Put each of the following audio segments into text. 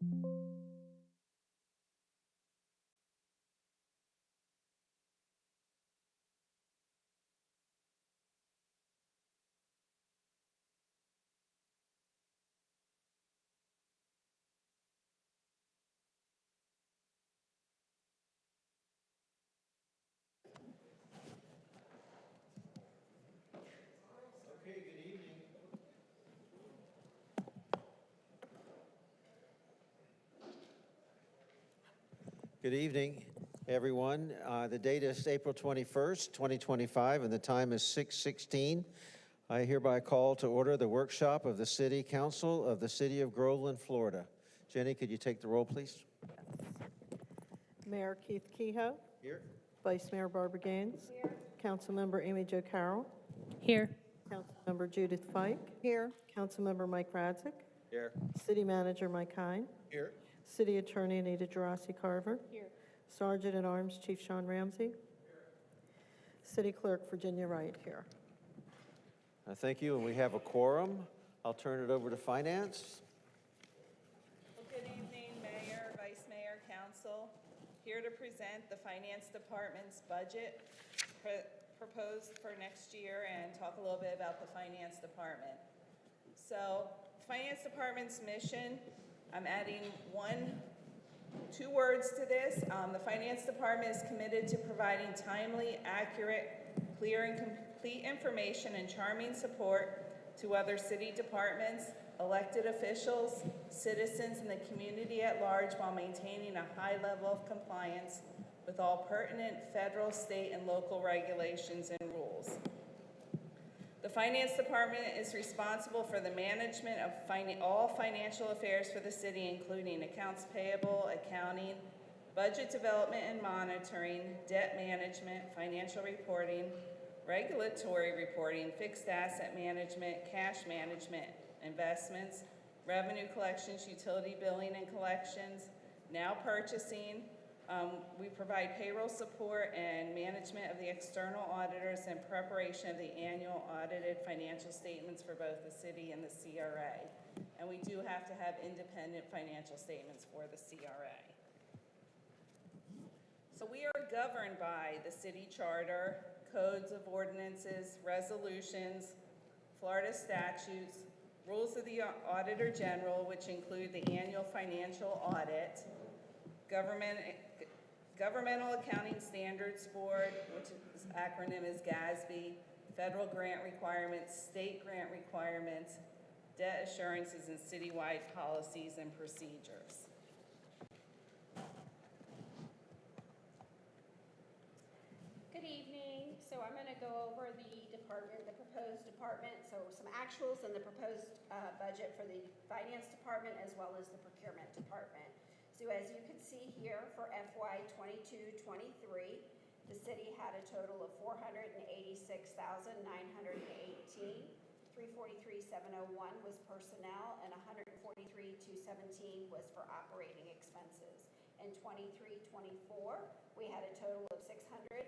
Okay, good evening. Good evening, everyone. The date is April 21st, 2025, and the time is 6:16. I hereby call to order the workshop of the City Council of the City of Groveland, Florida. Jenny, could you take the roll, please? Mayor Keith Kehoe. Here. Vice Mayor Barbara Gaines. Here. Councilmember Amy Jo Carroll. Here. Councilmember Judith Fike. Here. Councilmember Mike Radzik. Here. City Manager Mike Hine. Here. City Attorney Anita Gerasi Carver. Here. Sergeant at Arms Chief Sean Ramsey. Here. City Clerk Virginia Wright here. Thank you, and we have a quorum. I'll turn it over to Finance. Well, good evening, Mayor, Vice Mayor, Council. Here to present the Finance Department's budget proposed for next year and talk a little bit about the Finance Department. So, Finance Department's mission, I'm adding two words to this. The Finance Department is committed to providing timely, accurate, clear, and complete information and charming support to other city departments, elected officials, citizens, and the community at large while maintaining a high level of compliance with all pertinent federal, state, and local regulations and rules. The Finance Department is responsible for the management of all financial affairs for the city, including accounts payable, accounting, budget development and monitoring, debt management, financial reporting, regulatory reporting, fixed asset management, cash management, investments, revenue collections, utility billing and collections, now purchasing. We provide payroll support and management of the external auditors and preparation of the annual audited financial statements for both the city and the CRA. And we do have to have independent financial statements for the CRA. So we are governed by the city charter, codes of ordinances, resolutions, Florida statutes, rules of the Auditor General, which include the annual financial audit, Governmental Accounting Standards Board, which is acronym is GASB, federal grant requirements, state grant requirements, debt assurances, and citywide policies and procedures. Good evening. So I'm going to go over the proposed department, so some actuals and the proposed budget for the Finance Department as well as the Procurement Department. So as you can see here for FY 22-23, the city had a total of $486,918. $343,701 was personnel, and $143,217 was for operating expenses. In 23-24, we had a total of $600,579,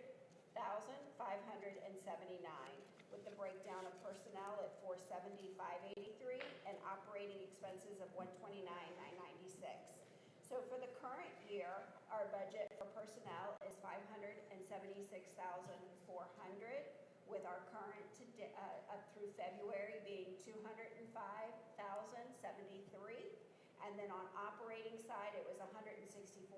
with the breakdown of personnel at $470,583 and operating expenses of $129,996. So for the current year, our budget for personnel is $576,400, with our current up through February being $205,073. And then on operating side, it was $164,200,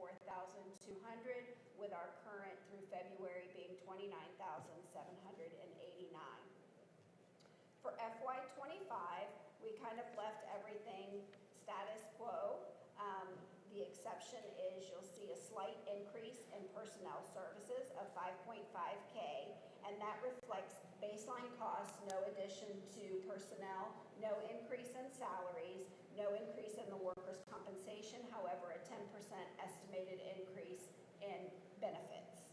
with our current through February being $29,789. For FY 25, we kind of left everything status quo. The exception is you'll see a slight increase in personnel services of $5.5K, and that reflects baseline costs, no addition to personnel, no increase in salaries, no increase in the workers' compensation, however, a 10% estimated increase in benefits.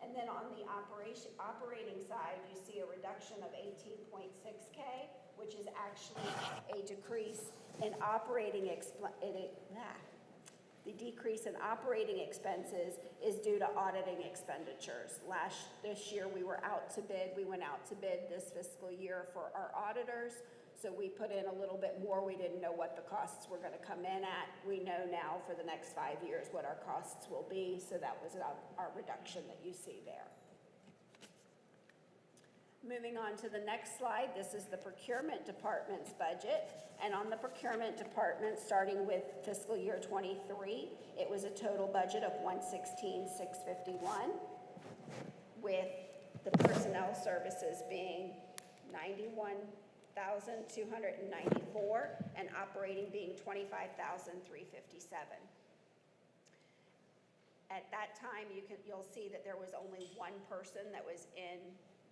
And then on the operating side, you see a reduction of $18.6K, which is actually a decrease in the decrease in operating expenses is due to auditing expenditures. This year we were out to bid. We went out to bid this fiscal year for our auditors. So we put in a little bit more. We didn't know what the costs were going to come in at. We know now for the next 5 years what our costs will be, so that was our reduction that you see there. Moving on to the next slide, this is the procurement department's budget. And on the procurement department, starting with fiscal year '23, it was a total budget of $116,651, with the personnel services being $91,294 and operating being $25,357. At that time, you'll see that there was only one person that was in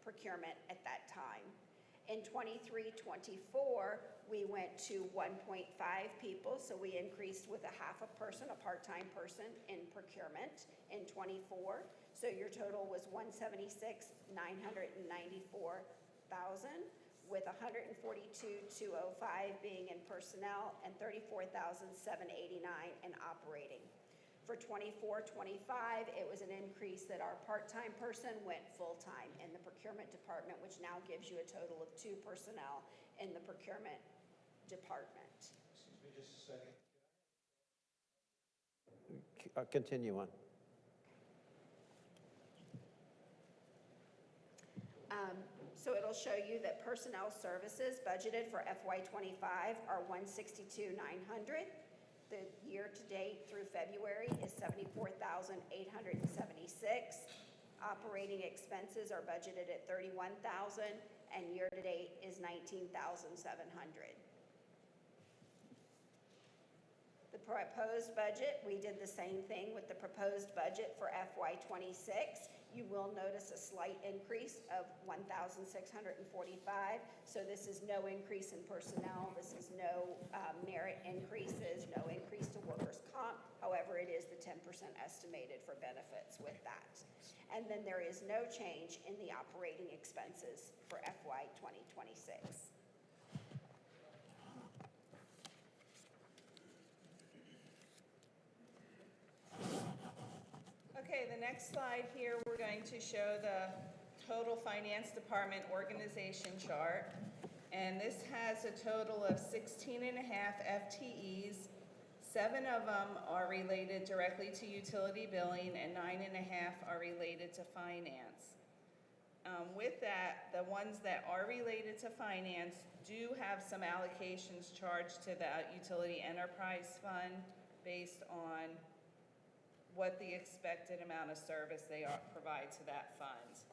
procurement at that time. In '23-24, we went to 1.5 people, so we increased with a half a person, a part-time person in procurement in '24. So your total was $176,994,000, with $142,205 being in personnel and $34,789 in operating. For '24-25, it was an increase that our part-time person went full-time in the procurement department, which now gives you a total of 2 personnel in the procurement department. Excuse me just a second. Continue on. So it'll show you that personnel services budgeted for FY25 are $162,900. The year-to-date through February is $74,876. Operating expenses are budgeted at $31,000, and year-to-date is $19,700. The proposed budget, we did the same thing with the proposed budget for FY26. You will notice a slight increase of $1,645. So this is no increase in personnel. This is no merit increases, no increase to workers' comp. However, it is the 10% estimated for benefits with that. And then there is no change in the operating expenses for FY 2026. Okay, the next slide here, we're going to show the total finance department organization chart. And this has a total of 16 and a half FTEs. 7 of them are related directly to utility billing, and 9 and a half are related to finance. With that, the ones that are related to finance do have some allocations charged to the utility enterprise fund based on what the expected amount of service they provide to that fund.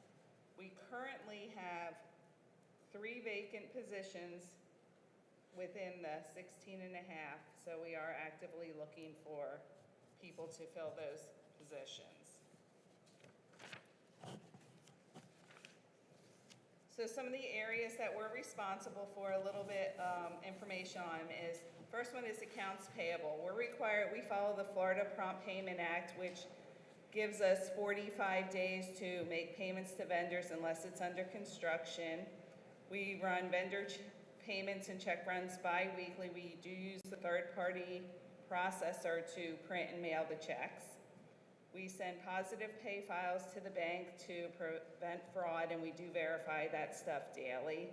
We currently have 3 vacant positions within the 16 and a half, so we are actively looking for people to fill those positions. So some of the areas that we're responsible for, a little bit information on is, first one is accounts payable. We follow the Florida Prompt Payment Act, which gives us 45 days to make payments to vendors unless it's under construction. We run vendor payments and check runs bi-weekly. We do use the third-party processor to print and mail the checks. We send positive pay files to the bank to prevent fraud, and we do verify that stuff daily.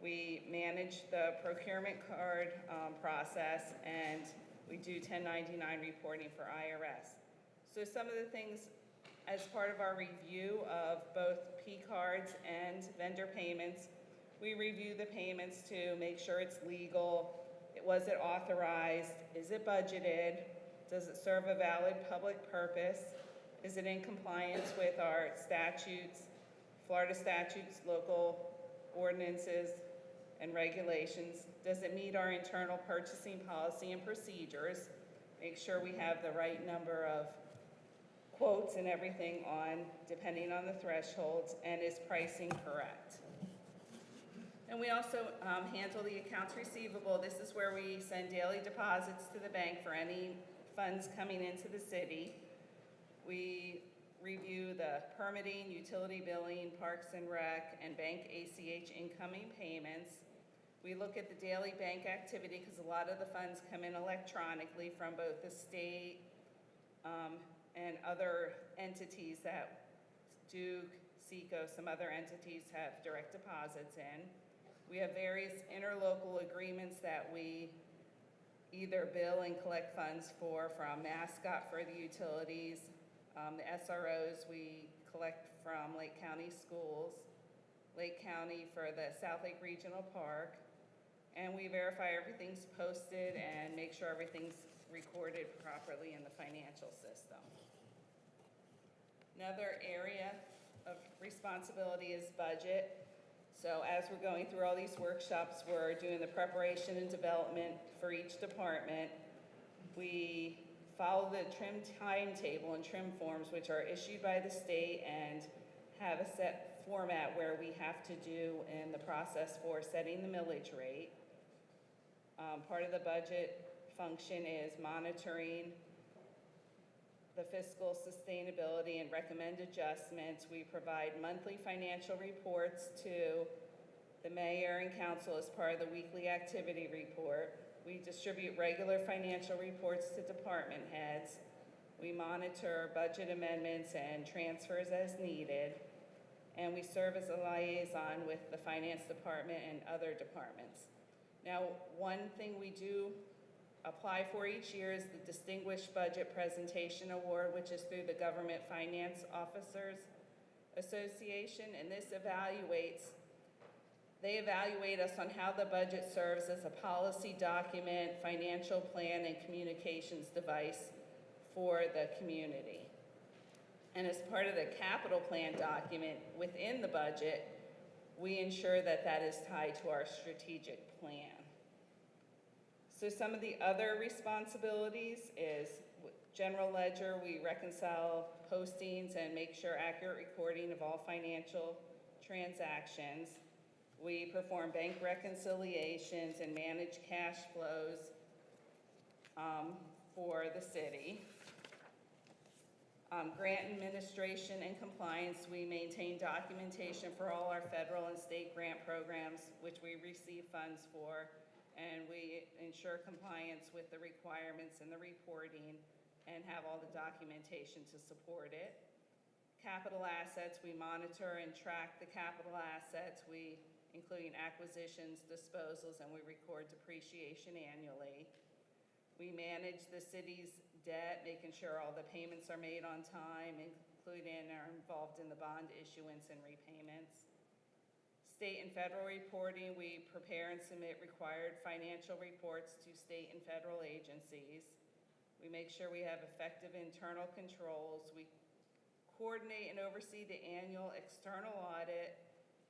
We manage the procurement card process, and we do 1099 reporting for IRS. So some of the things as part of our review of both P cards and vendor payments, we review the payments to make sure it's legal. Was it authorized? Is it budgeted? Does it serve a valid public purpose? Is it in compliance with our statutes, Florida statutes, local ordinances, and regulations? Does it meet our internal purchasing policy and procedures? Make sure we have the right number of quotes and everything on, depending on the thresholds, and is pricing correct? And we also handle the accounts receivable. This is where we send daily deposits to the bank for any funds coming into the city. We review the permitting, utility billing, parks and rec, and bank ACH incoming payments. We look at the daily bank activity because a lot of the funds come in electronically from both the state and other entities that Duke, Seco, some other entities have direct deposits in. We have various interlocal agreements that we either bill and collect funds for, from Mascot for the utilities, the SROs we collect from Lake County Schools, Lake County for the South Lake Regional Park, and we verify everything's posted and make sure everything's recorded properly in the financial system. Another area of responsibility is budget. So as we're going through all these workshops, we're doing the preparation and development for each department. We follow the trim timetable and trim forms, which are issued by the state and have a set format where we have to do in the process for setting the millage rate. Part of the budget function is monitoring the fiscal sustainability and recommend adjustments. We provide monthly financial reports to the mayor and council as part of the weekly activity report. We distribute regular financial reports to department heads. We monitor budget amendments and transfers as needed. And we serve as a liaison with the finance department and other departments. Now, one thing we do apply for each year is the Distinguished Budget Presentation Award, which is through the Government Finance Officers Association, and they evaluate us on how the budget serves as a policy document, financial plan, and communications device for the community. And as part of the capital plan document within the budget, we ensure that that is tied to our strategic plan. So some of the other responsibilities is general ledger. We reconcile postings and make sure accurate recording of all financial transactions. We perform bank reconciliations and manage cash flows for the city. Grant administration and compliance, we maintain documentation for all our federal and state grant programs, which we receive funds for, and we ensure compliance with the requirements and the reporting and have all the documentation to support it. Capital assets, we monitor and track the capital assets, including acquisitions, disposals, and we record depreciation annually. We manage the city's debt, making sure all the payments are made on time, including are involved in the bond issuance and repayments. State and federal reporting, we prepare and submit required financial reports to state and federal agencies. We make sure we have effective internal controls. We coordinate and oversee the annual external audit,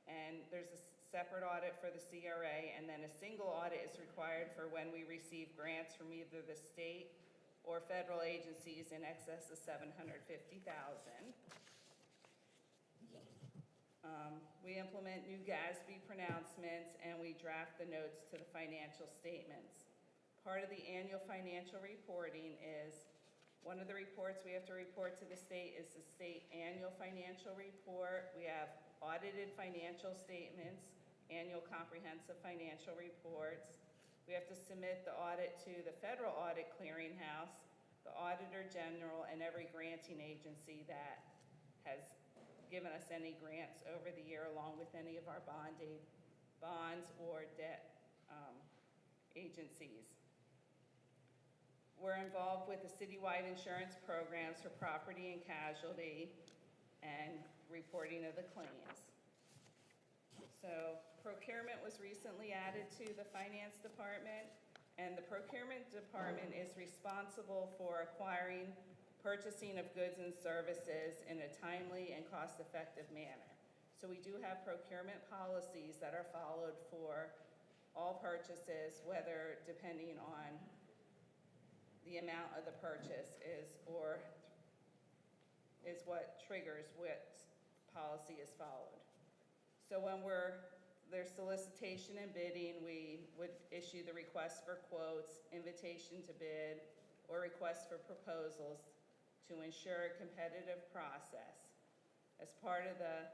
and there's a separate audit for the CRA, and then a single audit is required for when we receive grants from either the state or federal agencies in excess of $750,000. We implement new GASB pronouncements, and we draft the notes to the financial statements. Part of the annual financial reporting is, one of the reports we have to report to the state is the state annual financial report. We have audited financial statements, annual comprehensive financial reports. We have to submit the audit to the Federal Audit Clearinghouse, the Auditor General, and every granting agency that has given us any grants over the year, along with any of our bonds or debt agencies. We're involved with the citywide insurance programs for property and casualty and reporting of the claims. So procurement was recently added to the finance department, and the procurement department is responsible for acquiring, purchasing of goods and services in a timely and cost-effective manner. So we do have procurement policies that are followed for all purchases, whether depending on the amount of the purchase is what triggers what policy is followed. So when there's solicitation and bidding, we would issue the request for quotes, invitation to bid, or request for proposals to ensure a competitive process. As part of the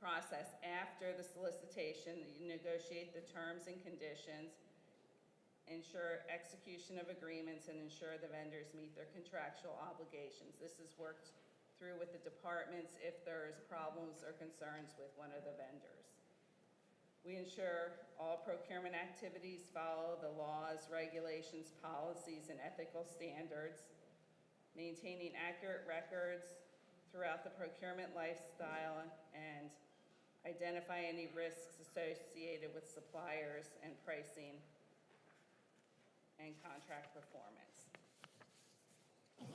process after the solicitation, you negotiate the terms and conditions, ensure execution of agreements, and ensure the vendors meet their contractual obligations. This is worked through with the departments if there's problems or concerns with one of the vendors. We ensure all procurement activities follow the laws, regulations, policies, and ethical standards, maintaining accurate records throughout the procurement lifestyle, and identify any risks associated with suppliers and pricing and contract performance.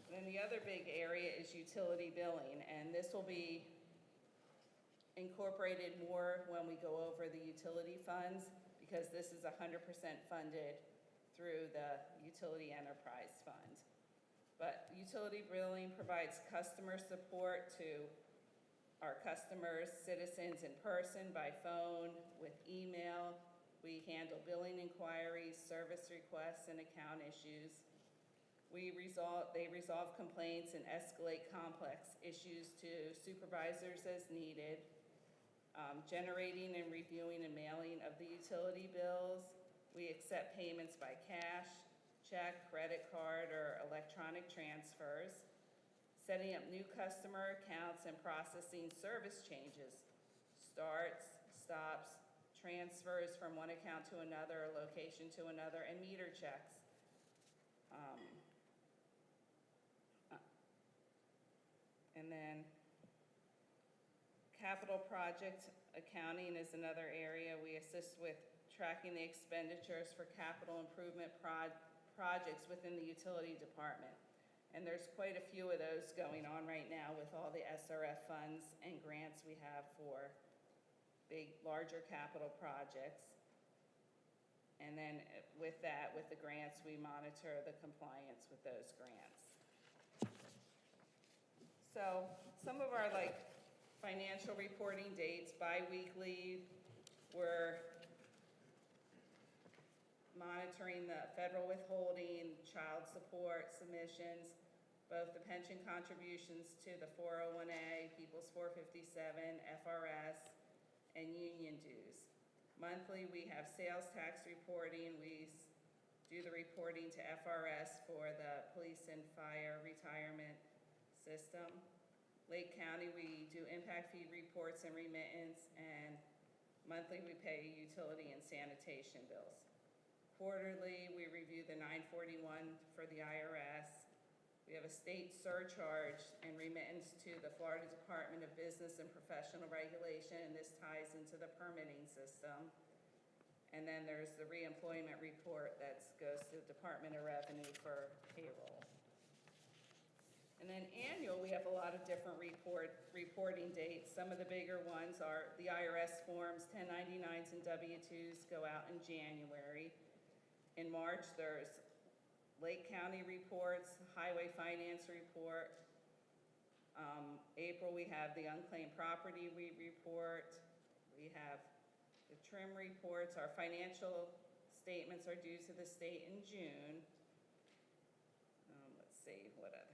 Then the other big area is utility billing, and this will be incorporated more when we go over the utility funds, because this is 100% funded through the Utility Enterprise Fund. But utility billing provides customer support to our customers, citizens in person, by phone, with email. We handle billing inquiries, service requests, and account issues. They resolve complaints and escalate complex issues to supervisors as needed. Generating and reviewing and mailing of the utility bills. We accept payments by cash, check, credit card, or electronic transfers. Setting up new customer accounts and processing service changes, starts, stops, transfers from one account to another, or location to another, and meter checks. And then capital project accounting is another area. We assist with tracking the expenditures for capital improvement projects within the utility department. And there's quite a few of those going on right now with all the SRF funds and grants we have for big, larger capital projects. And then with that, with the grants, we monitor the compliance with those grants. So some of our financial reporting dates, bi-weekly, we're monitoring the federal withholding, child support submissions, both the pension contributions to the 401A, People's 457, FRS, and union dues. Monthly, we have sales tax reporting. We do the reporting to FRS for the police and fire retirement system. Lake County, we do impact fee reports and remittance, and monthly we pay utility and sanitation bills. Quarterly, we review the 941 for the IRS. We have a state surcharge and remittance to the Florida Department of Business and Professional Regulation, and this ties into the permitting system. And then there's the reemployment report that goes to the Department of Revenue for payroll. And then annual, we have a lot of different reporting dates. Some of the bigger ones are the IRS forms, 1099s and W-2s go out in January. In March, there's Lake County reports, highway finance report. April, we have the unclaimed property report. We have the trim reports. Our financial statements are due to the state in June. Let's see, what others?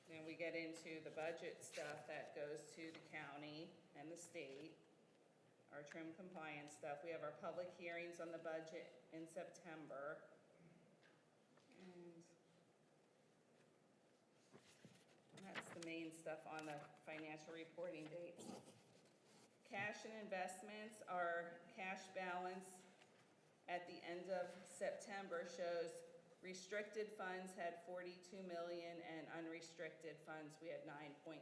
Then we get into the budget stuff that goes to the county and the state, our trim compliance stuff. We have our public hearings on the budget in September. And that's the main stuff on the financial reporting dates. Cash and investments, our cash balance at the end of September shows restricted funds had 42 million and unrestricted funds, we had 9.7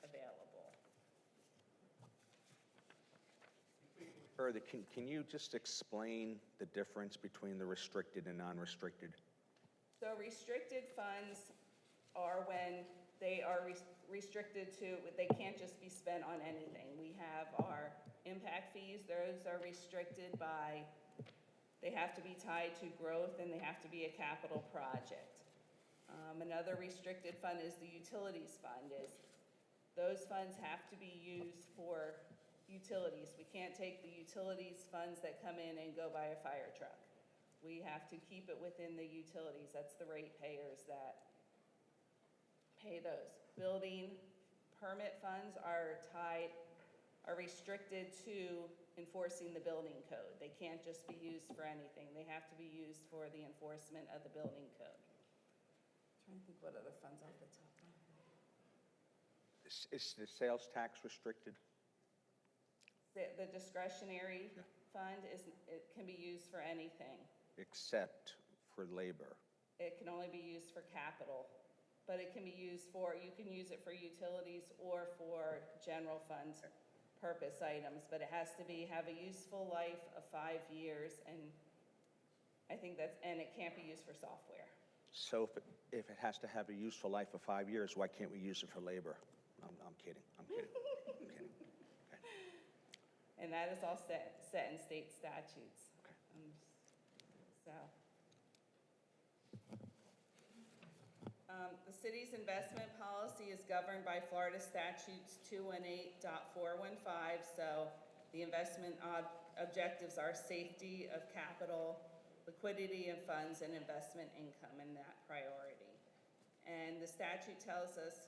available. Further, can you just explain the difference between the restricted and non-restricted? So restricted funds are when they are restricted to, they can't just be spent on anything. We have our impact fees, those are restricted by, they have to be tied to growth and they have to be a capital project. Another restricted fund is the utilities fund. Those funds have to be used for utilities. We can't take the utilities funds that come in and go buy a fire truck. We have to keep it within the utilities. That's the rate payers that pay those. Building permit funds are restricted to enforcing the building code. They can't just be used for anything. They have to be used for the enforcement of the building code. I'm trying to think what other funds off the top of my head. Is the sales tax restricted? The discretionary fund it can be used for anything. Except for labor? It can only be used for capital, but it can be used for, you can use it for utilities or for general fund purpose items, but it has to have a useful life of 5 years, and I think and it can't be used for software. So if it has to have a useful life of 5 years, why can't we use it for labor? I'm kidding, I'm kidding, I'm kidding. Okay. And that is all set in state statutes. Okay. The city's investment policy is governed by Florida statutes 218.415, so the investment objectives are safety of capital, liquidity of funds, and investment income in that priority. And the statute tells us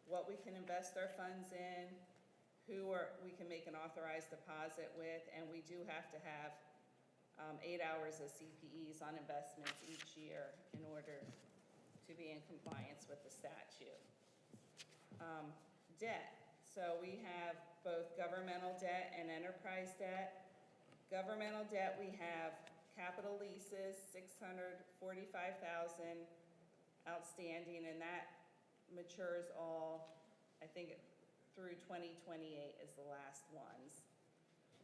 what we can invest our funds in, we can make an authorized deposit with, and we do have to have 8 hours of CPEs on investments each year in order to be in compliance with the statute. Debt. So we have both governmental debt and enterprise debt. Governmental debt, we have capital leases, $645,000 outstanding, and that matures all, I think, through 2028 is the last ones.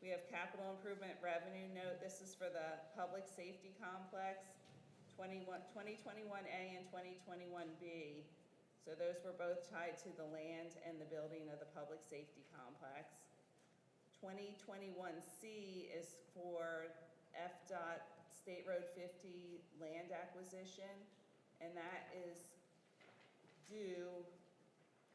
We have capital improvement revenue note. This is for the public safety complex, 2021A and 2021B. So those were both tied to the land and the building of the public safety complex. 2021C is for FDOT State Road 50 land acquisition, and that is due,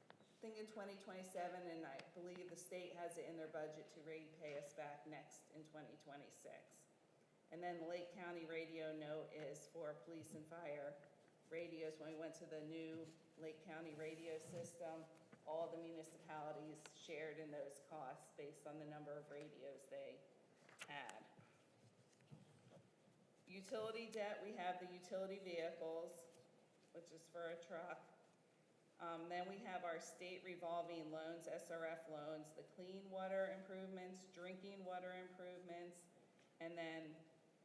I think, in 2027, and I believe the state has it in their budget to repay us back next in 2026. And then the Lake County radio note is for police and fire radios. When we went to the new Lake County radio system, all the municipalities shared in those costs based on the number of radios they had. Utility debt, we have the utility vehicles, which is for a truck. Then we have our state revolving loans, SRF loans, the clean water improvements, drinking water improvements, and then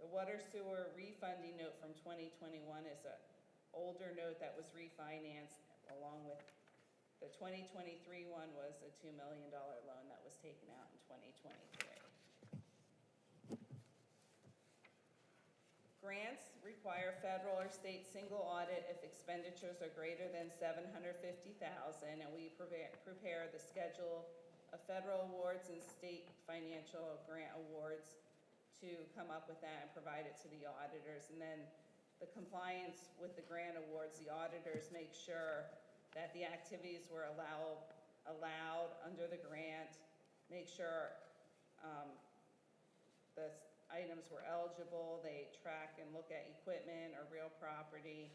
the water sewer refunding note from 2021 is an older note that was refinanced, along with the 2023 one was a $2 million loan that was taken out in 2023. Grants require federal or state single audit if expenditures are greater than $750,000, and we prepare the schedule of federal awards and state financial grant awards to come up with that and provide it to the auditors. And then the compliance with the grant awards, the auditors make sure that the activities were allowed under the grant, make sure the items were eligible, they track and look at equipment or real property,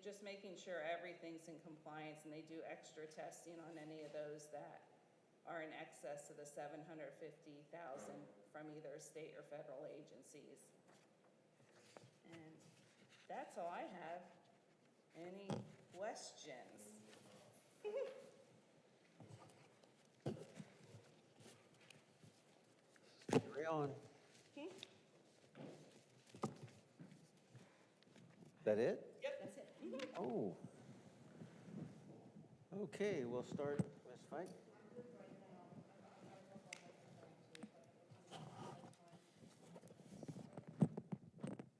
just making sure everything's in compliance, and they do extra testing on any of those that are in excess of the $750,000 from either state or federal agencies. And that's all I have. Any questions? Carry on. That it? Yep, that's it. Oh. Okay, we'll start, Ms. Fike.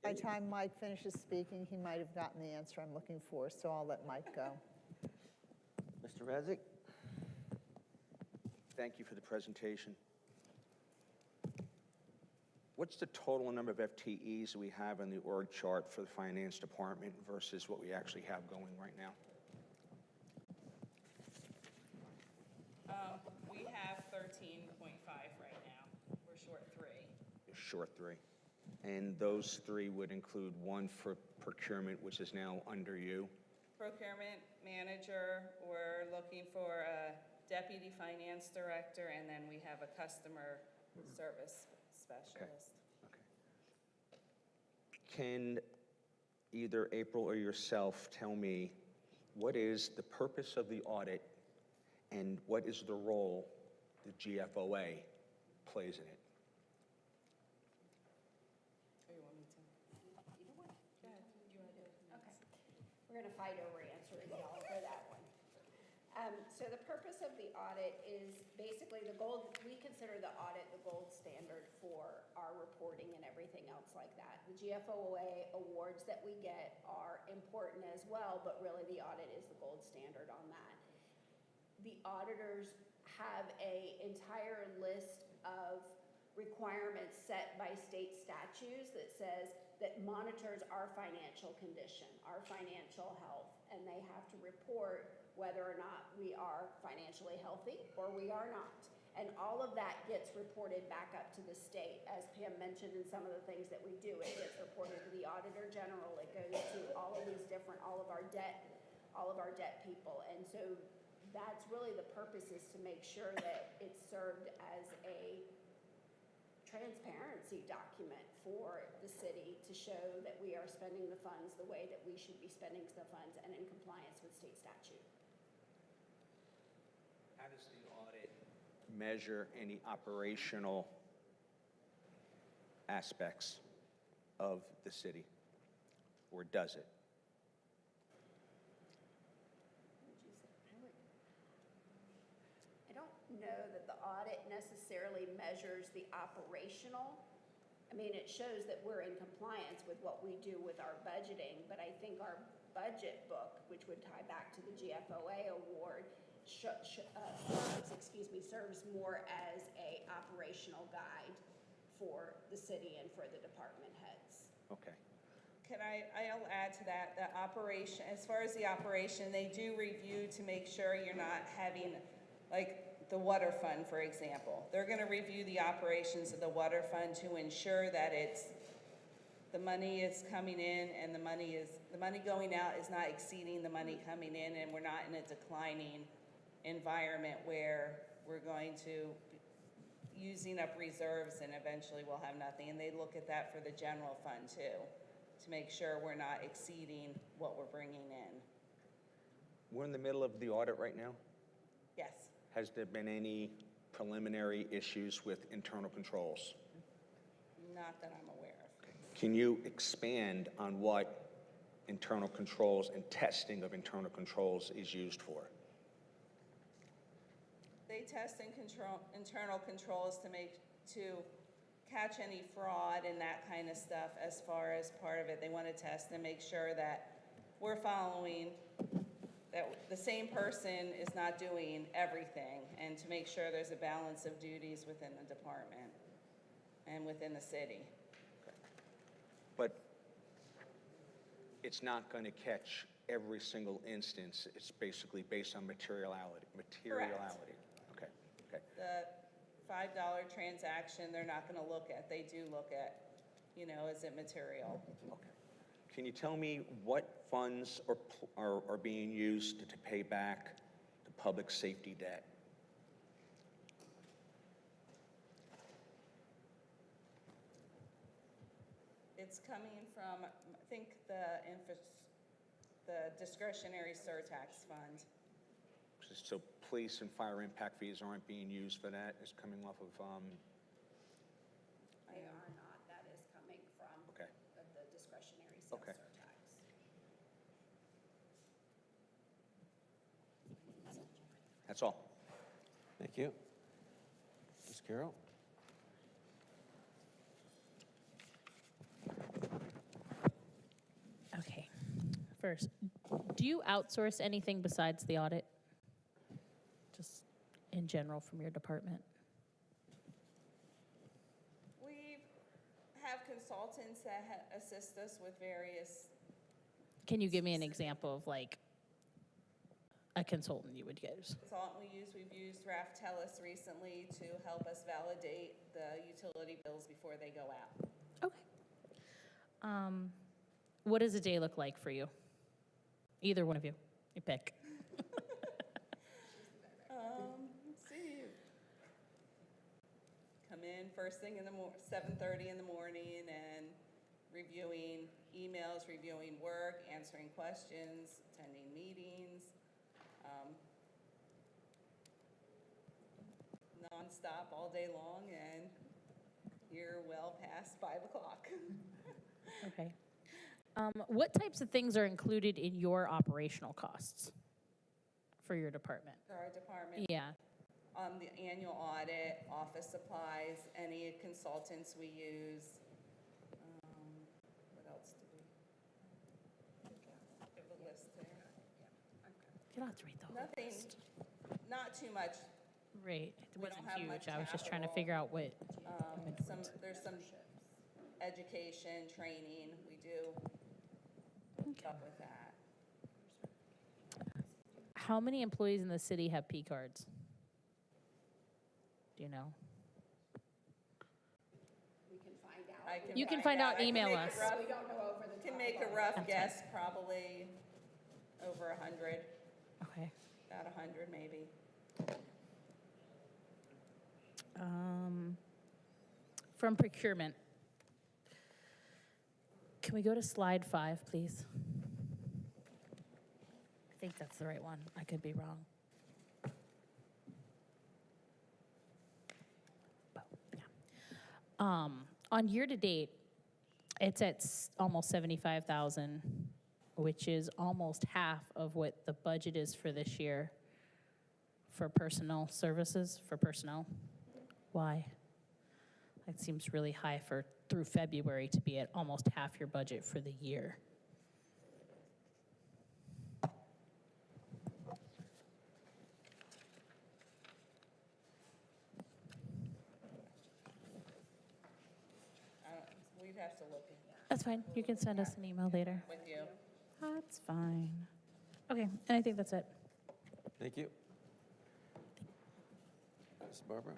By the time Mike finishes speaking, he might have gotten the answer I'm looking for, so I'll let Mike go. Mr. Radzik? Thank you for the presentation. What's the total number of FTEs we have in the org chart for the finance department versus what we actually have going right now? We have 13.5 right now. We're short 3. You're short 3. And those 3 would include one for procurement, which is now under you. Procurement manager, we're looking for a deputy finance director, and then we have a customer service specialist. Okay. Can either April or yourself tell me what is the purpose of the audit And what is the role the GFOA plays in it? Okay. We're going to fight over answering y'all for that one. So the purpose of the audit is basically we consider the audit the gold standard for our reporting and everything else like that. The GFOA awards that we get are important as well, but really the audit is the gold standard on that. The auditors have an entire list of requirements set by state statutes that monitors our financial condition, our financial health, and they have to report whether or not we are financially healthy or we are not. And all of that gets reported back up to the state. As Pam mentioned in some of the things that we do, it gets reported to the Auditor General, it goes to all of our debt people. And so that's really the purpose, is to make sure that it's served as a transparency document for the city to show that we are spending the funds the way that we should be spending the funds and in compliance with state statute. How does the audit measure any operational aspects of the city, or does it? I don't know that the audit necessarily measures the operational. I mean, it shows that we're in compliance with what we do with our budgeting, but I think our budget book, which would tie back to the GFOA award, serves more as a operational guide for the city and for the department heads. Okay. I'll add to that, the operation, as far as the operation, they do review to make sure you're not having, like, the water fund, for example. They're gonna review the operations of the water fund to ensure that the money is coming in and the money going out is not exceeding the money coming in, and we're not in a declining environment where we're going to be using up reserves and eventually we'll have nothing. And they look at that for the general fund too, to make sure we're not exceeding what we're bringing in. We're in the middle of the audit right now. Yes. Has there been any preliminary issues with internal controls? Not that I'm aware of. Can you expand on what internal controls and testing of internal controls is used for? They test and control internal controls to catch any fraud and that kind of stuff. As far as part of it, they want to test and make sure that we're following, that the same person is not doing everything, and to make sure there's a balance of duties within the department and within the city. But it's not going to catch every single instance. It's basically based on materiality. Okay. The $5 transaction, they're not going to look at. They do look at, is it material? Okay. Can you tell me what funds are being used to pay back the public safety debt? It's coming from, I think, the discretionary surtax fund. So police and fire impact fees aren't being used for that? It's coming off of, They are not. That is coming from Okay. the discretionary sales Okay. surtax. that's all. Thank you. Ms. Carroll? Okay. First, do you outsource anything besides the audit? Just in general from your department? We have consultants that assist us with various. Can you give me an example of like a consultant you would use? Consultant we've used Raftellus recently to help us validate the utility bills before they go out. Okay. What does a day look like for you? Either one of you. You pick. Let's see. Come in first thing in the 7:30 in the morning and reviewing emails, reviewing work, answering questions, attending meetings. nonstop all day long, and you're well past 5 o'clock. Okay. What types of things are included in your operational costs for your department? For our department, Yeah. the annual audit, office supplies, any consultants we use. What else do we? Give a list there. You don't have to read the whole Nothing, list. not too much. Right. It We don't wasn't have huge. much I was just trying to capital. figure out what. There's some education, training, we do stuff with that. How many employees in the city have P cards? Do you know? We can find out. I can You can find out, I can email make a us. rough- We don't know over the top. Can make of a our rough That's guess, probably over 100, Okay. about 100 maybe. From procurement. Can we go to slide 5, please? I think that's the right one. I could be wrong. But, yeah. On year-to-date, it's at almost 75,000, which is almost half of what the budget is for this year for personnel services, for personnel. Why? It seems really high for through February to be at almost half your budget for the year. We'd have to look That's fine. You can send us an email later. with you. That's fine. Okay, and I think that's it. Thank you. Ms. Barbara?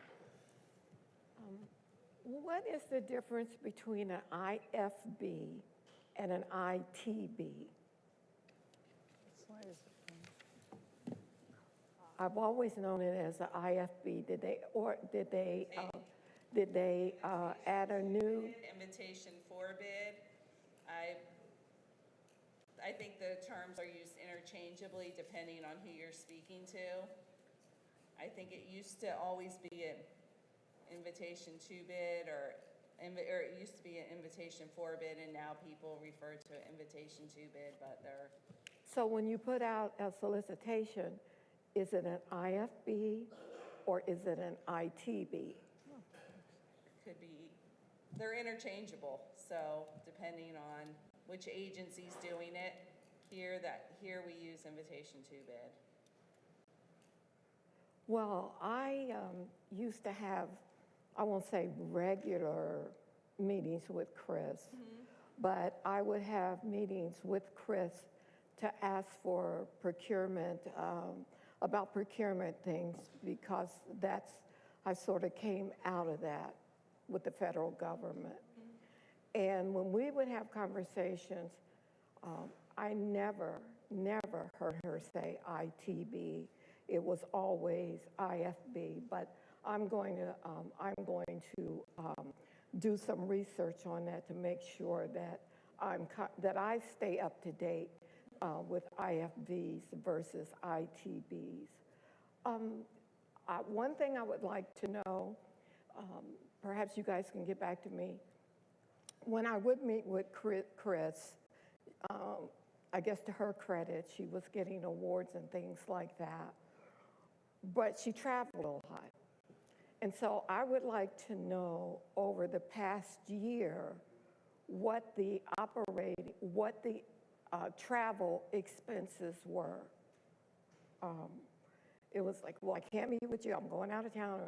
What is the difference between an IFB and an ITB? I've always known it as an IFB. Did they add a new? Invitation for bid. I think the terms are used interchangeably depending on who you're speaking to. I think it used to always be an invitation to bid, or it used to be an invitation for bid, and now people refer to an invitation to bid, but they're, So when you put out a solicitation, is it an IFB or is it an ITB? could be, they're interchangeable, so depending on which agency's doing it, here we use invitation to bid. Well, I used to have, I won't say regular meetings with Chris, but I would have meetings with Chris to ask for procurement, about procurement things, because I sort of came out of that with the federal government. And when we would have conversations, I never heard her say ITB. It was always IFB, but I'm going to do some research on that to make sure that that I stay up to date with IFBs versus ITBs. One thing I would like to know, perhaps you guys can get back to me. When I would meet with Chris, I guess to her credit, she was getting awards and things like that, but she traveled a lot. And so I would like to know over the past year what the travel expenses were. It was like, well, I can't meet with you, I'm going out of town.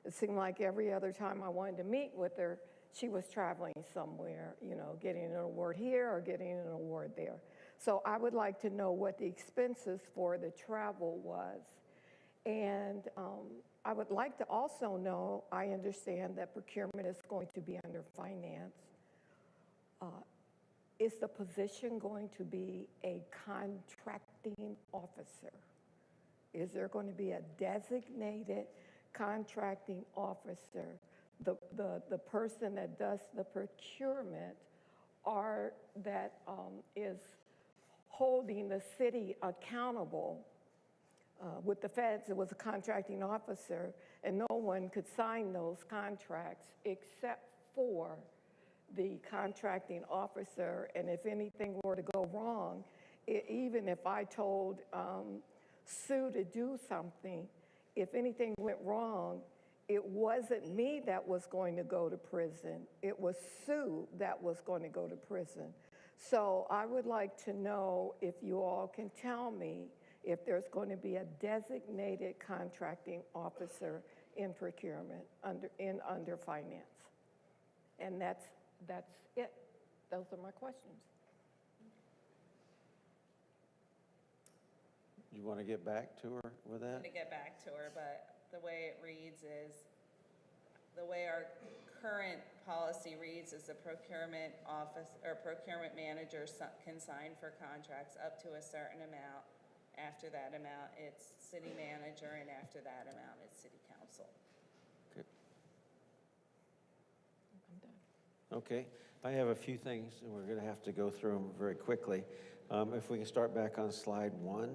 It seemed like every other time I wanted to meet with her, she was traveling somewhere, getting an award here or getting an award there. So I would like to know what the expenses for the travel was. And I would like to also know, I understand that procurement is going to be under finance. Is the position going to be a contracting officer? Is there going to be a designated contracting officer? The person that does the procurement or that is holding the city accountable with the feds, it was a contracting officer, and no one could sign those contracts except for the contracting officer. And if anything were to go wrong, even if I told Sue to do something, if anything went wrong, it wasn't me that was going to go to prison. It was Sue that was going to go to prison. So I would like to know if you all can tell me if there's going to be a designated contracting officer in procurement under finance. And that's it. Those are my questions. You want to get back to her with that? To get back to her, but the way it reads is, the way our current policy reads is the procurement office or procurement manager can sign for contracts up to a certain amount. After that amount, it's city manager, and after that amount, it's city council. Okay. I'm done. Okay, I have a few things, and we're going to have to go through them very quickly. If we can start back on slide 1.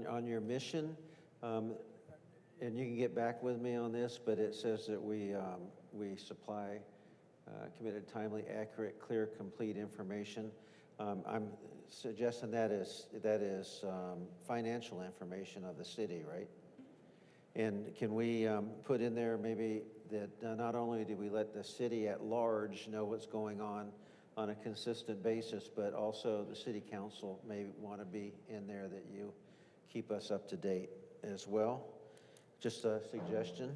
On your mission, and you can get back with me on this, but it says that we supply committed, timely, accurate, clear, complete information. I'm suggesting that is financial information of the city, right? And can we put in there maybe that not only do we let the city at large know what's going on a consistent basis, but also the city council may want to be in there, that you keep us up to date as well. Just a suggestion.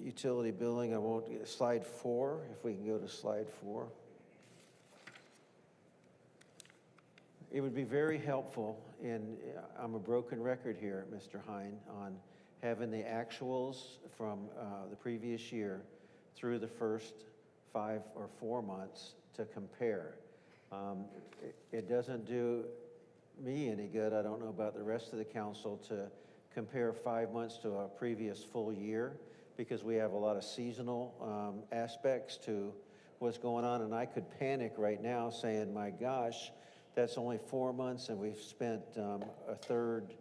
Utility billing, I won't get slide 4, if we can go to slide 4. It would be very helpful, and I'm a broken record here, Mr. Hine, on having the actuals from the previous year through the first 5 or 4 months to compare. It doesn't do me any good, I don't know about the rest of the council, to compare 5 months to a previous full year, because we have a lot of seasonal aspects to what's going on, and I could panic right now saying, my gosh, that's only 4 months and we've spent a third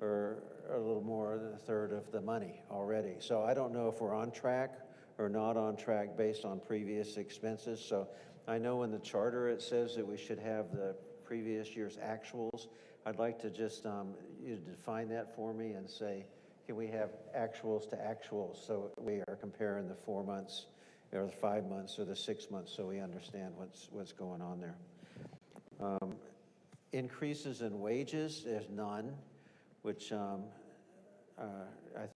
or a little more than a third of the money already. So I don't know if we're on track or not on track based on previous expenses. So I know in the charter it says that we should have the previous year's actuals. I'd like to just you define that for me and say, can we have actuals to actuals, so we are comparing the 4 months or the 5 months or the 6 months, so we understand what's going on there. Increases in wages, there's none, which I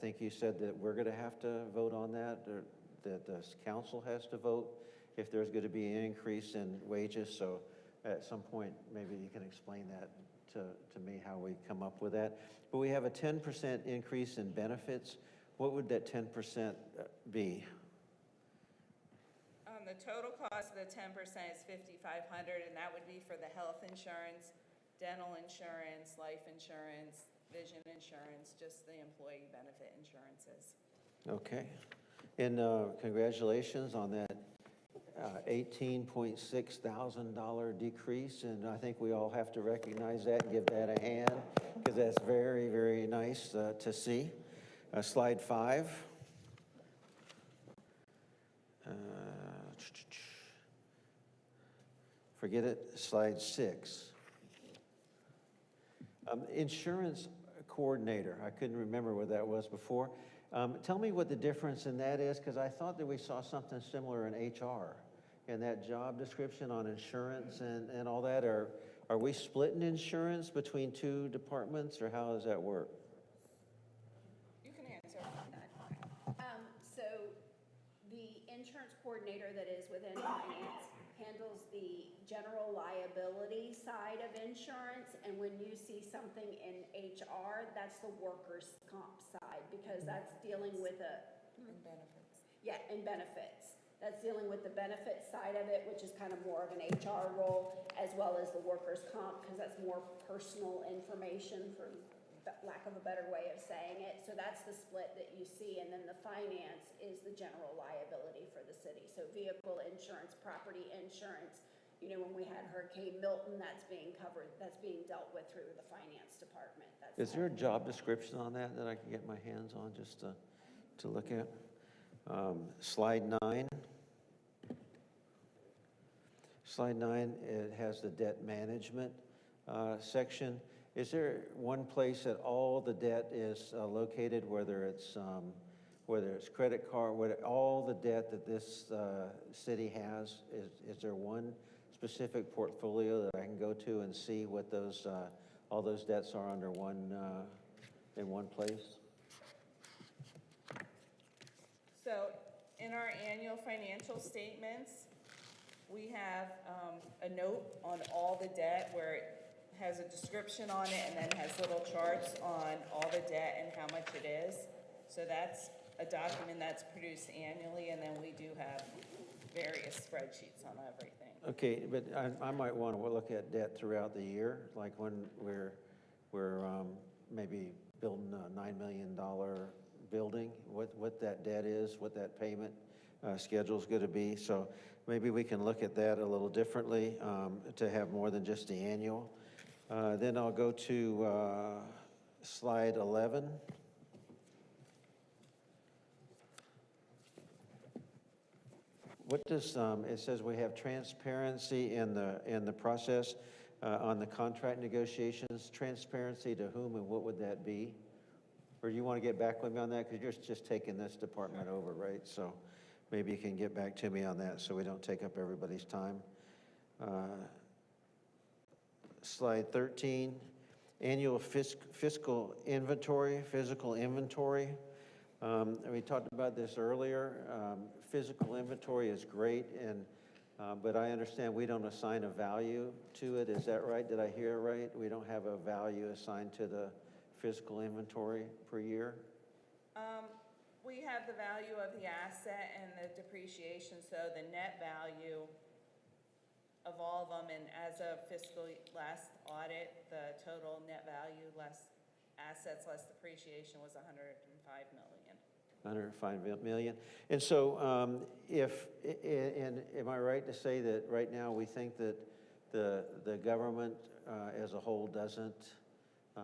think you said that we're going to have to vote on that, or that the council has to vote if there's going to be an increase in wages. So at some point, maybe you can explain that to me, how we come up with that. But we have a 10% increase in benefits. What would that 10% be? The total cost of the 10% is $5,500, and that would be for the health insurance, dental insurance, life insurance, vision insurance, just the employee benefit insurances. Okay. And congratulations on that $18.6 thousand decrease, and I think we all have to recognize that and give that a hand, because that's very, very nice to see. Slide 5. Forget it, slide 6. Insurance coordinator, I couldn't remember what that was before. Tell me what the difference in that is, because I thought that we saw something similar in HR, in that job description on insurance and all that. Are we splitting insurance between 2 departments, or how does that work? You can answer. So the insurance coordinator that is within finance handles the general liability side of insurance, and when you see something in HR, that's the workers' comp side, because that's dealing with And benefits. and benefits. That's dealing with the benefits side of it, which is kind of more of an HR role, as well as the workers' comp, because that's more personal information, for lack of a better way of saying it. So that's the split that you see, and then the finance is the general liability for the city. So vehicle insurance, property insurance, when we had Hurricane Milton, that's being covered, that's being dealt with through the finance department. That's Is there a job description on that that I can get my hands on just to look at? Slide 9. Slide 9, it has the debt management section. Is there one place that all the debt is located, whether it's credit card, all the debt that this city has? Is there one specific portfolio that I can go to and see what those all those debts are under one in one place? So in our annual financial statements, we have a note on all the debt where it has a description on it and then has little charts on all the debt and how much it is. So that's a document that's produced annually, and then we do have various spreadsheets on everything. Okay, but I might want to look at debt throughout the year, like when we're maybe building a $9 million building, what that debt is, what that payment schedule is going to be. So maybe we can look at that a little differently to have more than just the annual. Then I'll go to slide 11. What does it says we have transparency in the process on the contract negotiations? Transparency to whom and what would that be? Or you want to get back with me on that because you're just taking this department over, right? So maybe you can get back to me on that so we don't take up everybody's time. Slide 13, annual physical inventory. We talked about this earlier. Physical inventory is great, but I understand we don't assign a value to it. Is that right? Did I hear it right? We don't have a value assigned to the physical inventory per year? We have the value of the asset and the depreciation, so the net value of all of them, and as of fiscal last audit, the total net value less assets less depreciation was $105 million. 105 million. And so am I right to say that right now we think that the government as a whole doesn't, I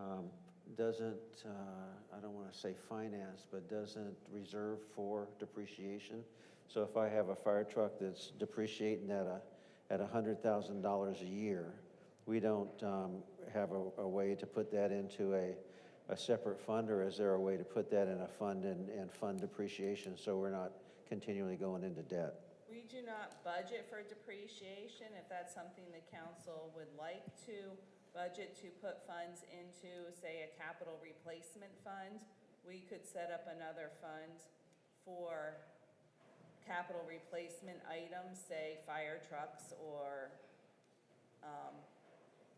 don't want to say finance, but doesn't reserve for depreciation? So if I have a fire truck that's depreciating at $100,000 a year, we don't have a way to put that into a separate fund, or is there a way to put that in a fund and fund depreciation so we're not continually going into debt? We do not budget for depreciation. If that's something the council would like to budget to put funds into, say, a capital replacement fund, we could set up another fund for capital replacement items, say fire trucks or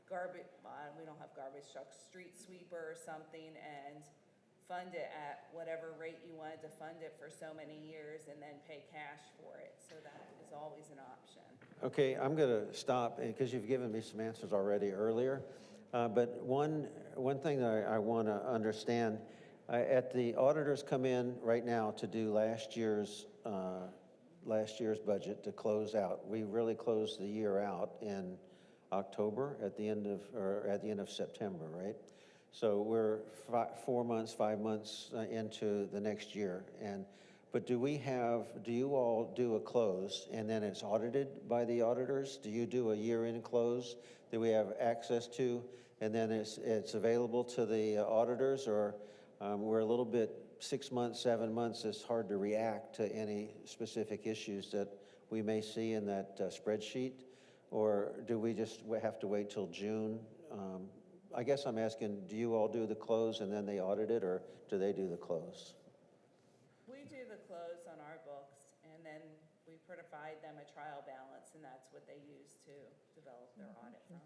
garbage, we don't have garbage trucks, street sweeper or something, and fund it at whatever rate you wanted to fund it for so many years and then pay cash for it. So that is always an option. Okay, I'm going to stop because you've given me some answers already earlier. But one thing that I want to understand, at the auditors come in right now to do last year's budget to close out. We really closed the year out in October at the end of September, right? So we're 5 months into the next year. But do you all do a close and then it's audited by the auditors? Do you do a year-end close that we have access to and then it's available to the auditors? Or we're a little bit 6 months, 7 months, it's hard to react to any specific issues that we may see in that spreadsheet? Or do we just have to wait till June? I guess I'm asking, do you all do the close and then they audit it, or do they do the close? We do the close on our books, and then we provide them a trial balance, and that's what they use to develop their audit from.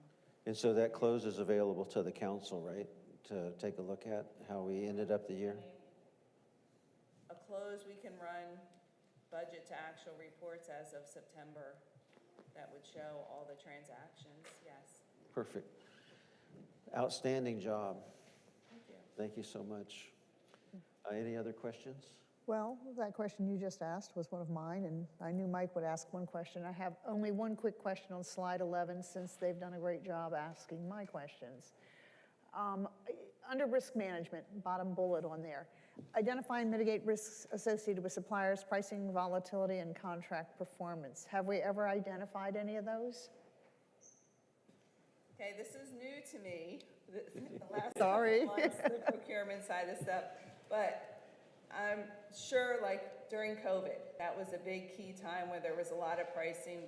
And so that close is available to the council, right? To take a look at how we ended up the year? A close, we can run budget to actual reports as of September. That would show all the transactions, yes. Perfect. Outstanding job. Thank you. Thank you so much. Any other questions? Well, that question you just asked was one of mine, and I knew Mike would ask one question. I have only one quick question on slide 11, since they've done a great job asking my questions. Under risk management, bottom bullet on there, identify and mitigate risks associated with suppliers, pricing volatility, and contract performance. Have we ever identified any of those? Okay, this is new to me, the last Sorry. couple months, the procurement side of stuff. But I'm sure, like, during COVID, that was a big key time where there was a lot of pricing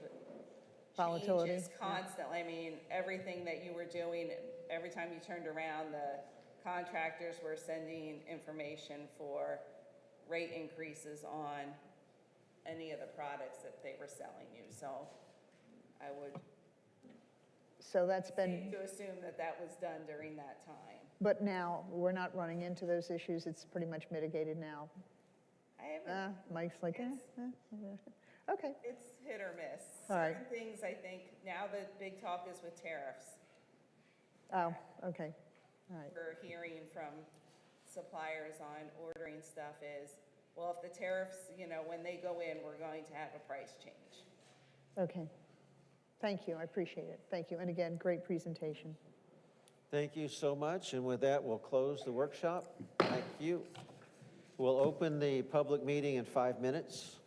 Volatility, changes yeah. constantly. I mean, everything that you were doing, every time you turned around, the contractors were sending information for rate increases on any of the products that they were selling you. So I would So that's been, to assume that that was done during that time. but now we're not running into those issues. It's pretty much mitigated now. I haven't, Mike's like, okay. it's hit or miss. All right. Certain things, I think, now the big talk is with tariffs. Oh, okay, all right. We're hearing from suppliers on ordering stuff is, well, if the tariffs, when they go in, we're going to have a price change. Okay. Thank you, I appreciate it. Thank you, and again, great presentation. Thank you so much, and with that, we'll close the workshop. Thank you. We'll open the public meeting in 5 minutes.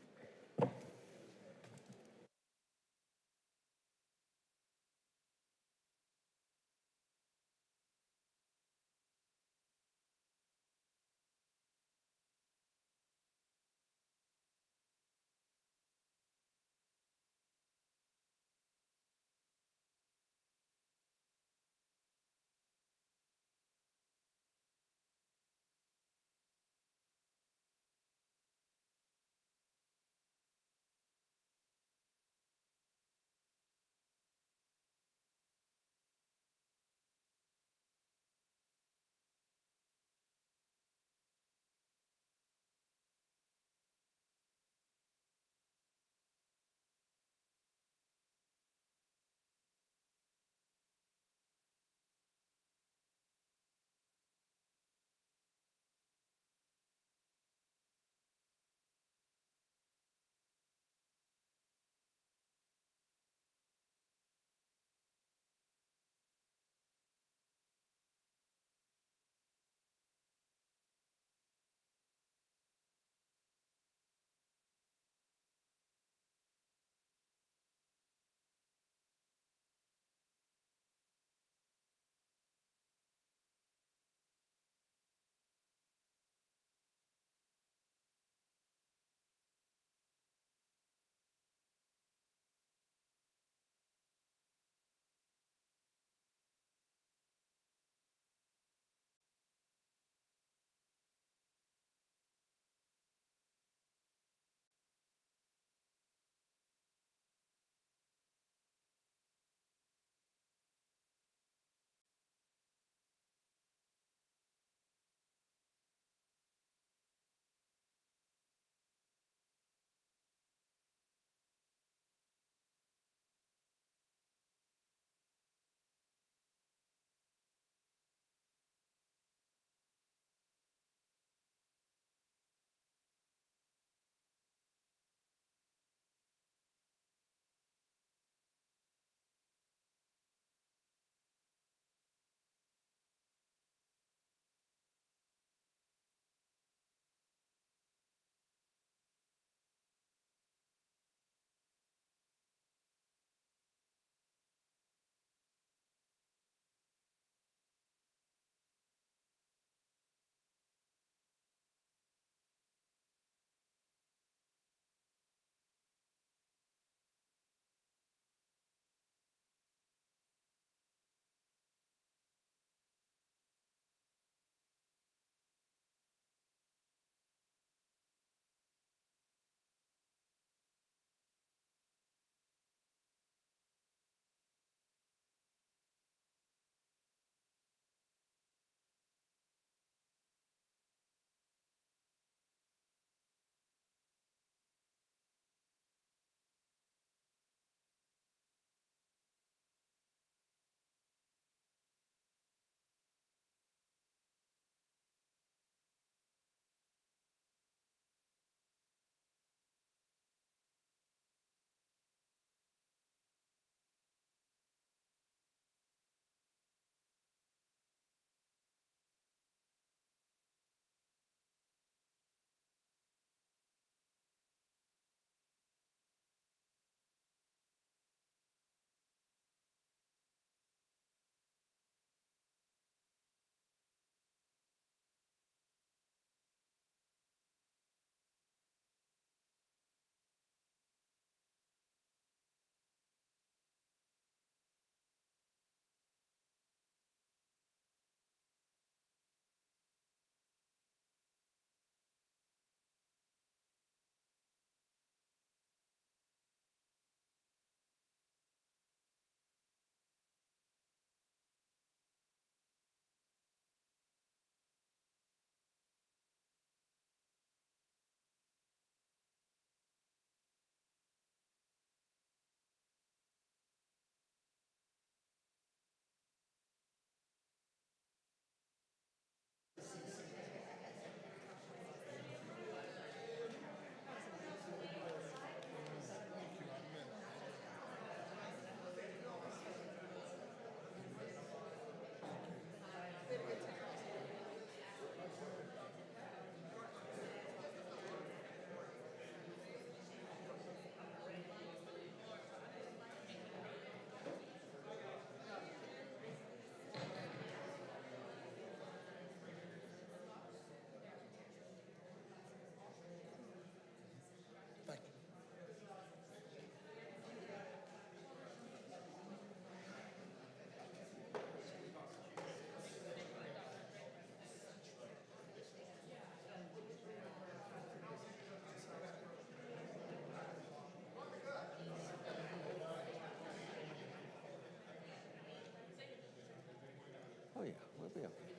Oh, yeah, we'll be okay.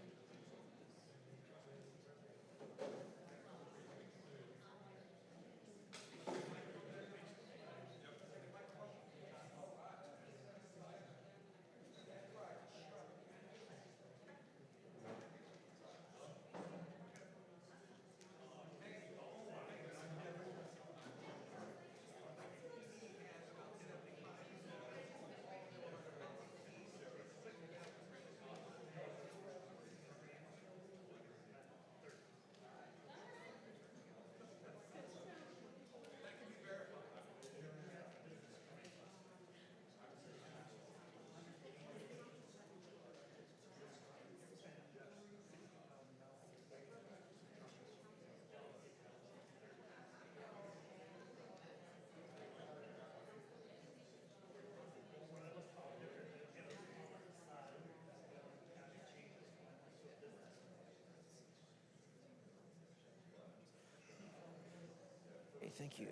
Okay, thank you.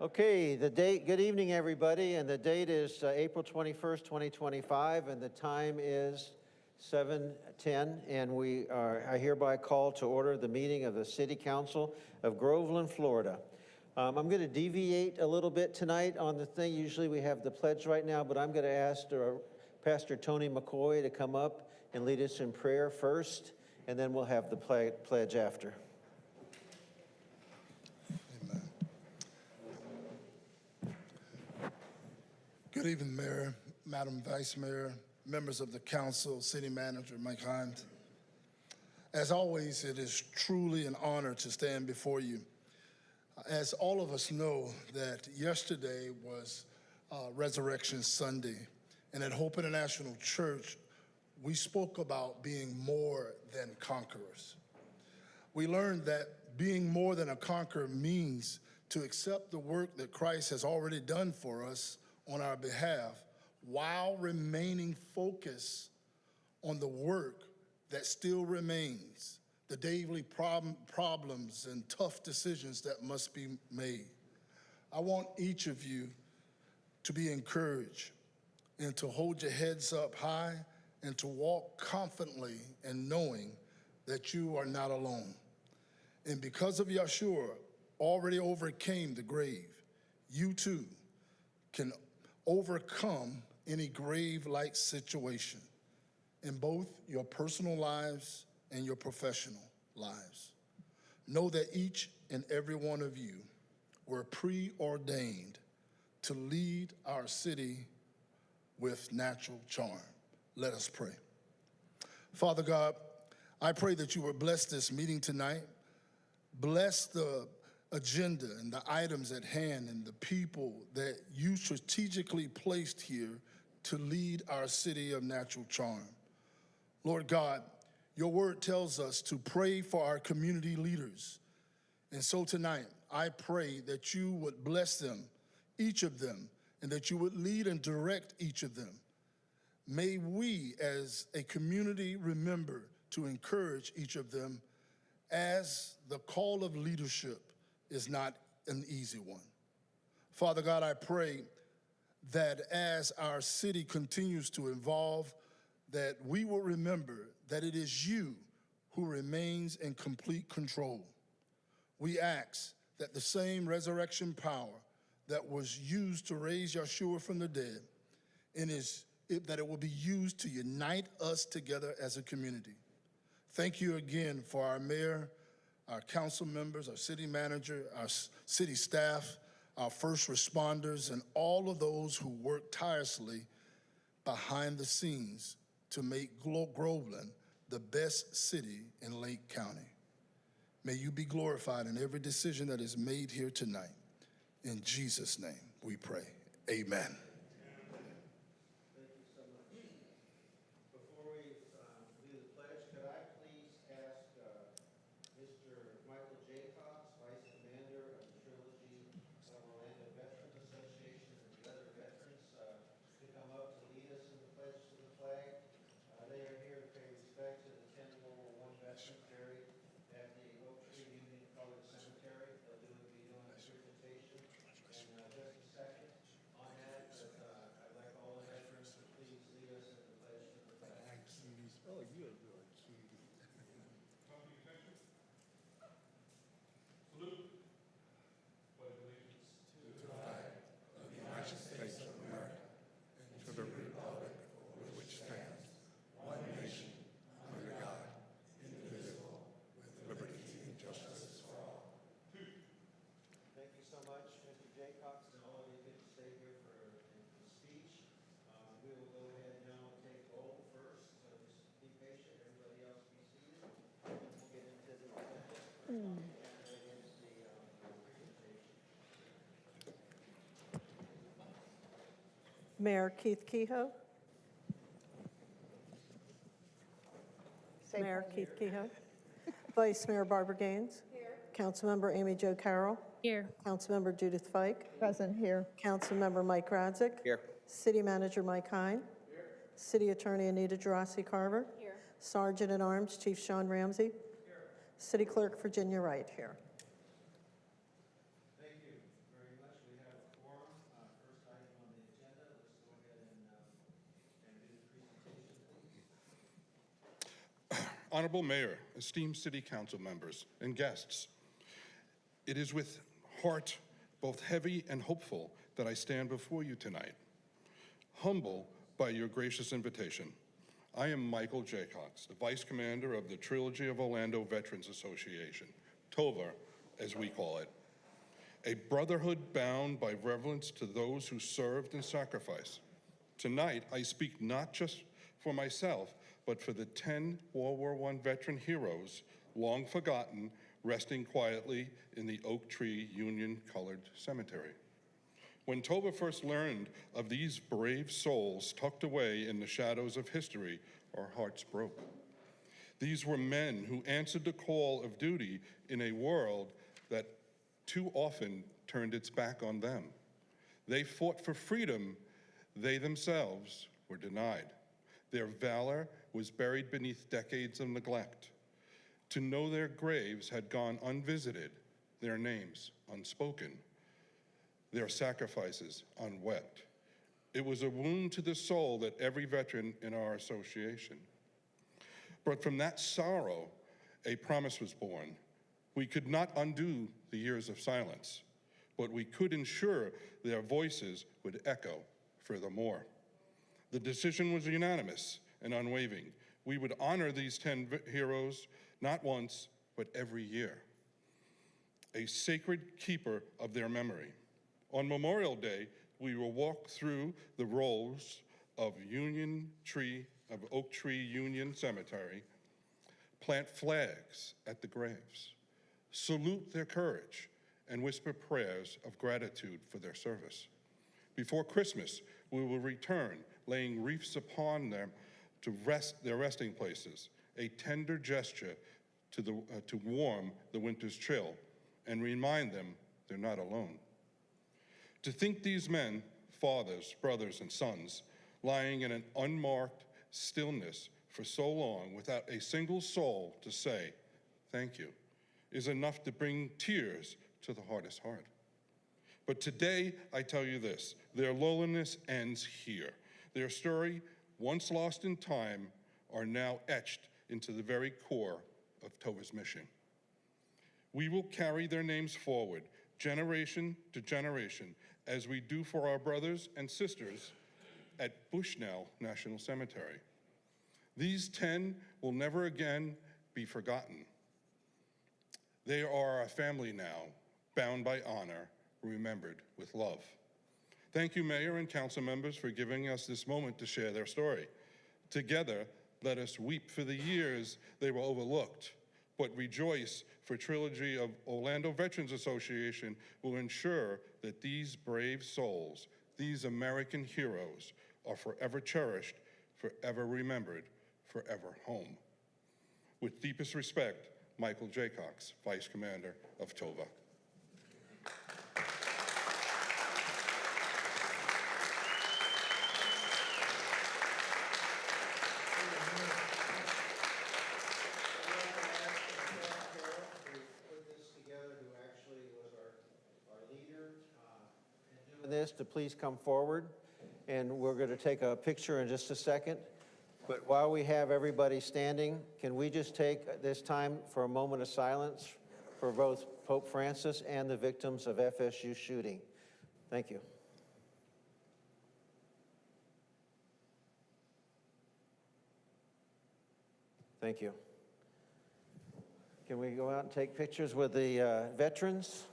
Okay, the date, good evening, everybody, and the date is April 21st, 2025, and the time is 7:10, and I hereby call to order the meeting of the City Council of Groveland, Florida. I'm going to deviate a little bit tonight on the thing. Usually we have the pledge right now, but I'm going to ask Pastor Tony McCoy to come up and lead us in prayer first, and then we'll have the pledge after. Good evening, Mayor, Madam Vice Mayor, members of the council, City Manager Mike Hines. As always, it is truly an honor to stand before you. As all of us know, that yesterday was Resurrection Sunday, and at Hope International Church, we spoke about being more than conquerors. We learned that being more than a conqueror means to accept the work that Christ has already done for us on our behalf while remaining focused on the work that still remains, the daily problems and tough decisions that must be made. I want each of you to be encouraged and to hold your heads up high and to walk confidently and knowing that you are not alone. And because of Yeshua already overcame the grave, you too can overcome any grave-like situation in both your personal lives and your professional lives. Know that each and every one of you were preordained to lead our city with natural charm. Let us pray. Father God, I pray that you would bless this meeting tonight. Bless the agenda and the items at hand and the people that you strategically placed here to lead our city of natural charm. Lord God, your word tells us to pray for our community leaders. And so tonight, I pray that you would bless them, each of them, and that you would lead and direct each of them. May we as a community remember to encourage each of them, as the call of leadership is not an easy one. Father God, I pray that as our city continues to evolve, that we will remember that it is you who remains in complete control. We ask that the same resurrection power that was used to raise Yeshua from the dead, that it will be used to unite us together as a community. Thank you again for our mayor, our council members, our city manager, our city staff, our first responders, and all of those who work tirelessly behind the scenes to make Groveland the best city in Lake County. May you be glorified in every decision that is made here tonight. In Jesus' name we pray. Amen. We will go ahead now and take roll first, so just be patient, everybody else be seated. And we'll get into the agenda. And against the presentation. Mayor Keith Kehoe. Say Mayor present. Keith Kehoe. Vice Mayor Barbara Gaines. Here. Councilmember Amy Jo Carroll. Here. Councilmember Judith Fike. Present here. Councilmember Mike Radzik. Here. City Manager Mike Hine. Here. City Attorney Anita Jarossi Carver. Here. Sergeant at Arms Chief Sean Ramsey. Here. City Clerk Virginia Wright here. Thank you very much. We have a quorum. First item on the agenda. Let's go ahead and do the presentation, please. Honorable Mayor, esteemed City Council members, and guests, it is with heart both heavy and hopeful that I stand before you tonight. Humble by your gracious invitation, I am Michael J. Cox, the Vice Commander of the Trilogy of Orlando Veterans Association, TOVA as we call it, a brotherhood bound by reverence to those who served and sacrificed. Tonight, I speak not just for myself, but for the 10 World War I veteran heroes, long forgotten, resting quietly in the Oak Tree Union-colored cemetery. When TOVA first learned of these brave souls tucked away in the shadows of history, our hearts broke. These were men who answered the call of duty in a world that too often turned its back on them. They fought for freedom they themselves were denied. Their valor was buried beneath decades of neglect. To know their graves had gone unvisited, their names unspoken, their sacrifices unwept. It was a wound to the soul that every veteran in our association. But from that sorrow, a promise was born. We could not undo the years of silence, but we could ensure their voices would echo furthermore. The decision was unanimous and unwavering. We would honor these 10 heroes not once, but every year, a sacred keeper of their memory. On Memorial Day, we will walk through the rows of Oak Tree Union Cemetery, plant flags at the graves, salute their courage, and whisper prayers of gratitude for their service. Before Christmas, we will return, laying wreaths upon them to rest their resting places, a tender gesture to warm the winter's chill and remind them they're not alone. To think these men, fathers, brothers, and sons, lying in an unmarked stillness for so long without a single soul to say thank you is enough to bring tears to the hardest heart. But today, I tell you this, their loneliness ends here. Their story, once lost in time, are now etched into the very core of TOVA's mission. We will carry their names forward, generation to generation, as we do for our brothers and sisters at Bushnell National Cemetery. These 10 will never again be forgotten. They are a family now, bound by honor, remembered with love. Thank you, Mayor and Council members, for giving us this moment to share their story. Together, let us weep for the years they were overlooked, but rejoice for Trilogy of Orlando Veterans Association will ensure that these brave souls, these American heroes, are forever cherished, forever remembered, forever home. With deepest respect, Michael J. Cox, Vice Commander of TOVA. This to please come forward, and we're going to take a picture in just a second. But while we have everybody standing, can we just take this time for a moment of silence for both Pope Francis and the victims of FSU shooting? Thank you. Thank you. Can we go out and take pictures with the veterans?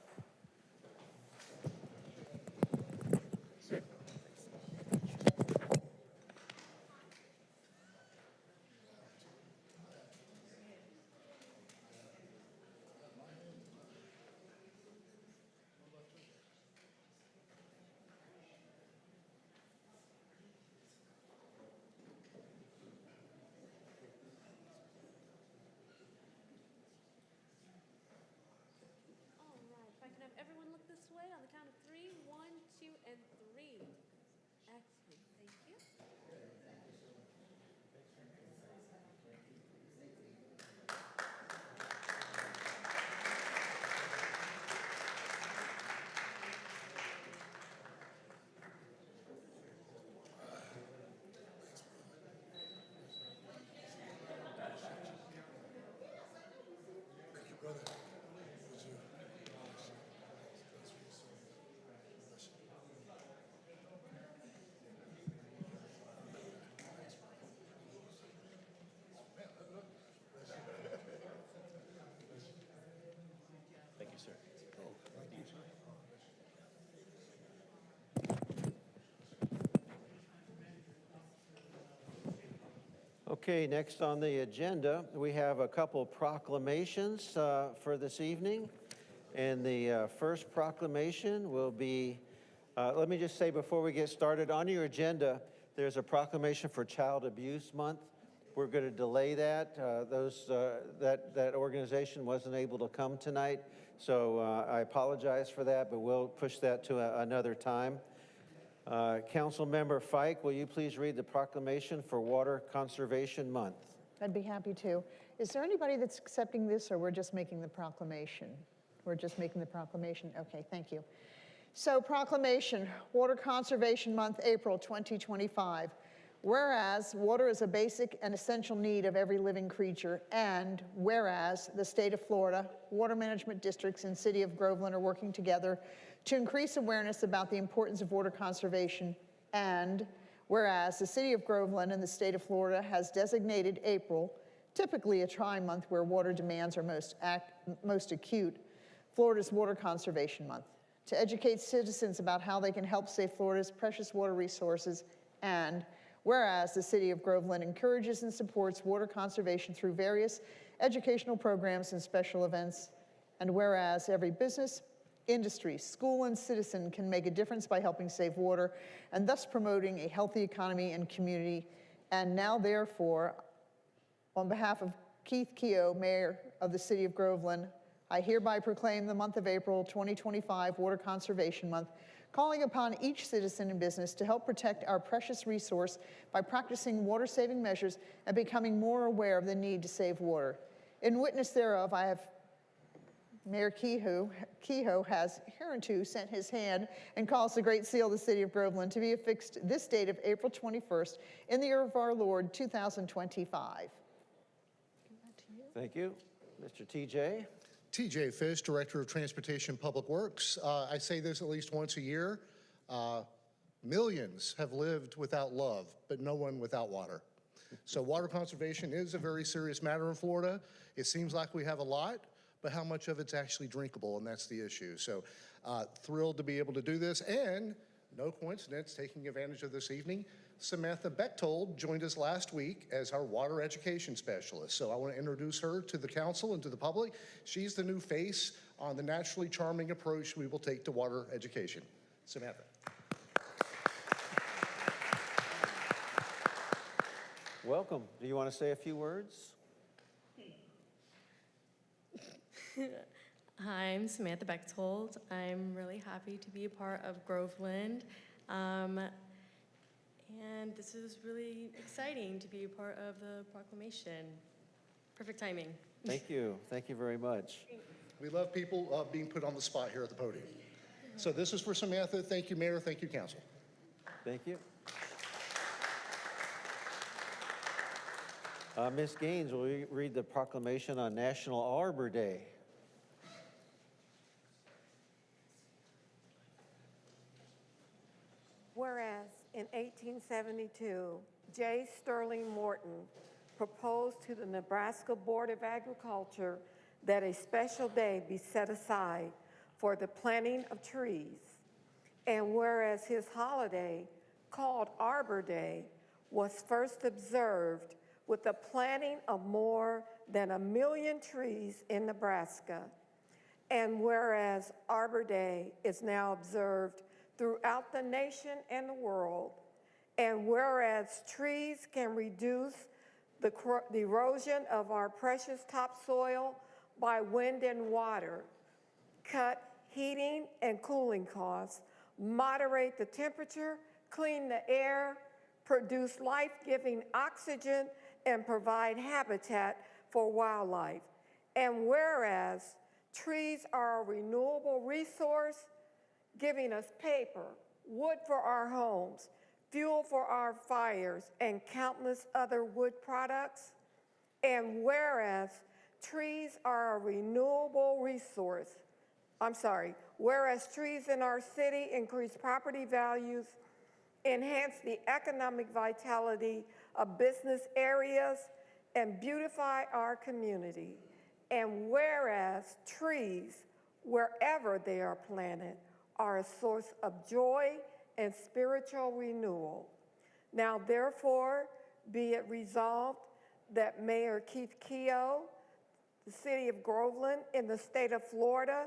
Okay, next on the agenda, we have a couple proclamations for this evening. And the first proclamation will be, let me just say before we get started, on your agenda, there's a proclamation for Child Abuse Month. We're going to delay that. That organization wasn't able to come tonight, so I apologize for that, but we'll push that to another time. Council Member Fike, will you please read the proclamation for Water Conservation Month? I'd be happy to. Is there anybody that's accepting this, or we're just making the proclamation? We're just making the proclamation? Okay, thank you. So proclamation, Water Conservation Month, April 2025. Whereas water is a basic and essential need of every living creature, and whereas the state of Florida, water management districts, and city of Groveland are working together to increase awareness about the importance of water conservation, and whereas the city of Groveland and the state of Florida has designated April, typically a dry month where water demands are most acute, Florida's Water Conservation Month, to educate citizens about how they can help save Florida's precious water resources, and whereas the city of Groveland encourages and supports water conservation through various educational programs and special events, and whereas every business, industry, school, and citizen can make a difference by helping save water and thus promoting a healthy economy and community. And now, therefore, on behalf of Keith Keogh, Mayor of the City of Groveland, I hereby proclaim the month of April 2025 Water Conservation Month, calling upon each citizen and business to help protect our precious resource by practicing water-saving measures and becoming more aware of the need to save water. In witness thereof, I have Mayor Kehoe has hereunto sent his hand and caused the Great Seal of the City of Groveland to be affixed this date of April 21st in the year of our Lord, 2025. Thank you. Mr. TJ? TJ Fish, Director of Transportation Public Works. I say this at least once a year. Millions have lived without love, but no one without water. So water conservation is a very serious matter in Florida. It seems like we have a lot, but how much of it's actually drinkable, and that's the issue. So thrilled to be able to do this, and no coincidence, taking advantage of this evening, Samantha Bechtold joined us last week as our water education specialist. So I want to introduce her to the council and to the public. She's the new face on the naturally charming approach we will take to water education. Samantha. Welcome. Do you want to say a few words? Hi, I'm Samantha Bechtold. I'm really happy to be a part of Groveland. And this is really exciting to be a part of the proclamation. Perfect timing. Thank you. Thank you very much. We love people being put on the spot here at the podium. So this is for Samantha. Thank you, Mayor. Thank you, Council. Thank you. Ms. Gaines, will you read the proclamation on National Arbor Day? Whereas in 1872, J. Sterling Morton proposed to the Nebraska Board of Agriculture that a special day be set aside for the planting of trees. And whereas his holiday, called Arbor Day, was first observed with the planting of more than 1 million trees in Nebraska. And whereas Arbor Day is now observed throughout the nation and the world, and whereas trees can reduce the erosion of our precious topsoil by wind and water, cut heating and cooling costs, moderate the temperature, clean the air, produce life-giving oxygen, and provide habitat for wildlife. And whereas trees are a renewable resource, giving us paper, wood for our homes, fuel for our fires, and countless other wood products. And whereas trees are a renewable resource, whereas trees in our city increase property values, enhance the economic vitality of business areas, and beautify our community. And whereas trees, wherever they are planted, are a source of joy and spiritual renewal. Now, therefore, be it resolved that Mayor Keith Keogh, the city of Groveland in the state of Florida,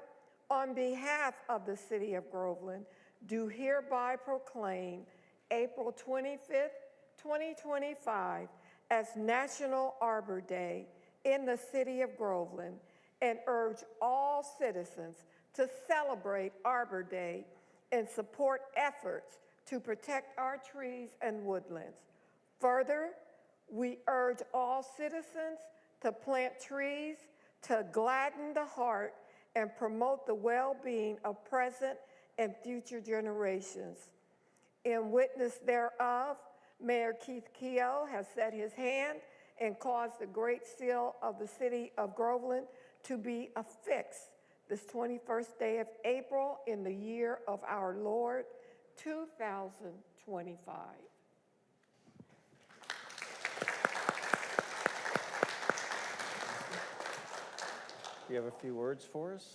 on behalf of the city of Groveland, do hereby proclaim April 25th, 2025 as National Arbor Day in the city of Groveland and urge all citizens to celebrate Arbor Day and support efforts to protect our trees and woodlands. Further, we urge all citizens to plant trees to gladden the heart and promote the well-being of present and future generations. In witness thereof, Mayor Keith Keogh has set his hand and caused the Great Seal of the City of Groveland to be affixed this 21st day of April in the year of our Lord, 2025. Do you have a few words for us?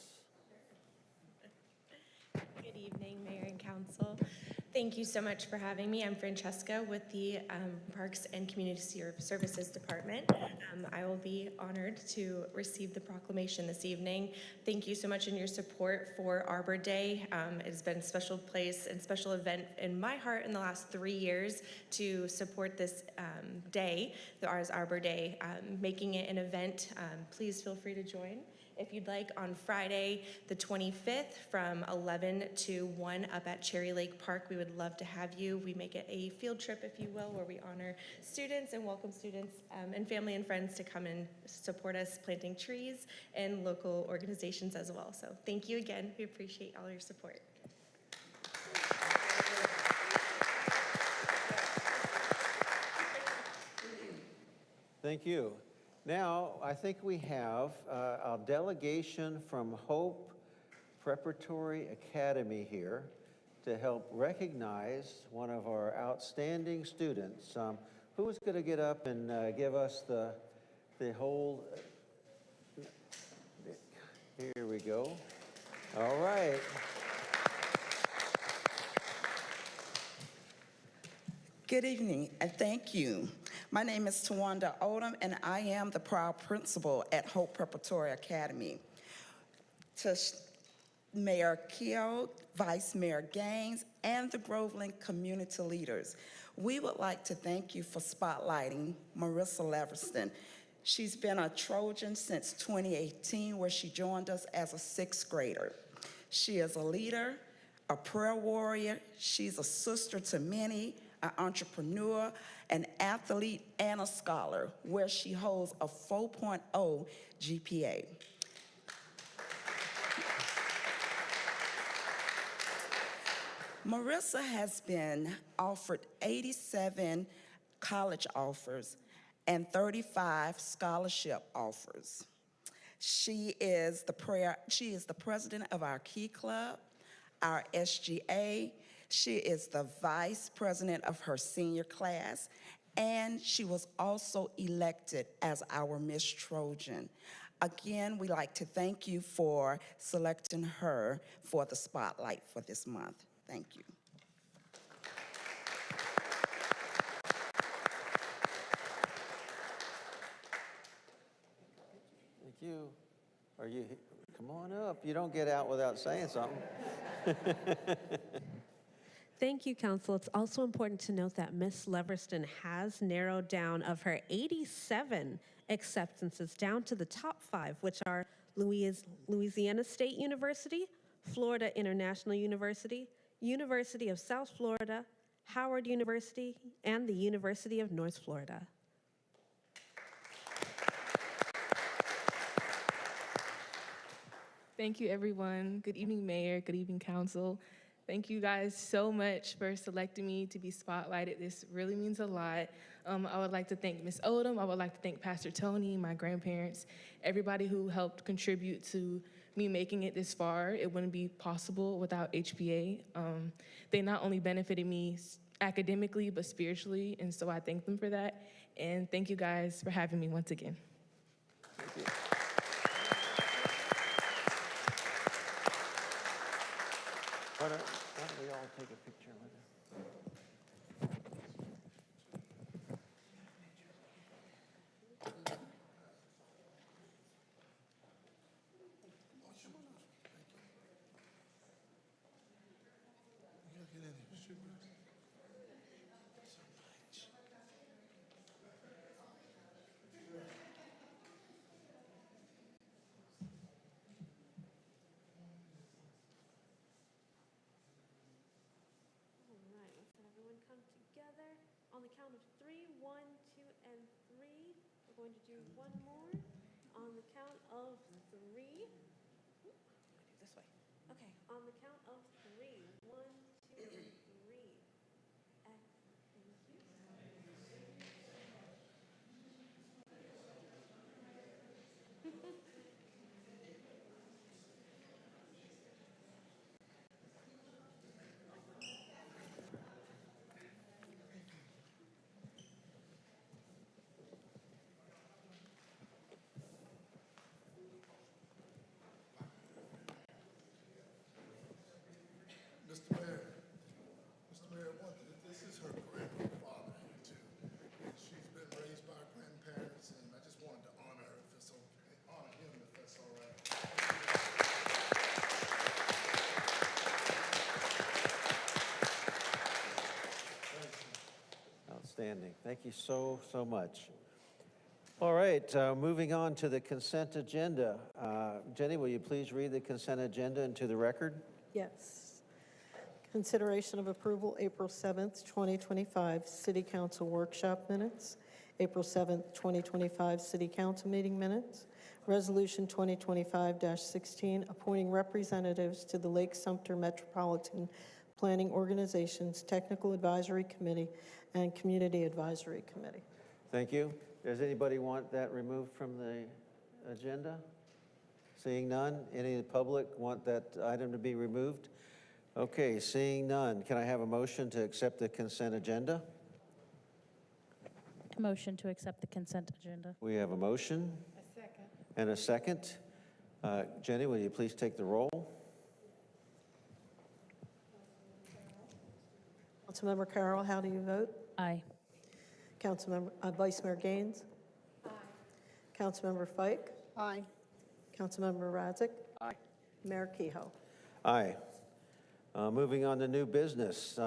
Good evening, Mayor and Council. Thank you so much for having me. I'm Francesca with the Parks and Community Services Department. I will be honored to receive the proclamation this evening. Thank you so much in your support for Arbor Day. It has been a special place and special event in my heart in the last 3 years to support this day, the Arbor Day. Making it an event, please feel free to join. If you'd like, on Friday, the 25th, from 11 to 1 up at Cherry Lake Park, we would love to have you. We make it a field trip, if you will, where we honor students and welcome students and family and friends to come and support us planting trees and local organizations as well. So thank you again. We appreciate all your support. Thank you. Now, I think we have a delegation from Hope Preparatory Academy here to help recognize one of our outstanding students. Who is going to get up and give us the whole... Here we go. All right. Good evening, and thank you. My name is Tawanda Odom, and I am the proud principal at Hope Preparatory Academy. To Mayor Keogh, Vice Mayor Gaines, and the Groveland community leaders, we would like to thank you for spotlighting Marissa Leverston. She's been a Trojan since 2018, where she joined us as a 6th grader. She is a leader, a prayer warrior. She's a sister to many, an entrepreneur, an athlete, and a scholar, where she holds a 4.0 GPA. Marissa has been offered 87 college offers and 35 scholarship offers. She is the president of our Key Club, our SGA. She is the vice president of her senior class, and she was also elected as our Miss Trojan. Again, we'd like to thank you for selecting her for the spotlight for this month. Thank you. Thank you. Come on up. You don't get out without saying something. Thank you, Council. It's also important to note that Ms. Leverston has narrowed down of her 87 acceptances down to the top 5, which are Louisiana State University, Florida International University, University of South Florida, Howard University, and the University of North Florida. Thank you, everyone. Good evening, Mayor. Good evening, Council. Thank you guys so much for selecting me to be spotlighted. This really means a lot. I would like to thank Ms. Odom. I would like to thank Pastor Tony, my grandparents, everybody who helped contribute to me making it this far. It wouldn't be possible without HPA. They not only benefited me academically, but spiritually, and so I thank them for that. And thank you guys for having me once again. Thank you. Why don't we all take a picture with her? All right, let's have everyone come together. On the count of three, 1, 2, and 3. We're going to do one more. On the count of 3. This way. Okay, on the count of 3. 1, 2, and 3. Thank you. Mr. Mayor, this is her grandfather here too. And she's been raised by her grandparents, and I just wanted to honor her if it's okay, honor him if that's all right. Outstanding. Thank you so much. All right, moving on to the consent agenda. Jenny, will you please read the consent agenda into the record? Yes. Consideration of approval, April 7th, 2025, City Council Workshop Minutes, April 7th, 2025, City Council Meeting Minutes, Resolution 2025-16, appointing representatives to the Lake Sumter Metropolitan Planning Organization's Technical Advisory Committee and Community Advisory Committee. Thank you. Does anybody want that removed from the agenda? Seeing none, any of the public want that item to be removed? Okay, seeing none, can I have a motion to accept the consent agenda? A motion to accept the consent agenda. We have a motion. A second. And a second. Jenny, will you please take the roll? Councilmember Carroll, how do you vote? Aye. Councilmember, Vice Mayor Gaines? Aye. Councilmember Fike? Aye. Councilmember Radzik? Aye. Mayor Kehoe? Aye. Moving on to new business.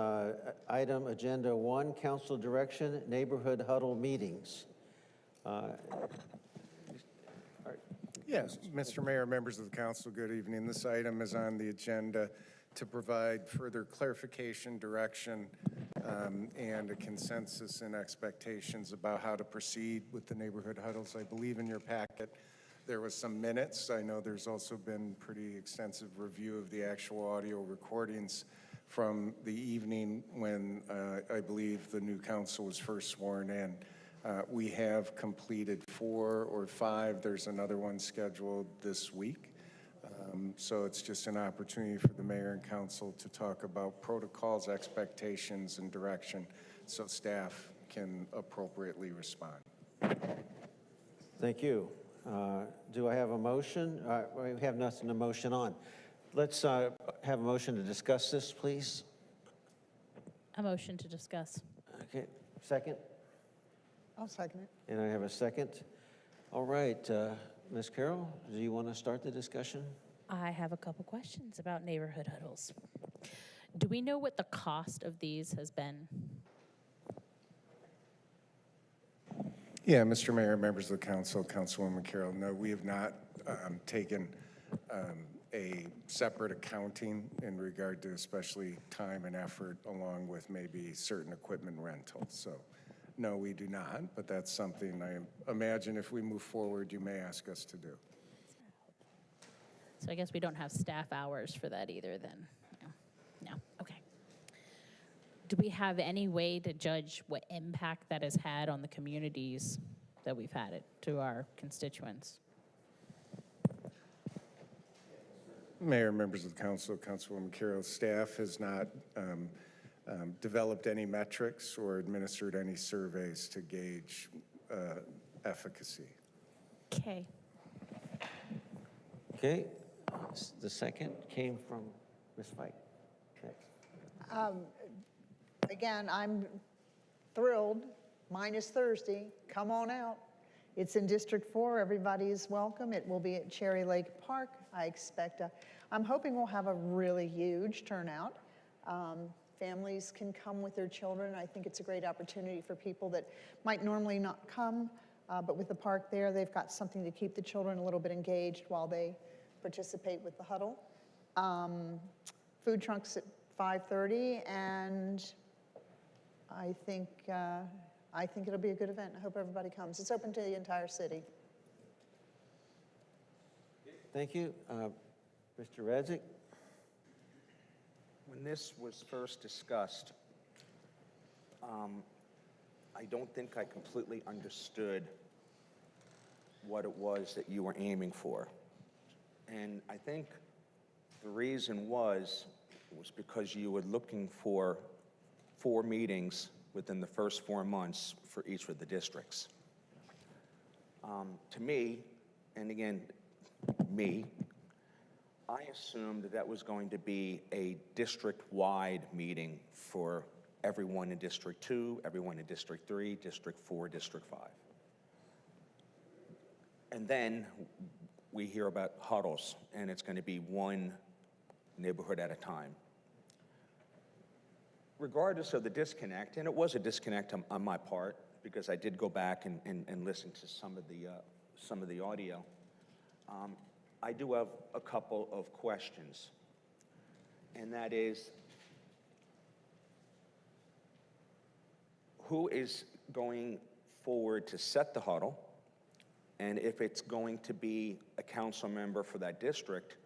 Item Agenda 1, Council Direction, Neighborhood Huddle Meetings. Yes, Mr. Mayor, members of the council, good evening. This item is on the agenda to provide further clarification, direction, and a consensus and expectations about how to proceed with the neighborhood huddles. I believe in your packet there was some minutes. I know there's also been pretty extensive review of the actual audio recordings from the evening when I believe the new council was first sworn in. We have completed 4 or 5. There's another one scheduled this week. So it's just an opportunity for the mayor and council to talk about protocols, expectations, and direction so staff can appropriately respond. Thank you. Do I have a motion? We have nothing to motion on. Let's have a motion to discuss this, please. A motion to discuss. Okay, second? I'll second it. And I have a second. All right, Ms. Carroll, do you want to start the discussion? I have a couple questions about neighborhood huddles. Do we know what the cost of these has been? Yeah, Mr. Mayor, members of the council, Councilwoman Carroll, no, we have not taken a separate accounting in regard to especially time and effort along with maybe certain equipment rentals. So no, we do not, but that's something I imagine if we move forward, you may ask us to do. So I guess we don't have staff hours for that either then? No, okay. Do we have any way to judge what impact that has had on the communities that we've had it to our constituents? Mayor, members of the council, Councilwoman Carroll, staff has not developed any metrics or administered any surveys to gauge efficacy. Okay. Okay, the second came from Ms. Fike. Next. Again, I'm thrilled. Mine is Thursday. Come on out. It's in District 4. Everybody is welcome. It will be at Cherry Lake Park. I'm hoping we'll have a really huge turnout. families can come with their children. I think it's a great opportunity for people that might normally not come, but with the park there, they've got something to keep the children a little bit engaged while they participate with the huddle. Food trucks at 5:30, and I think it'll be a good event. I hope everybody comes. It's open to the entire city. Thank you. Mr. Redzik? When this was first discussed, I don't think I completely understood what it was that you were aiming for. And I think the reason was because you were looking for 4 meetings within the first 4 months for each of the districts. To me, and again, I assumed that was going to be a district-wide meeting for everyone in District 2, everyone in District 3, District 4, District 5. And then we hear about huddles, and it's going to be one neighborhood at a time. Regardless of the disconnect, and it was a disconnect on my part, because I did go back and listen to some of the audio, I do have a couple of questions, and that is, who is going forward to set the huddle? And if it's going to be a council member for that district,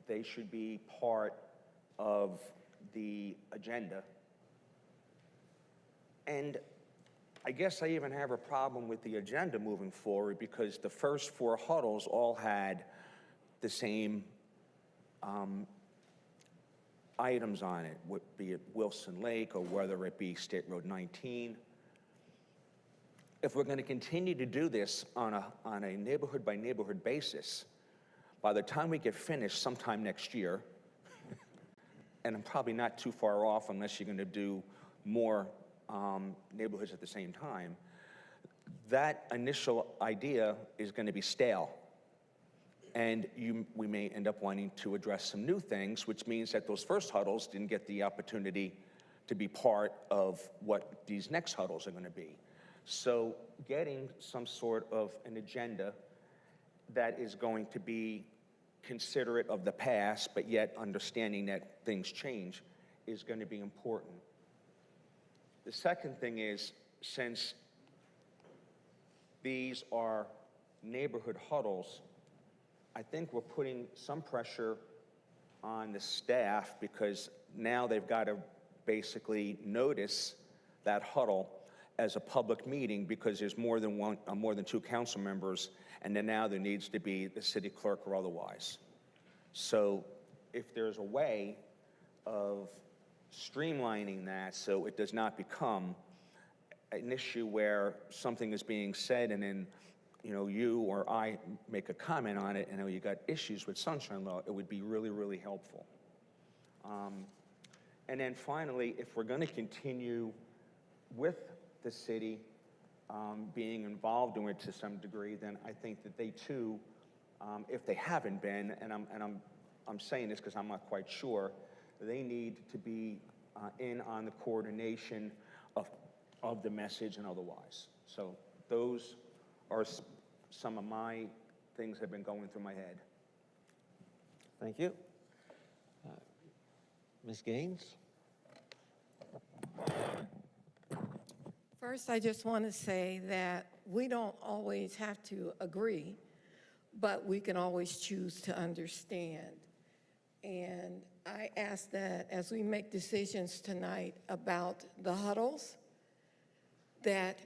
they should be part of the agenda. And I guess I even have a problem with the agenda moving forward, because the first 4 huddles all had the same items on it, be it Wilson Lake or whether it be State Road 19. If we're going to continue to do this on a neighborhood by neighborhood basis, by the time we get finished sometime next year, and I'm probably not too far off unless you're going to do more neighborhoods at the same time, that initial idea is going to be stale. And we may end up wanting to address some new things, which means that those first huddles didn't get the opportunity to be part of what these next huddles are going to be. So getting some sort of an agenda that is going to be considerate of the past, but yet understanding that things change, is going to be important. The second thing is, since these are neighborhood huddles, I think we're putting some pressure on the staff, because now they've got to basically notice that huddle as a public meeting, because there's more than 2 council members, and then now there needs to be the city clerk or otherwise. So if there's a way of streamlining that so it does not become an issue where something is being said and then you or I make a comment on it, and you got issues with sunshine law, it would be really, really helpful. And then finally, if we're going to continue with the city being involved in it to some degree, then I think that they too, if they haven't been, and I'm saying this because I'm not quite sure, they need to be in on the coordination of the message and otherwise. So those are some of my things that have been going through my head. Thank you. Ms. Gaines? First, I just want to say that we don't always have to agree, but we can always choose to understand. And I ask that as we make decisions tonight about the huddles, that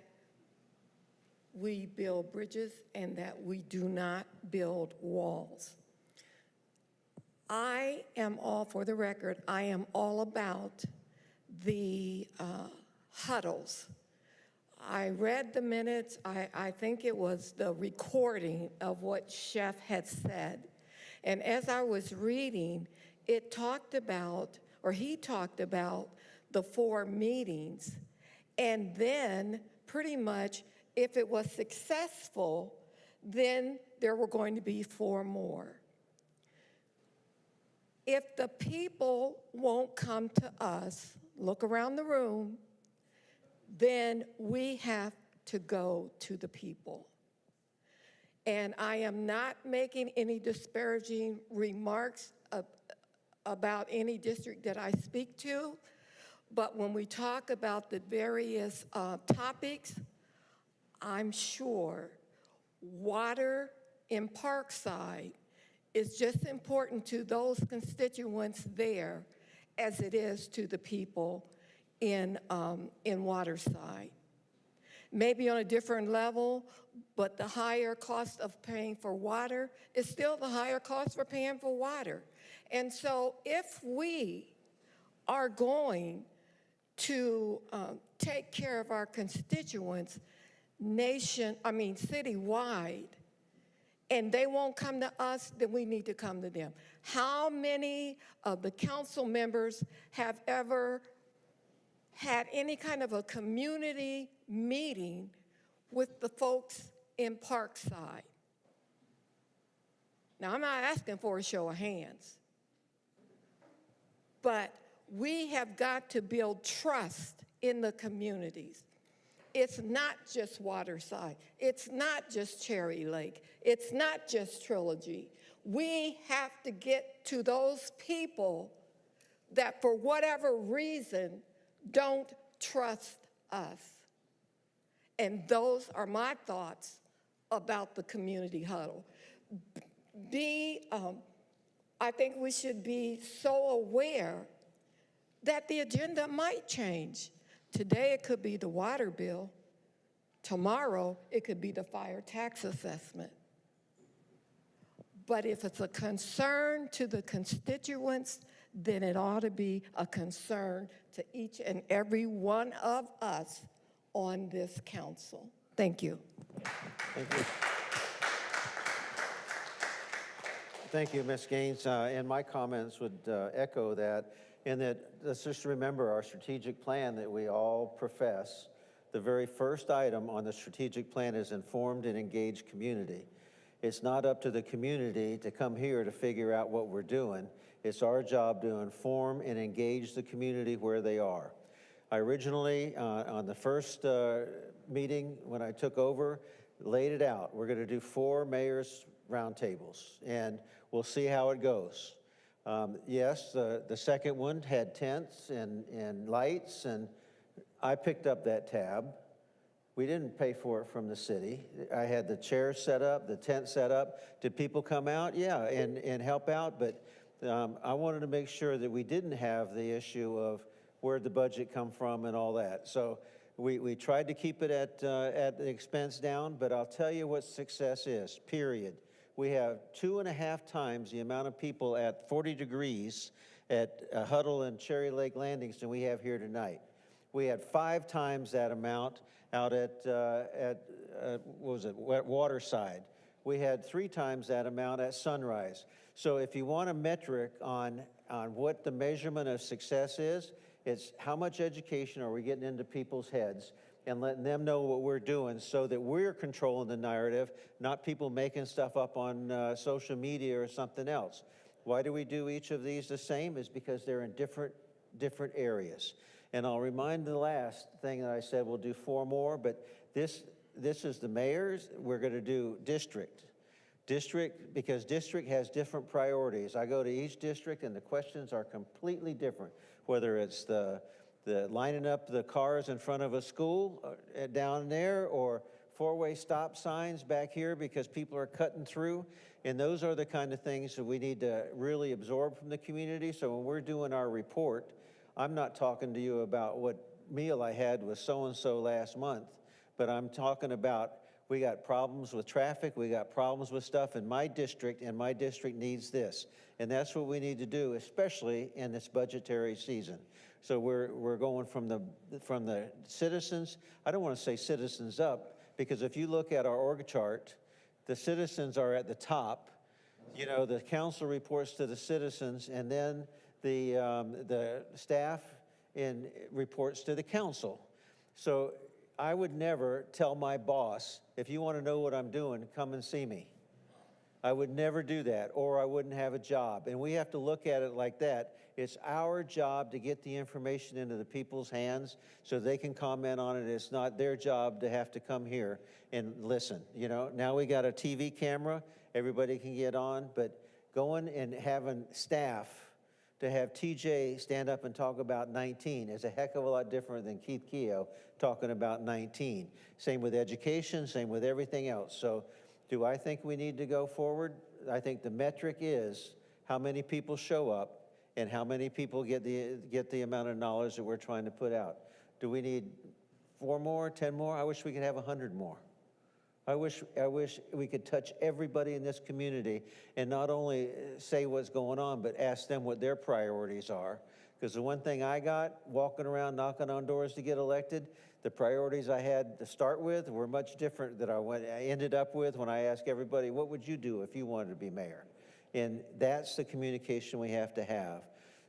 we build bridges and that we do not build walls. I am all, for the record, I am all about the huddles. I read the minutes. I think it was the recording of what Chef had said. And as I was reading, it talked about, or he talked about, the 4 meetings. And then pretty much, if it was successful, then there were going to be 4 more. if the people won't come to us, look around the room, then we have to go to the people. And I am not making any disparaging remarks about any district that I speak to, but when we talk about the various topics, I'm sure water in Parkside is just important to those constituents there as it is to the people in Waterside. Maybe on a different level, but the higher cost of paying for water is still the higher cost for paying for water. And so if we are going to take care of our constituents citywide, and they won't come to us, then we need to come to them. How many of the council members have ever had any kind of a community meeting with the folks in Parkside? Now, I'm not asking for a show of hands, but we have got to build trust in the communities. It's not just Waterside. It's not just Cherry Lake. It's not just Trilogy. We have to get to those people that, for whatever reason, don't trust us. And those are my thoughts about the community huddle. I think we should be so aware that the agenda might change. Today it could be the water bill. Tomorrow it could be the fire tax assessment. But if it's a concern to the constituents, then it ought to be a concern to each and every one of us on this council. Thank you. Thank you. Thank you, Ms. Gaines. And my comments would echo that, in that let's just remember our strategic plan that we all profess. The very first item on the strategic plan is informed and engaged community. It's not up to the community to come here to figure out what we're doing. It's our job to inform and engage the community where they are. I originally, on the first meeting when I took over, laid it out. We're going to do 4 mayors' roundtables, and we'll see how it goes. Yes, the second one had tents and lights, and I picked up that tab. We didn't pay for it from the city. I had the chairs set up, the tent set up. Did people come out? Yeah, and help out, but I wanted to make sure that we didn't have the issue of where'd the budget come from and all that. So we tried to keep it at the expense down, but I'll tell you what success is, period. We have 2.5 times the amount of people at 40 degrees at Huddle and Cherry Lake Landings than we have here tonight. We had 5 times that amount out at Waterside. We had 3 times that amount at Sunrise. So if you want a metric on what the measurement of success is, it's how much education are we getting into people's heads and letting them know what we're doing so that we're controlling the narrative, not people making stuff up on social media or something else. Why do we do each of these the same? Is because they're in different areas. And I'll remind the last thing that I said, we'll do 4 more, but this is the mayor's. We're going to do district, because district has different priorities. I go to each district and the questions are completely different, whether it's the lining up the cars in front of a school down there or 4-way stop signs back here because people are cutting through. And those are the kind of things that we need to really absorb from the community. So when we're doing our report, I'm not talking to you about what meal I had with so-and-so last month, but I'm talking about we got problems with traffic, we got problems with stuff in my district, and my district needs this. And that's what we need to do, especially in this budgetary season. So we're going from the citizens. I don't want to say citizens up, because if you look at our org chart, the citizens are at the top. You know, the council reports to the citizens, and then the staff reports to the council. So I would never tell my boss, if you want to know what I'm doing, come and see me. I would never do that, or I wouldn't have a job. And we have to look at it like that. It's our job to get the information into the people's hands so they can comment on it. It's not their job to have to come here and listen. You know, now we got a TV camera, everybody can get on, but going and having staff to have TJ stand up and talk about 19 is a heck of a lot different than Keith Keogh talking about 19. Same with education, same with everything else. So do I think we need to go forward? I think the metric is how many people show up and how many people get the amount of knowledge that we're trying to put out. Do we need 4 more, 10 more? I wish we could have 100 more. I wish we could touch everybody in this community and not only say what's going on, but ask them what their priorities are. Because the one thing I got walking around knocking on doors to get elected, the priorities I had to start with were much different than I ended up with when I asked everybody, what would you do if you wanted to be mayor? And that's the communication we have to have.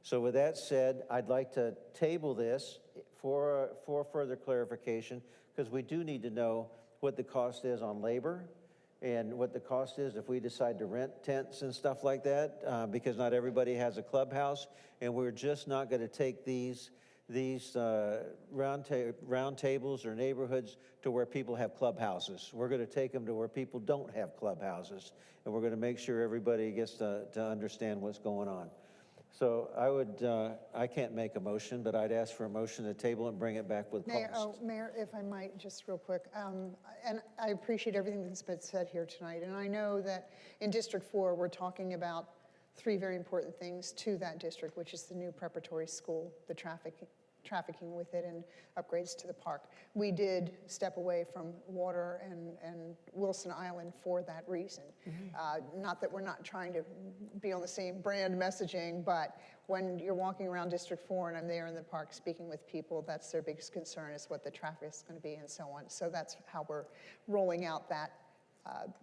So with that said, I'd like to table this for further clarification, because we do need to know what the cost is on labor and what the cost is if we decide to rent tents and stuff like that, because not everybody has a clubhouse, and we're just not going to take these round tables or neighborhoods to where people have clubhouses. We're going to take them to where people don't have clubhouses, and we're going to make sure everybody gets to understand what's going on. So I can't make a motion, but I'd ask for a motion to table and bring it back with cost. Mayor, if I might, just real quick, and I appreciate everything that's been said here tonight, and I know that in District 4, we're talking about 3 very important things to that district, which is the new preparatory school, the trafficking with it, and upgrades to the park. We did step away from water and Wilson Island for that reason. Not that we're not trying to be on the same brand messaging, but when you're walking around District 4 and I'm there in the park speaking with people, that's their biggest concern, is what the traffic is going to be and so on. So that's how we're rolling out that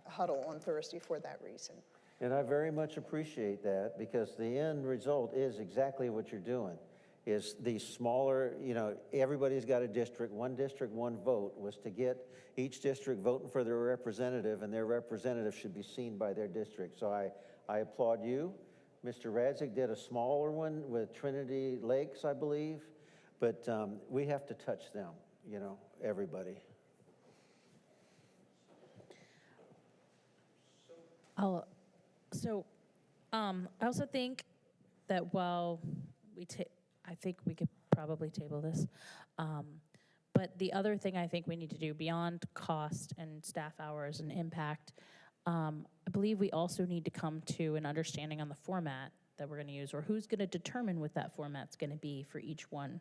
huddle on Thursday for that reason. And I very much appreciate that, because the end result is exactly what you're doing. Is these smaller, you know, everybody's got a district, one vote, was to get each district voting for their representative, and their representative should be seen by their district. So I applaud you. Mr. Radzik did a smaller one with Trinity Lakes, I believe, but we have to touch them, you know, everybody. I also think that while I think we could probably table this. But the other thing I think we need to do beyond cost and staff hours and impact, I believe we also need to come to an understanding on the format that we're going to use, or who's going to determine what that format's going to be for each one.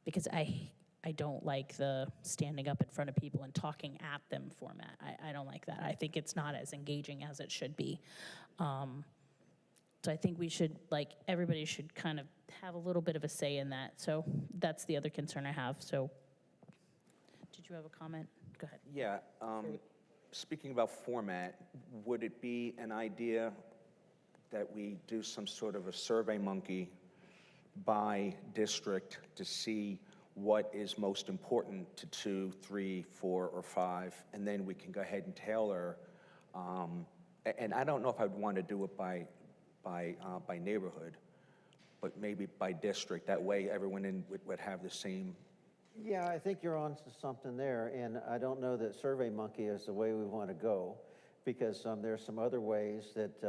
Because I don't like the standing up in front of people and talking at them format. I don't like that. I think it's not as engaging as it should be. So I think we should, everybody should kind of have a little bit of a say in that. So that's the other concern I have. So did you have a comment? Go ahead. Yeah, speaking about format, would it be an idea that we do some sort of a survey monkey by district to see what is most important to 2, 3, 4, or 5, and then we can go ahead and tailor, and I don't know if I'd want to do it by neighborhood, but maybe by district. That way everyone would have the same. Yeah, I think you're on to something there, and I don't know that Survey Monkey is the way we want to go, because there's some other ways that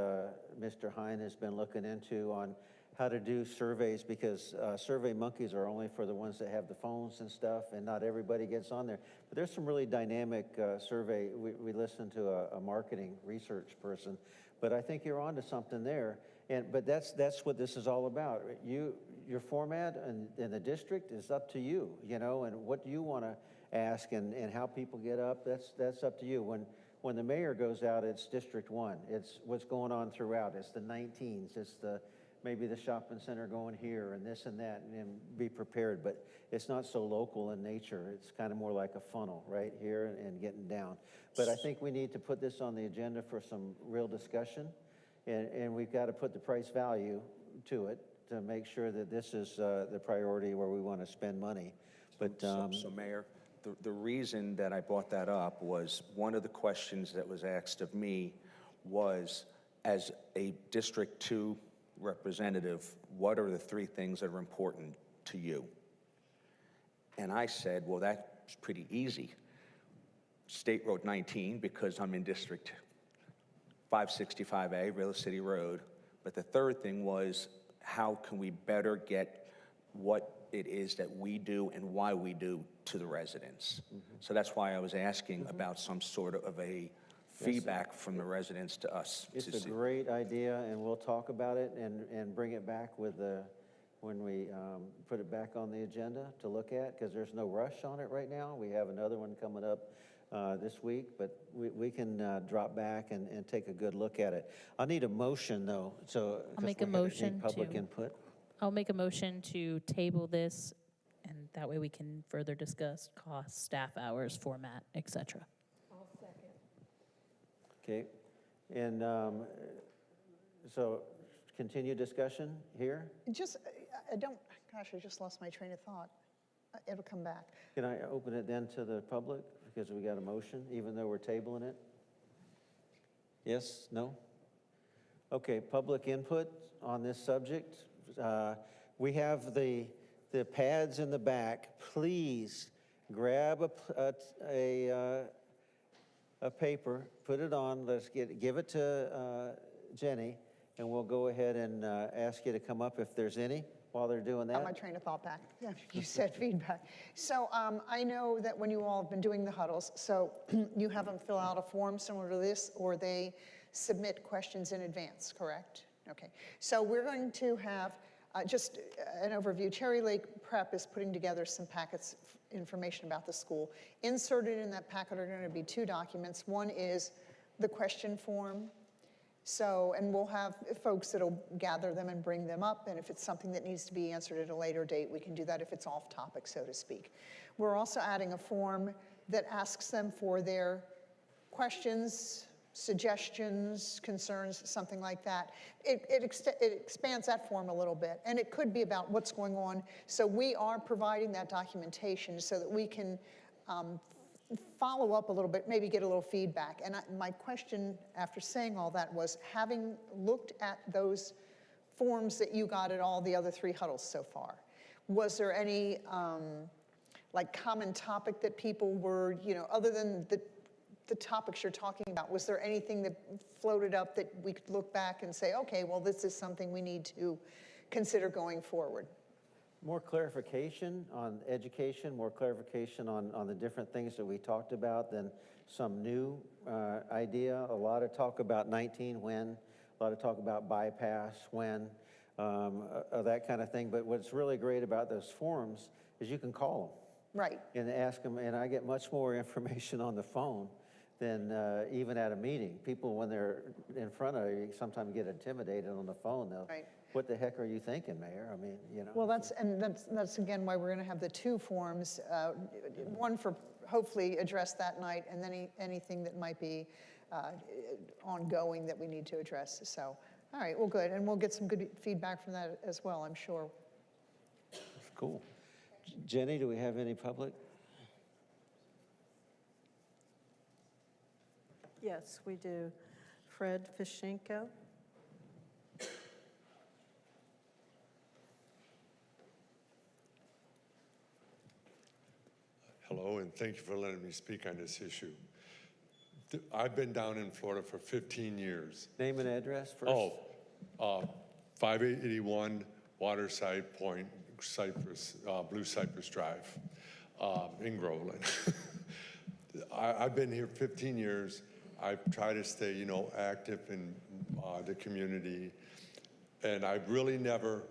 Mr. Hine has been looking into on how to do surveys, because Survey Monkeys are only for the ones that have the phones and stuff, and not everybody gets on there. But there's some really dynamic survey. We listened to a marketing research person, but I think you're on to something there. But that's what this is all about. Your format and the district is up to you, you know, and what do you want to ask and how people get up, that's up to you. When the mayor goes out, it's District 1. It's what's going on throughout. It's the 19s. It's maybe the shopping center going here and this and that, and be prepared. But it's not so local in nature. It's kind of more like a funnel right here and getting down. But I think we need to put this on the agenda for some real discussion. And we've got to put the price value to it to make sure that this is the priority where we want to spend money. But So Mayor, the reason that I brought that up was one of the questions that was asked of me was, as a District 2 representative, what are the 3 things that are important to you? And I said, well, that's pretty easy. State Road 19, because I'm in District 565A, River City Road. But the third thing was, how can we better get what it is that we do and why we do to the residents? So that's why I was asking about some sort of a feedback from the residents to us. It's a great idea, and we'll talk about it and bring it back with when we put it back on the agenda to look at, because there's no rush on it right now. We have another one coming up this week, but we can drop back and take a good look at it. I need a motion, though, so. I'll make a motion Public to- input. I'll make a motion to table this, and that way we can further discuss costs, staff hours, format, et cetera. I'll second. Okay, and so continue discussion here. Just, I just lost my train of thought. It'll come back. Can I open it then to the public, because we got a motion, even though we're tabling it? Yes, no? Okay, public input on this subject. We have the pads in the back. Please grab a paper, put it on, give it to Jenny, and we'll go ahead and ask you to come up if there's any while they're doing that. Got my train of thought back. Yeah, you said feedback. So I know that when you all have been doing the huddles, so you have them fill out a form similar to this, or they submit questions in advance, correct? Okay. So we're going to have just an overview. Cherry Lake Prep is putting together some packets, information about the school. Inserted in that packet are going to be 2 documents. One is the question form. So, and we'll have folks that'll gather them and bring them up, and if it's something that needs to be answered at a later date, we can do that if it's off topic, so to speak. We're also adding a form that asks them for their questions, suggestions, concerns, something like that. It expands that form a little bit, and it could be about what's going on. So we are providing that documentation so that we can follow up a little bit, maybe get a little feedback. And my question after saying all that was, having looked at those forms that you got at all the other 3 huddles so far, was there any like common topic that people were, other than the topics you're talking about, was there anything that floated up that we could look back and say, okay, well, this is something we need to consider going forward? More clarification on education, more clarification on the different things that we talked about than some new idea. A lot of talk about 19 when, a lot of talk about bypass when, that kind of thing. But what's really great about those forums is you can call them. Right. And ask them, and I get much more information on the phone than even at a meeting. People, when they're in front of you, sometimes get intimidated on the phone. They'll, right. What the heck are you thinking, Mayor? I mean, Well, that's again why we're going to have the 2 forms, one for hopefully address that night, and then anything that might be ongoing that we need to address. So, all right, well, good, and we'll get some good feedback from that as well, I'm sure. That's cool. Jenny, do we have any public? Yes, we do. Fred Fishenko. Hello, and thank you for letting me speak on this issue. I've been down in Florida for 15 years. Name and address first. 581 Waterside Point, Cypress, Blue Cypress Drive in Groveland. I've been here 15 years. I try to stay, active in the community, and I've really never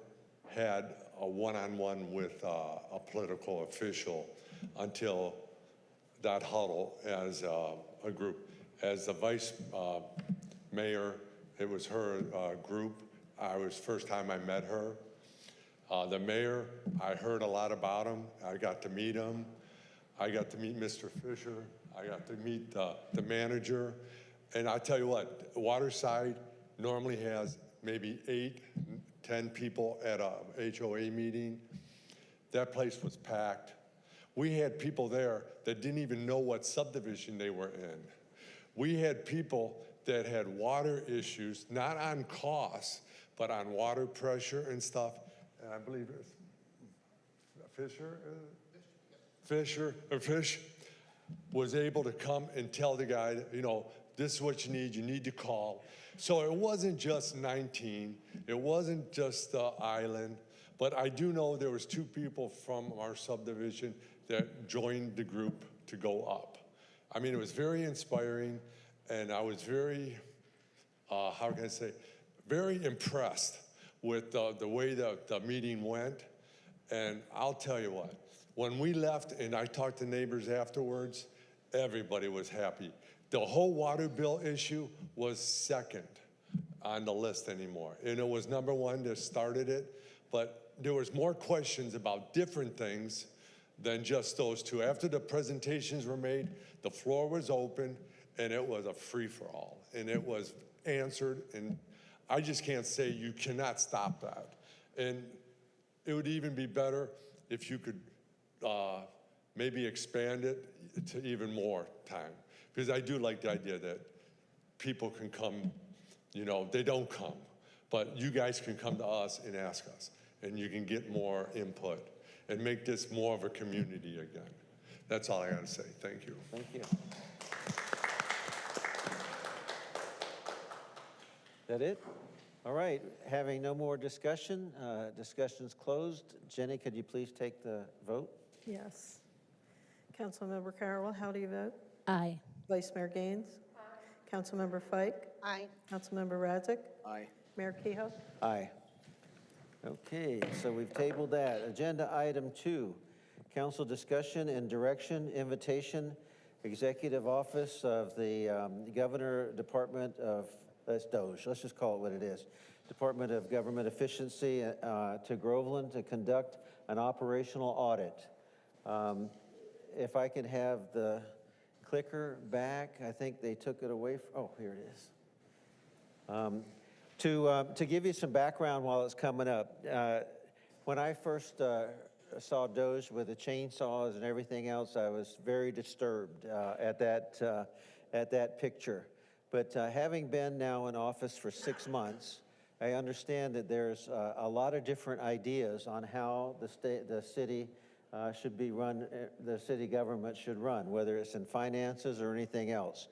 had a one-on-one with a political official until that huddle as a group. As the vice mayor, it was her group. I was first time I met her. The mayor, I heard a lot about him. I got to meet him. I got to meet Mr. Fisher. I got to meet the manager. And I tell you what, Waterside normally has maybe 8, 10 people at a HOA meeting. That place was packed. We had people there that didn't even know what subdivision they were in. We had people that had water issues, not on costs, but on water pressure and stuff. And I believe it's Fish was able to come and tell the guy, you know, this is what you need to call. So it wasn't just 19, it wasn't just the island, but I do know there was 2 people from our subdivision that joined the group to go up. I mean, it was very inspiring, and I was very, how can I say, very impressed with the way the meeting went. And I'll tell you what, when we left and I talked to neighbors afterwards, everybody was happy. The whole water bill issue was second on the list anymore. And it was number 1 that started it, but there was more questions about different things than just those 2. After the presentations were made, the floor was open, and it was a free-for-all. And it was answered, and I just can't say you cannot stop that. And it would even be better if you could maybe expand it to even more time. Because I do like the idea that people can come, you know, they don't come, but you guys can come to us and ask us, and you can get more input and make this more of a community again. That's all I gotta say. Thank you. Thank you. That it? All right, having no more discussion, discussion's closed. Jenny, could you please take the vote? Yes. Councilmember Carroll, how do you vote? Aye. Vice Mayor Gaines? Aye. Councilmember Fike? Aye. Councilmember Radzik? Aye. Mayor Kehoe? Aye. Okay, so we've tabled that. Agenda item 2, council discussion and direction, invitation, executive office of the Governor Department of, that's DOGE, let's just call it what it is, Department of Government Efficiency to Groveland to conduct an operational audit. If I can have the clicker back, I think they took it away from, oh, here it is. To give you some background while it's coming up, when I first saw DOGE with the chainsaws and everything else, I was very disturbed at that picture. But having been now in office for 6 months, I understand that there's a lot of different ideas on how the city should be run, the city government should run, whether it's in finances or anything else.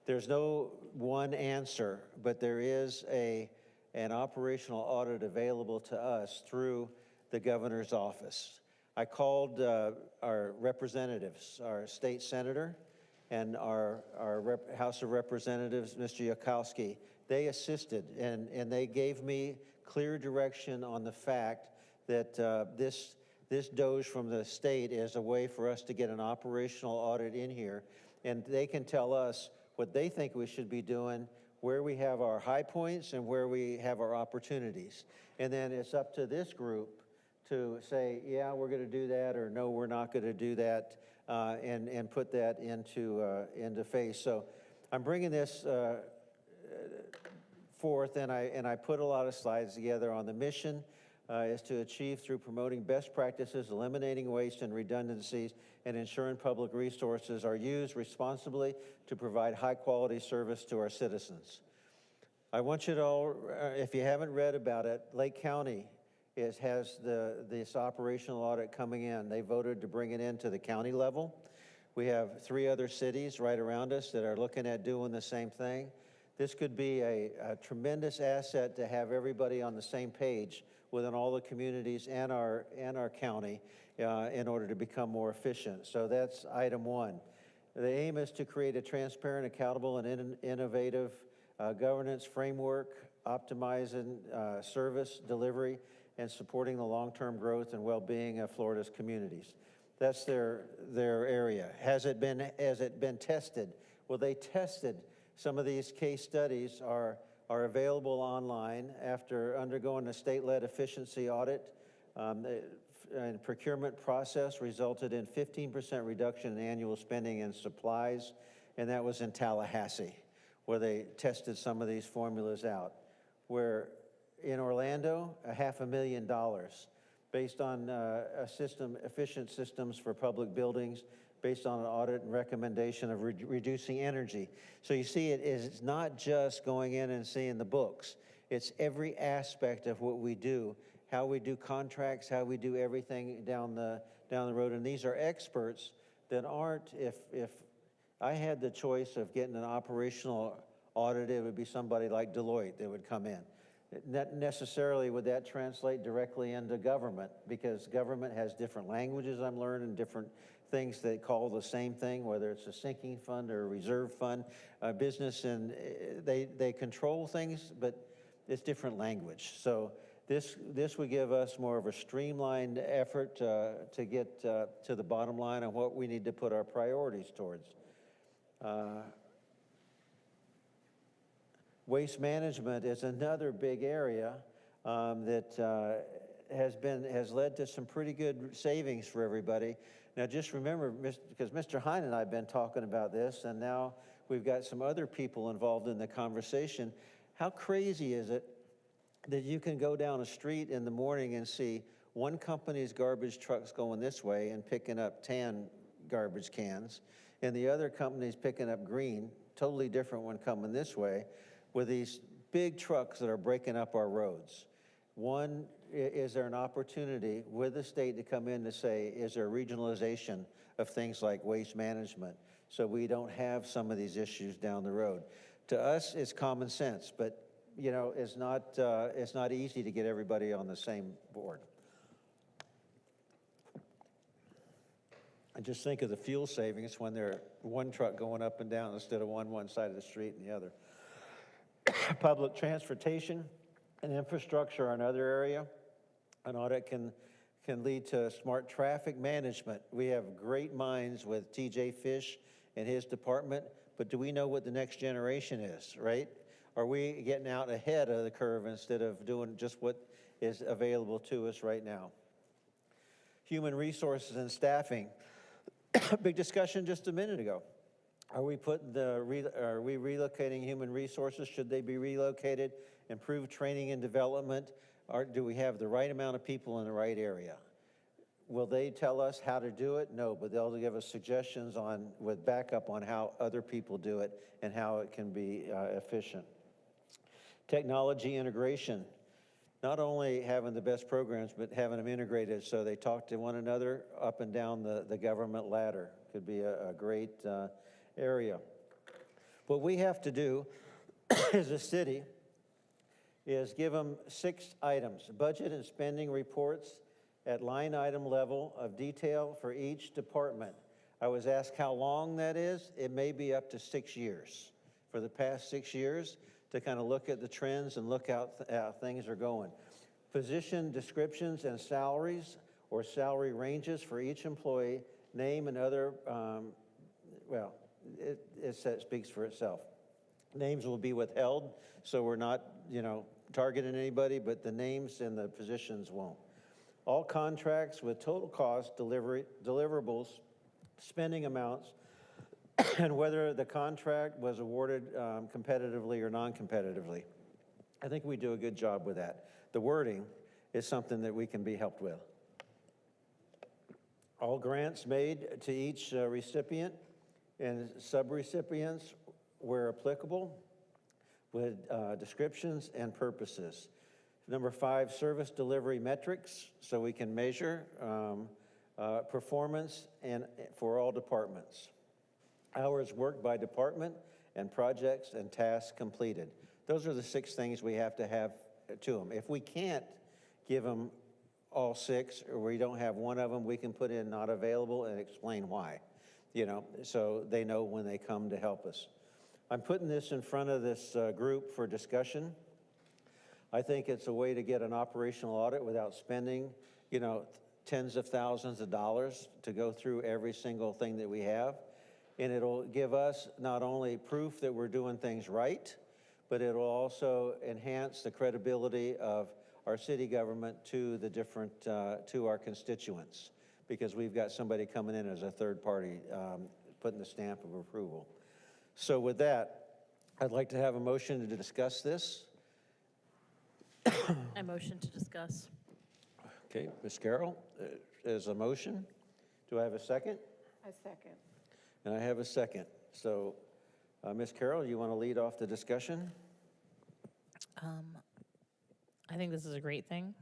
There's no one answer, but there is an operational audit available to us through the governor's office. I called our representatives, our state senator and our House of Representatives, Mr. Yokowski. They assisted, and they gave me clear direction on the fact that this DOGE from the state is a way for us to get an operational audit in here, and they can tell us what they think we should be doing, where we have our high points and where we have our opportunities. And then it's up to this group to say, yeah, we're going to do that, or no, we're not going to do that, and put that into phase. So I'm bringing this forth, and I put a lot of slides together on the mission is to achieve through promoting best practices, eliminating waste and redundancies, and ensuring public resources are used responsibly to provide high-quality service to our citizens. I want you to all, if you haven't read about it, Lake County has this operational audit coming in. They voted to bring it into the county level. We have 3 other cities right around us that are looking at doing the same thing. This could be a tremendous asset to have everybody on the same page within all the communities and our county in order to become more efficient. So that's item 1. The aim is to create a transparent, accountable, and innovative governance framework, optimizing service delivery, and supporting the long-term growth and well-being of Florida's communities. That's their area. Has it been tested? Well, they tested. Some of these case studies are available online after undergoing a state-led efficiency audit. And procurement process resulted in 15% reduction in annual spending in supplies, and that was in Tallahassee, where they tested some of these formulas out. Where in Orlando, $500,000. based on efficient systems for public buildings, based on an audit and recommendation of reducing energy. So you see, it's not just going in and seeing the books. It's every aspect of what we do, how we do contracts, how we do everything down the road. And these are experts that aren't, if I had the choice of getting an operational audit, it would be somebody like Deloitte that would come in. Not necessarily would that translate directly into government, because government has different languages, I'm learning, different things they call the same thing, whether it's a sinking fund or a reserve fund. Business, and they control things, but it's different language. So this would give us more of a streamlined effort to get to the bottom line on what we need to put our priorities towards. Waste management is another big area that has led to some pretty good savings for everybody. Now, just remember, because Mr. Hine and I have been talking about this, and now we've got some other people involved in the conversation. How crazy is it that you can go down a street in the morning and see one company's garbage trucks going this way and picking up tan garbage cans, and the other company's picking up green, totally different one coming this way, with these big trucks that are breaking up our roads? One, is there an opportunity with the state to come in to say, is there regionalization of things like waste management so we don't have some of these issues down the road? To us, it's common sense, but you know, it's not easy to get everybody on the same board. I just think of the fuel savings when they're one truck going up and down instead of one side of the street and the other. Public transportation and infrastructure are another area. An audit can lead to smart traffic management. We have great minds with TJ Fish and his department, but do we know what the next generation is, right? Are we getting out ahead of the curve instead of doing just what is available to us right now? Human resources and staffing. Big discussion just a minute ago. Are we relocating human resources? Should they be relocated? Improve training and development? Or do we have the right amount of people in the right area? Will they tell us how to do it? No, but they'll give us suggestions with backup on how other people do it and how it can be efficient. Technology integration. Not only having the best programs, but having them integrated so they talk to one another up and down the government ladder could be a great area. What we have to do as a city is give them 6 items, budget and spending reports at line item level of detail for each department. I was asked how long that is. It may be up to 6 years. For the past 6 years, to kind of look at the trends and look how things are going. Position descriptions and salaries or salary ranges for each employee, name and other, it speaks for itself. Names will be withheld, so we're not, targeting anybody, but the names and the positions won't. All contracts with total cost, deliverables, spending amounts, and whether the contract was awarded competitively or non-competitively. I think we do a good job with that. The wording is something that we can be helped with. All grants made to each recipient and subrecipients where applicable with descriptions and purposes. Number 5, service delivery metrics, so we can measure performance and for all departments. Hours worked by department and projects and tasks completed. Those are the 6 things we have to have to them. If we can't give them all 6, or we don't have one of them, we can put in not available and explain why, so they know when they come to help us. I'm putting this in front of this group for discussion. I think it's a way to get an operational audit without spending, tens of thousands of dollars to go through every single thing that we have. And it'll give us not only proof that we're doing things right, but it'll also enhance the credibility of our city government to the different, to our constituents, because we've got somebody coming in as a third party, putting the stamp of approval. So with that, I'd like to have a motion to discuss this. I motion to discuss. Okay, Ms. Carroll, as a motion, do I have a second? I second. And I have a second. So, Ms. Carroll, you want to lead off the discussion? I think this is a great thing.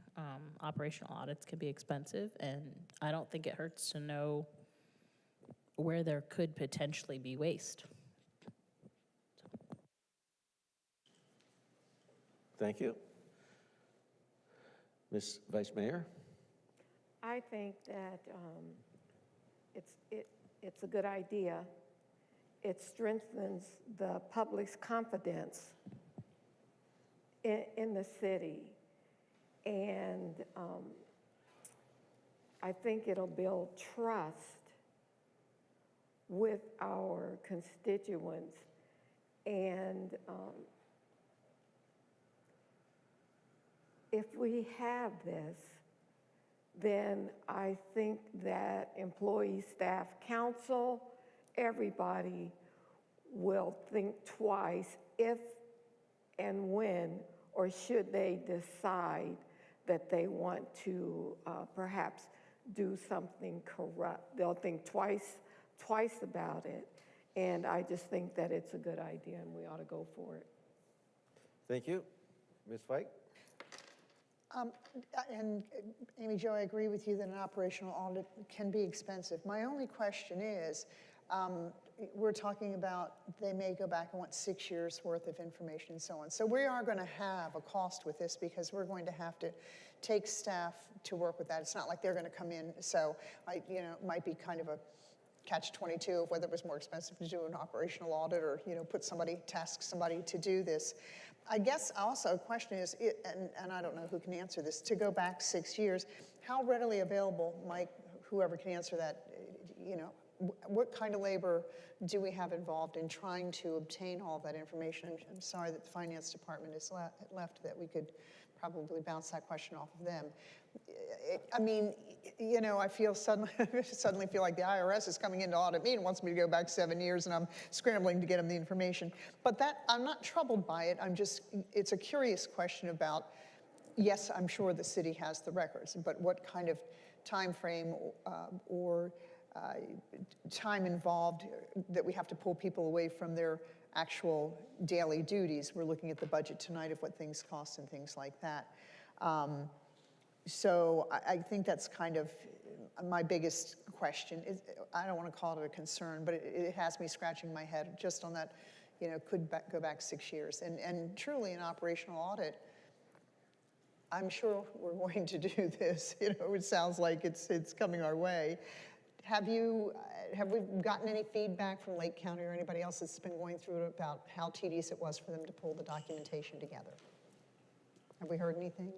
Operational audits can be expensive, and I don't think it hurts to know where there could potentially be waste. Thank you. Ms. Vice Mayor? I think that it's a good idea. It strengthens the public's confidence in the city. And I think it'll build trust with our constituents. And if we have this, then I think that employee, staff, council, everybody will think twice if and when, or should they decide that they want to perhaps do something corrupt. They'll think twice about it. And I just think that it's a good idea and we ought to go for it. Thank you. Ms. Fike? And Amy Jo, I agree with you that an operational audit can be expensive. My only question is, we're talking about they may go back and want 6 years worth of information and so on. So we are going to have a cost with this because we're going to have to take staff to work with that. It's not like they're going to come in. So it might be kind of a catch-22 of whether it was more expensive to do an operational audit or task somebody to do this. I guess also a question is, and I don't know who can answer this, to go back 6 years, how readily available, Mike, whoever can answer that, what kind of labor do we have involved in trying to obtain all of that information? I'm sorry that the finance department is left, that we could probably bounce that question off of them. I feel suddenly feel like the IRS is coming in to audit me and wants me to go back 7 years, and I'm scrambling to get them the information. But I'm not troubled by it. It's a curious question about, yes, I'm sure the city has the records, but what kind of time frame or time involved that we have to pull people away from their actual daily duties. We're looking at the budget tonight of what things cost and things like that. So I think that's kind of my biggest question. I don't want to call it a concern, but it has me scratching my head just on that, could go back 6 years. And truly an operational audit, I'm sure we're going to do this. It sounds like it's coming our way. Have we gotten any feedback from Lake County or anybody else that's been going through it about how tedious it was for them to pull the documentation together? Have we heard anything?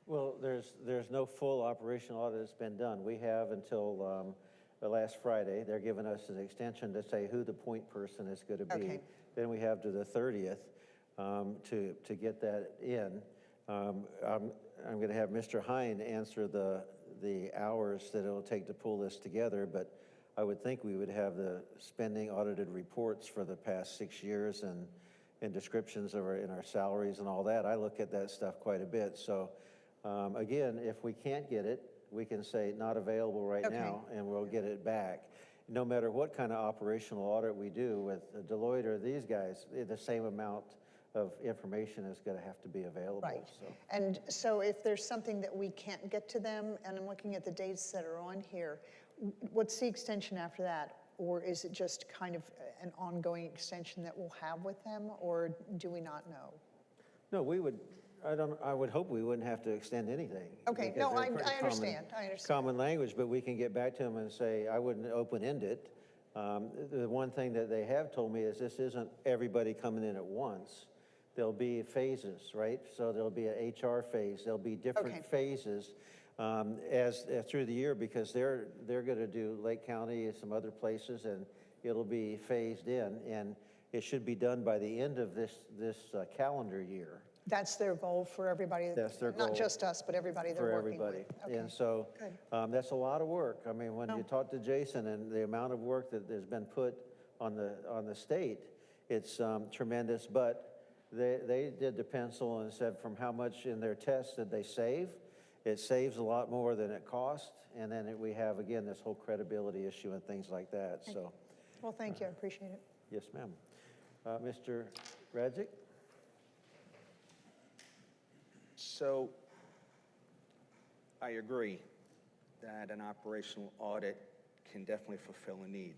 Well, there's no full operational audit that's been done. We have until last Friday. They're giving us an extension to say who the point person is going to be. Okay. Then we have to the 30th to get that in. I'm going to have Mr. Hine answer the hours that it'll take to pull this together, but I would think we would have the spending audited reports for the past 6 years and descriptions of in our salaries and all that. I look at that stuff quite a bit. So again, if we can't get it, we can say not available right now, and we'll get it back. No matter what kind of operational audit we do with Deloitte or these guys, the same amount of information is going to have to be available. Right. So. And so if there's something that we can't get to them, and I'm looking at the dates that are on here, what's the extension after that? Or is it just kind of an ongoing extension that we'll have with them, or do we not know? No, I would hope we wouldn't have to extend anything. Okay, no, I understand. Common language, but we can get back to them and say, I wouldn't open-end it. The one thing that they have told me is this isn't everybody coming in at once. There'll be phases, right? So there'll be an HR phase. There'll be different phases as through the year, because they're going to do Lake County and some other places, and it'll be phased in, and it should be done by the end of this calendar year. That's their goal for everybody. That's their goal. Not just us, but everybody they're working with. For everybody. And so that's a lot of work. I mean, when you talk to Jason and the amount of work that has been put on the state, it's tremendous. But they did the pencil and said from how much in their tests did they save, it saves a lot more than it costs. And then we have, again, this whole credibility issue and things like that, so. Well, thank you, I appreciate it. Yes, ma'am. Mr. Radzik? So I agree that an operational audit can definitely fulfill a need.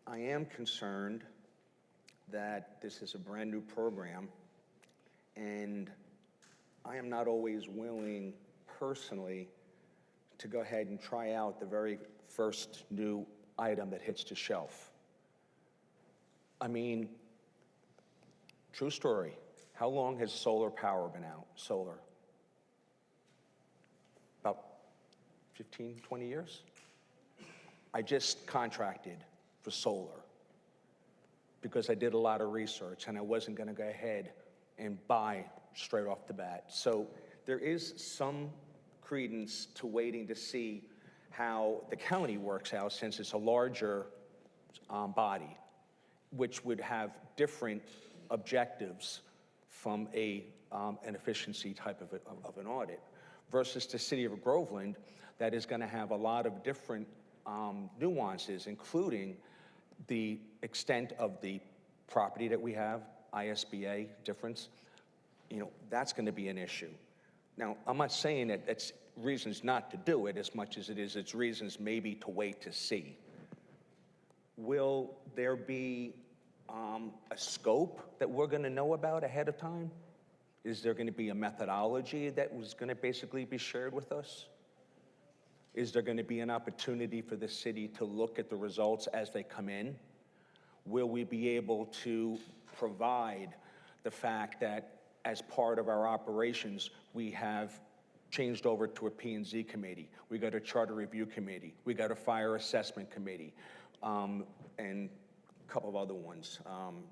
I am concerned that this is a brand-new program, and I am not always willing personally to go ahead and try out the very first new item that hits the shelf. I mean, true story, how long has solar power been out? Solar? About 15, 20 years? I just contracted for solar because I did a lot of research and I wasn't going to go ahead and buy straight off the bat. So there is some credence to waiting to see how the county works out, since it's a larger body, which would have different objectives from an efficiency type of an audit, versus the city of Groveland that is going to have a lot of different nuances, including the extent of the property that we have, ISBA difference. You know, that's going to be an issue. Now, I'm not saying that that's reasons not to do it as much as it's reasons maybe to wait to see. Will there be a scope that we're going to know about ahead of time? Is there going to be a methodology that was going to basically be shared with us? Is there going to be an opportunity for the city to look at the results as they come in? Will we be able to provide the fact that as part of our operations, we have changed over to a P&Z committee, we got a charter review committee, we got a fire assessment committee, and a couple of other ones,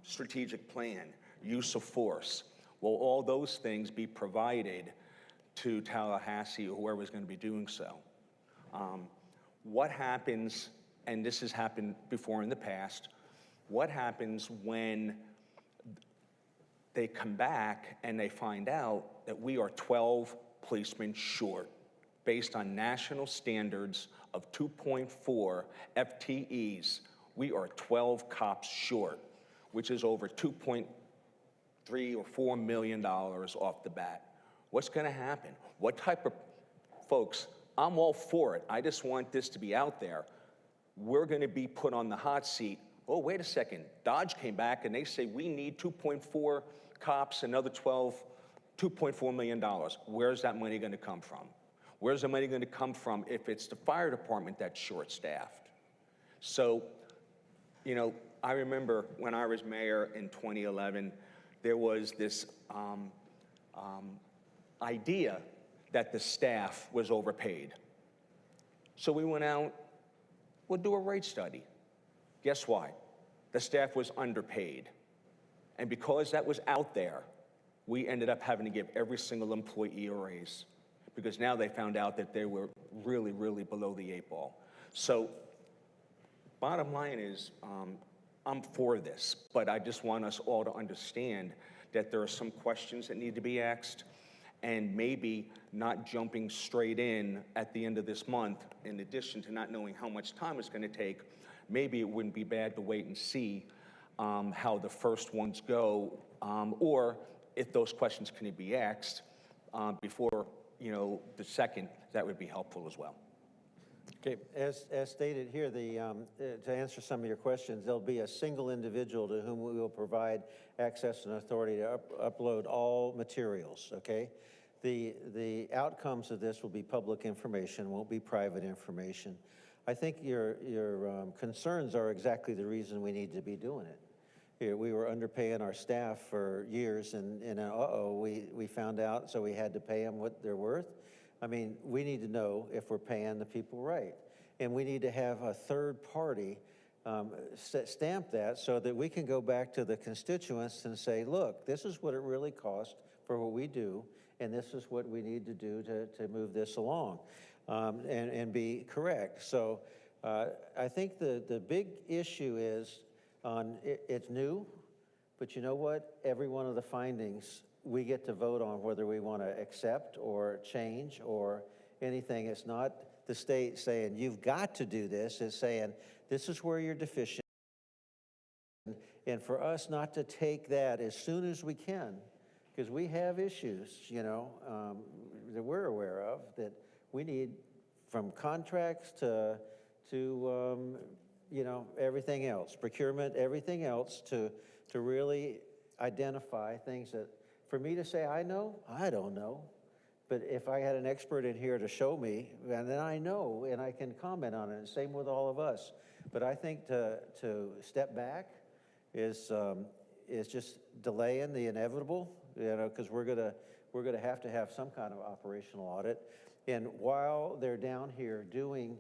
strategic plan, use of force. Will all those things be provided to Tallahassee or whoever's going to be doing so? What happens, and this has happened before in the past, what happens when they come back and they find out that we are 12 policemen short based on national standards of 2.4 FTEs? We are 12 cops short, which is over $2.3 or $4 million off the bat. What's going to happen? What type of folks? I'm all for it. I just want this to be out there. We're going to be put on the hot seat. Oh, wait a second. Dodge came back and they say we need 2.4 cops, another 12, $2.4 million. Where's that money going to come from? Where's the money going to come from if it's the fire department that's short-staffed? So, you know, I remember when I was mayor in 2011, there was this idea that the staff was overpaid. So we went out, we'll do a rate study. Guess what? The staff was underpaid. And because that was out there, we ended up having to give every single employee a raise, because now they found out that they were really, really below the 8 ball. So bottom line is, I'm for this, but I just want us all to understand that there are some questions that need to be asked, and maybe not jumping straight in at the end of this month, in addition to not knowing how much time it's going to take. Maybe it wouldn't be bad to wait and see how the first ones go, or if those questions can be asked before, you know, the second. That would be helpful as well. Okay, as stated here, to answer some of your questions, there'll be a single individual to whom we will provide access and authority to upload all materials, okay? The outcomes of this will be public information, won't be private information. I think your concerns are exactly the reason we need to be doing it. Here, we were underpaying our staff for years, and we found out, so we had to pay them what they're worth. I mean, we need to know if we're paying the people right. And we need to have a third party stamp that so that we can go back to the constituents and say, look, this is what it really costs for what we do, and this is what we need to do to move this along and be correct. So I think the big issue is it's new, but you know what? Every one of the findings we get to vote on whether we want to accept or change or anything. It's not the state saying, you've got to do this. It's saying, this is where you're deficient. And for us not to take that as soon as we can, because we have issues, you know, that we're aware of, that we need, from contracts to you know, everything else, procurement, everything else, to really identify things that, for me to say I know, I don't know. But if I had an expert in here to show me, and then I know, and I can comment on it, and same with all of us. But I think to step back is just delaying the inevitable, you know, because we're gonna have to have some kind of operational audit. And while they're down here doing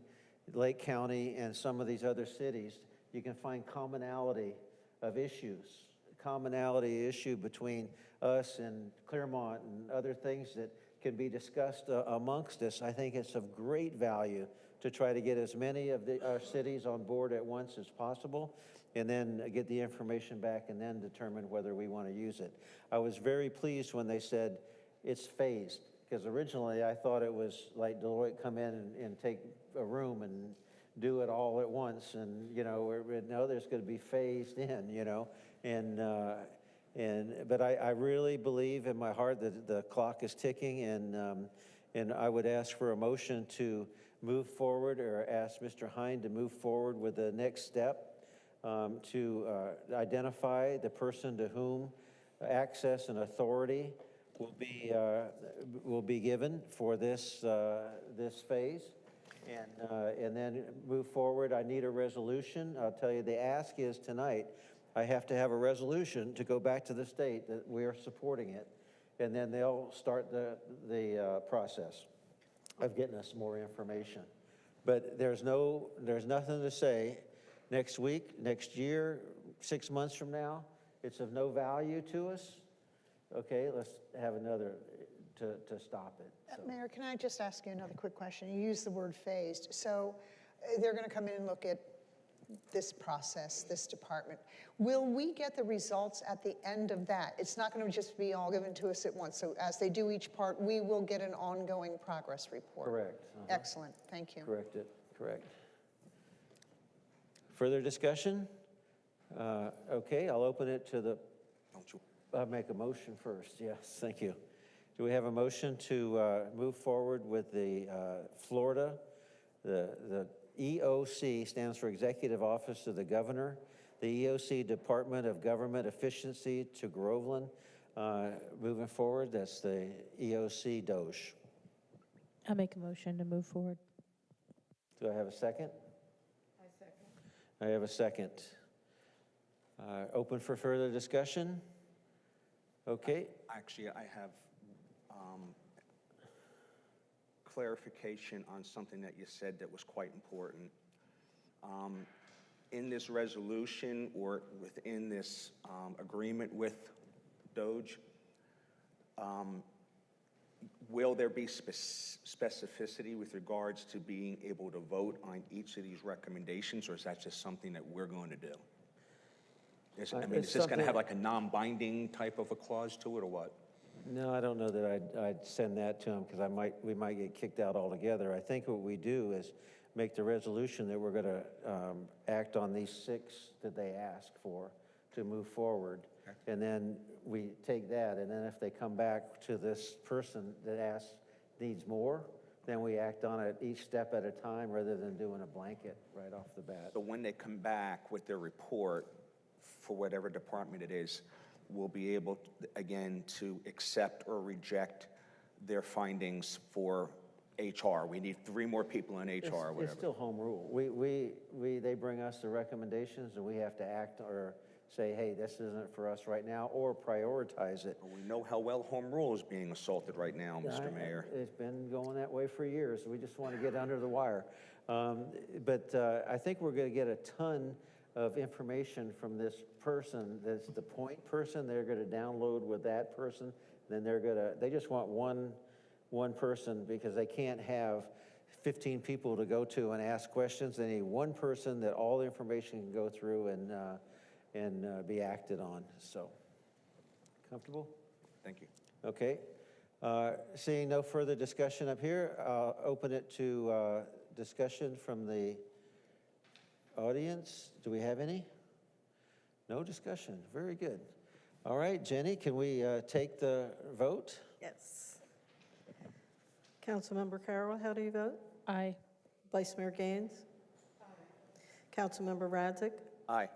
Lake County and some of these other cities, you can find commonality of issues, commonality issue between us and Claremont and other things that can be discussed amongst us. I think it's of great value to try to get as many of our cities on board at once as possible, and then get the information back and then determine whether we want to use it. I was very pleased when they said it's phased, because originally I thought it was like Deloitte come in and take a room and do it all at once, and you know, no, there's going to be phased in, you know, but I really believe in my heart that the clock is ticking, and I would ask for a motion to move forward, or ask Mr. Hine to move forward with the next step to identify the person to whom access and authority will be given for this phase, and then move forward. I need a resolution. I'll tell you, the ask is tonight, I have to have a resolution to go back to the state that we are supporting it, and then they'll start the process of getting us more information. But there's nothing to say next week, next year, 6 months from now. It's of no value to us. Okay, let's have another to stop it. So. Mayor, can I just ask you another quick question? You used the word phased. So they're going to come in and look at this process, this department. Will we get the results at the end of that? It's not going to just be all given to us at once. So as they do each part, we will get an ongoing progress report. Correct. Excellent. Thank you. Correct it. Correct. Further discussion? Okay, I'll open it to the... I'll make a motion first. Yes, thank you. Do we have a motion to move forward with the Florida, the EOC stands for Executive Office of the Governor, the EOC Department of Government Efficiency to Groveland. Moving forward, that's the EOC DOGE. I'll make a motion to move forward. Do I have a second? I second. I have a second. Open for further discussion? Okay. Actually, I have clarification on something that you said that was quite important. In this resolution, or within this agreement with DOGE, will there be specificity with regards to being able to vote on each of these recommendations, or is that just something that we're going to do? Is this going to have like a non-binding type of a clause to it, or what? No, I don't know that I'd send that to them, because we might get kicked out altogether. I think what we do is make the resolution that we're going to act on these 6 that they ask for to move forward. Okay. And then we take that, and then if they come back to this person that needs more, then we act on it each step at a time rather than doing a blanket right off the bat. So when they come back with their report, for whatever department it is, we'll be able, again, to accept or reject their findings for HR. We need 3 more people in HR, or whatever. It's still home rule. They bring us the recommendations, and we have to act or say, hey, this isn't for us right now, or prioritize it. We know how well home rule is being assaulted right now, Mr. Mayor. It's been going that way for years. We just want to get under the wire. But I think we're going to get a ton of information from this person that's the point person. They're going to download with that person. Then they just want one person, because they can't have 15 people to go to and ask questions. They need one person that all the information can go through and be acted on. So, comfortable? Thank you. Okay. Seeing no further discussion up here, I'll open it to discussion from the audience. Do we have any? No discussion. Very good. All right, Jenny, can we take the vote? Yes. Councilmember Carroll, how do you vote? Aye. Vice Mayor Gaines? Councilmember Radzik? Aye.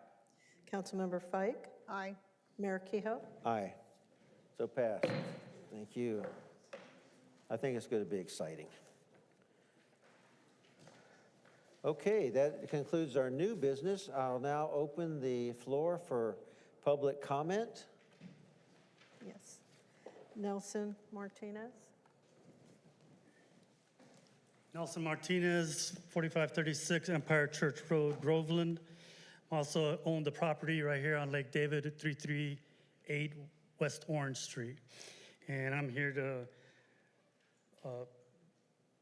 Councilmember Fike? Aye. Mayor Kehoe? Aye. So passed. Thank you. I think it's going to be exciting. Okay, that concludes our new business. I'll now open the floor for public comment. Yes. Nelson Martinez? Nelson Martinez, 4536 Empire Church Road, Groveland. Also own the property right here on Lake David, 338 West Orange Street. And I'm here to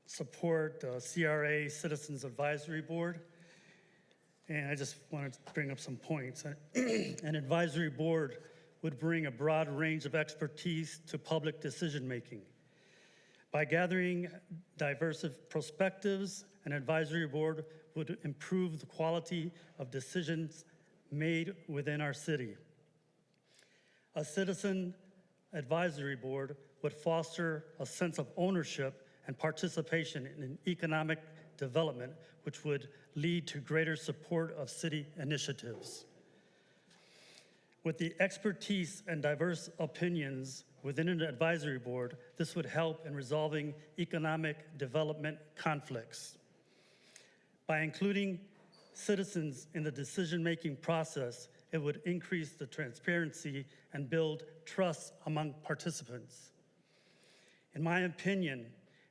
support the CRA Citizens Advisory Board. And I just wanted to bring up some points. An advisory board would bring a broad range of expertise to public decision-making. By gathering diverse perspectives, an advisory board would improve the quality of decisions made within our city. A citizen advisory board would foster a sense of ownership and participation in economic development, which would lead to greater support of city initiatives. With the expertise and diverse opinions within an advisory board, this would help in resolving economic development conflicts. By including citizens in the decision-making process, it would increase the transparency and build trust among participants. In my opinion,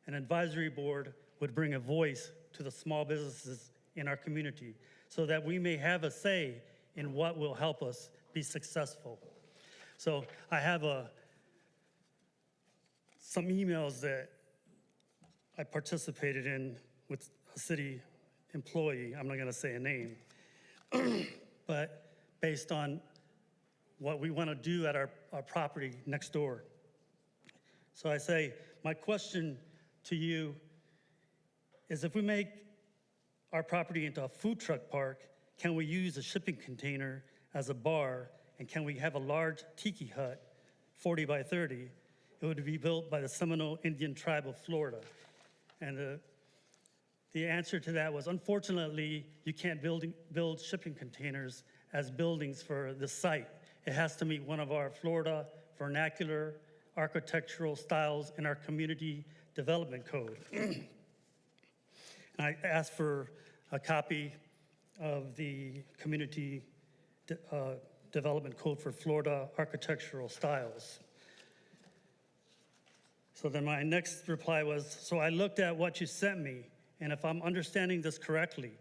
an advisory board would bring a voice to the small businesses in our community so that we may have a say in what will help us be successful. So I have some emails that I participated in with a city employee. I'm not going to say a name, but based on what we want to do at our property next door. So I say, my question to you is, if we make our property into a food truck park, can we use a shipping container as a bar, and can we have a large tiki hut, 40 by 30? It would be built by the Seminole Indian Tribe of Florida. And the answer to that was, unfortunately, you can't build shipping containers as buildings for the site. It has to meet one of our Florida vernacular architectural styles in our community development code. And I asked for a copy of the community development code for Florida architectural styles. So then my next reply was, so I looked at what you sent me, and if I'm understanding this correctly,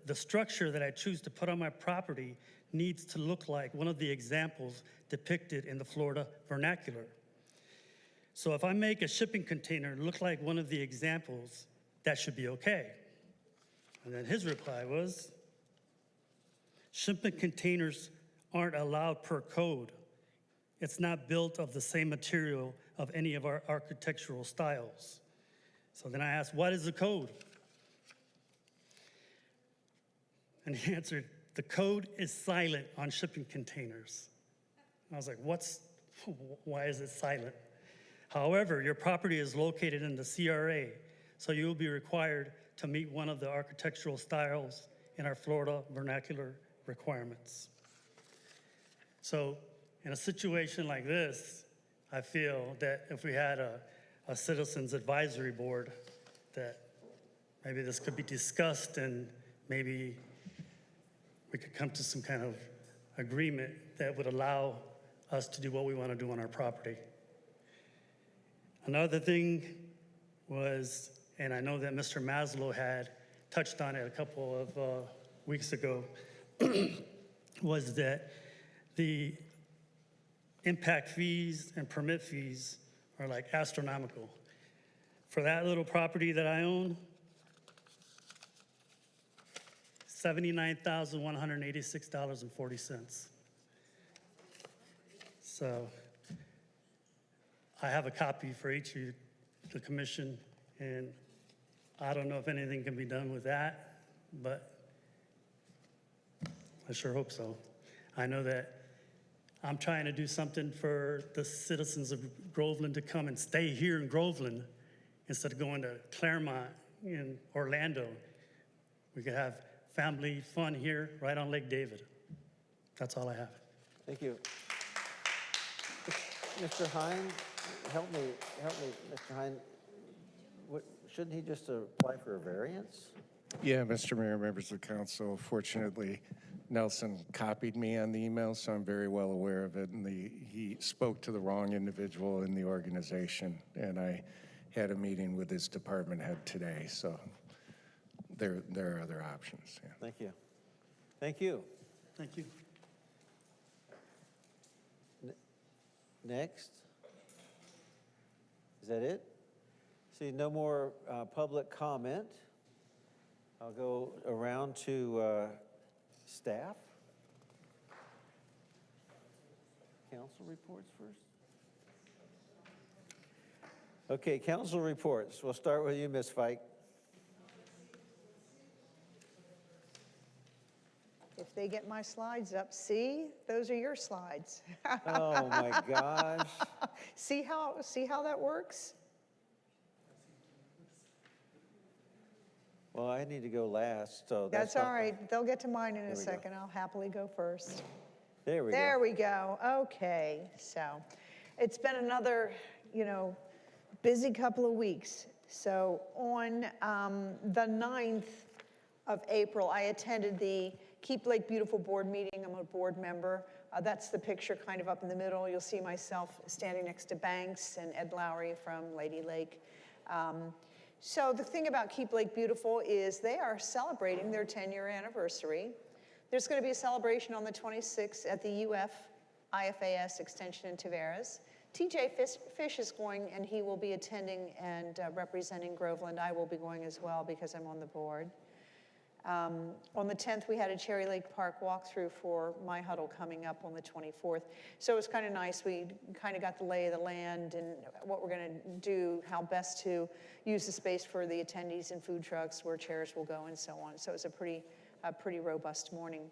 the structure that I choose to put on my property needs to look like one of the examples depicted in the Florida vernacular. So if I make a shipping container look like one of the examples, that should be okay. And then his reply was, shipping containers aren't allowed per code. It's not built of the same material of any of our architectural styles. So then I asked, what is the code? And he answered, the code is silent on shipping containers. I was like, why is it silent? However, your property is located in the CRA, so you will be required to meet one of the architectural styles in our Florida vernacular requirements. So in a situation like this, I feel that if we had a citizens advisory board, that maybe this could be discussed and maybe we could come to some kind of agreement that would allow us to do what we want to do on our property. Another thing was, and I know that Mr. Maslow had touched on it a couple of weeks ago, was that the impact fees and permit fees are like astronomical. For that little property that I own, $79,186.40. So I have a copy for each of the commission, and I don't know if anything can be done with that, but I sure hope so. I know that I'm trying to do something for the citizens of Groveland to come and stay here in Groveland instead of going to Claremont in Orlando. We could have family fun here right on Lake David. That's all I have. Thank you. Mr. Hine, help me, Mr. Hine. Shouldn't he just apply for a variance? Yeah, Mr. Mayor, members of the council, fortunately, Nelson copied me on the email, so I'm very well aware of it, and he spoke to the wrong individual in the organization, and I had a meeting with his department head today, so there are other options. Yeah. Thank you. Thank you. Thank you. Next. Is that it? See, no more public comment. I'll go around to staff. Council reports first. Okay, council reports. We'll start with you, Ms. Fike. If they get my slides up, see, those are your slides. Oh my gosh. See how that works? Well, I need to go last, so That's not all right. They'll get to mine in There a we go. second. I'll happily go first. There we There go. we go. Okay, so it's been another, busy couple of weeks. So on the 9th of April, I attended the Keep Lake Beautiful board meeting. I'm a board member. That's the picture kind of up in the middle. You'll see myself standing next to Banks and Ed Lowry from Lady Lake. So the thing about Keep Lake Beautiful is they are celebrating their 10-year anniversary. There's going to be a celebration on the 26th at the IFAS Extension in Tavares. TJ Fish is going, and he will be attending and representing Groveland. I will be going as well because I'm on the board. On the 10th, we had a Cherry Lake Park walkthrough for My Huddle coming up on the 24th. So it was kind of nice. We kind of got the lay of the land and what we're going to do, how best to use the space for the attendees and food trucks, where chairs will go and so on. So it was a pretty robust morning.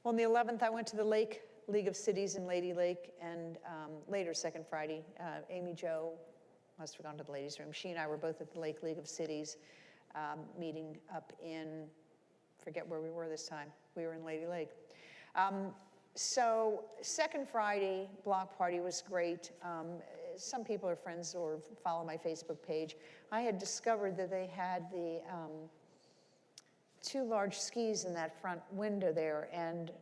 On the 11th, I went to the Lake League of Cities in Lady Lake, and later, second Friday, Amy Jo must have gone to the ladies' room. She and I were both at the Lake League of Cities meeting up in, forget where we were this time. We were in Lady Lake. So second Friday block party was great. Some people are friends or follow my Facebook page. I had discovered that they had the two large skis in that front window there, and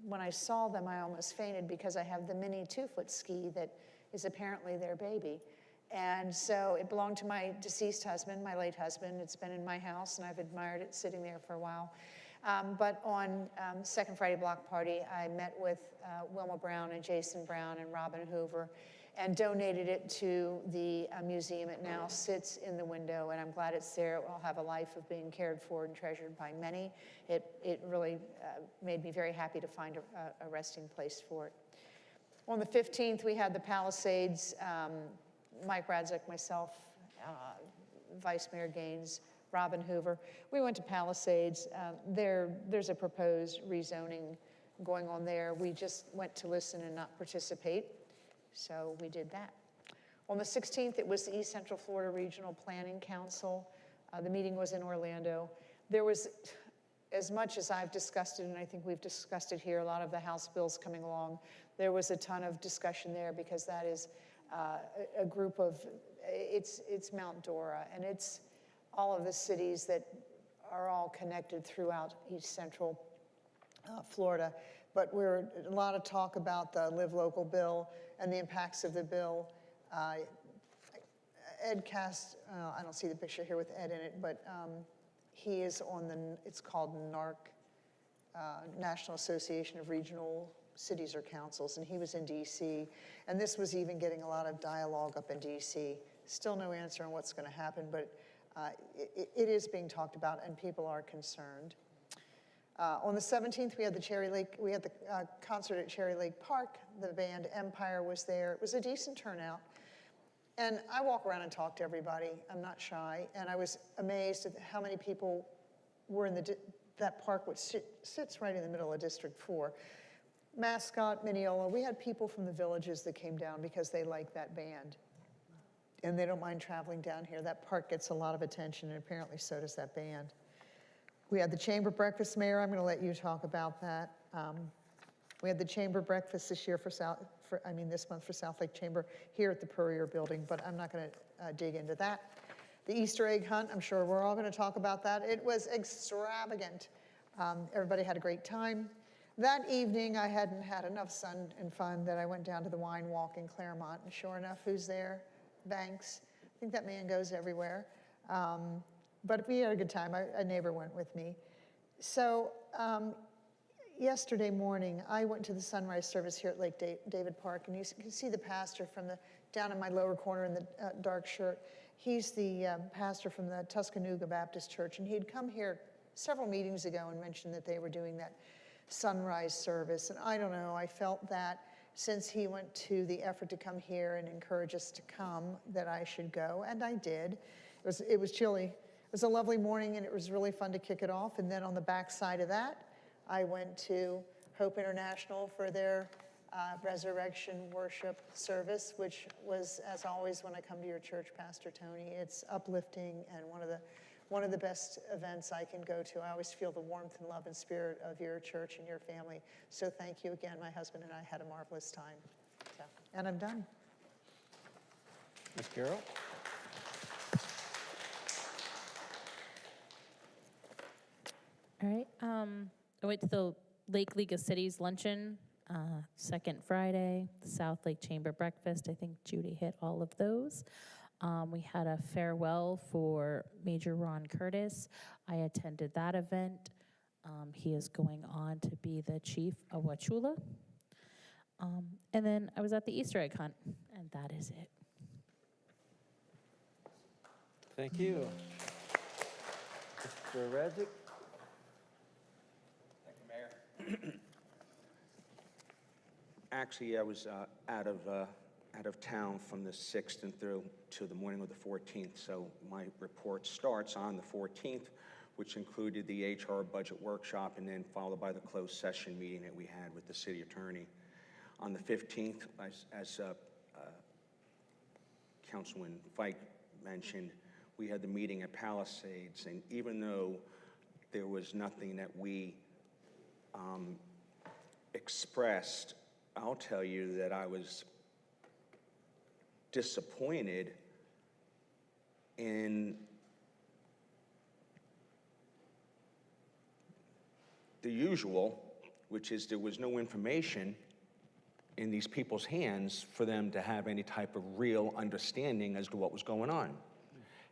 when I saw them, I almost fainted because I have the mini 2-foot ski that is apparently their baby. And so it belonged to my deceased husband, my late husband. It's been in my house, and I've admired it sitting there for a while. But on second Friday block party, I met with Wilma Brown and Jason Brown and Robin Hoover and donated it to the museum. It now sits in the window, and I'm glad it's there. It will have a life of being cared for and treasured by many. It really made me very happy to find a resting place for it. On the 15th, we had the Palisades, Mike Radzik, myself, Vice Mayor Gaines, Robin Hoover. We went to Palisades. There's a proposed rezoning going on there. We just went to listen and not participate, so we did that. On the 16th, it was the East Central Florida Regional Planning Council. The meeting was in Orlando. There was, as much as I've discussed it, and I think we've discussed it here, a lot of the House bills coming along, there was a ton of discussion there because that is a group of, it's Mount Dora, and it's all of the cities that are all connected throughout East Central Florida. But we're a lot of talk about the Live Local bill and the impacts of the bill. Ed Cast, I don't see the picture here with Ed in it, but he is on it's called NARC, National Association of Regional Cities or Councils, and he was in DC, and this was even getting a lot of dialogue up in DC. Still no answer on what's going to happen, but it is being talked about, and people are concerned. On the 17th, we had the concert at Cherry Lake Park. The band Empire was there. It was a decent turnout. And I walk around and talk to everybody. I'm not shy. And I was amazed at how many people were in that park, which sits right in the middle of District 4. Mascot, Mineola, we had people from the villages that came down because they like that band. And they don't mind traveling down here. That park gets a lot of attention, and apparently so does that band. We had the chamber breakfast, Mayor. I'm going to let you talk about that. We had the chamber breakfast this year this month for South Lake Chamber here at the Purrier Building, but I'm not going to dig into that. The Easter egg hunt, I'm sure we're all going to talk about that. It was extravagant. Everybody had a great time. That evening, I hadn't had enough sun and fun that I went down to the wine walk in Claremont, and sure enough, who's there? Banks. I think that man goes everywhere. But we had a good time. A neighbor went with me. So yesterday morning, I went to the sunrise service here at Lake David Park, and you can see the pastor from down in my lower corner in the dark shirt. He's the pastor from the Tuscaloosa Baptist Church, and he had come here several meetings ago and mentioned that they were doing that sunrise service. And I don't know, I felt that since he went to the effort to come here and encourage us to come, that I should go, and I did. It was chilly. It was a lovely morning, and it was really fun to kick it off. And then on the back side of that, I went to Hope International for their resurrection worship service, which was, as always, when I come to your church, Pastor Tony, it's uplifting and one of the best events I can go to. I always feel the warmth and love and spirit of your church and your family. So thank you again. My husband and I had a marvelous time. So, and I'm done. Ms. Carroll? All right. I went to the Lake League of Cities luncheon, second Friday, the South Lake Chamber breakfast. I think Judy hit all of those. We had a farewell for Major Ron Curtis. I attended that event. He is going on to be the chief of Wauchula. And then I was at the Easter egg hunt, and that is it. Thank you. Mr. Radzik? Thank you, Mayor. Actually, I was out of town from the 6th and through to the morning of the 14th, so my report starts on the 14th, which included the HR budget workshop and then followed by the closed session meeting that we had with the city attorney. On the 15th, as Councilman Fike mentioned, we had the meeting at Palisades, and even though there was nothing that we expressed, I'll tell you that I was disappointed in the usual, which is there was no information in these people's hands for them to have any type of real understanding as to what was going on.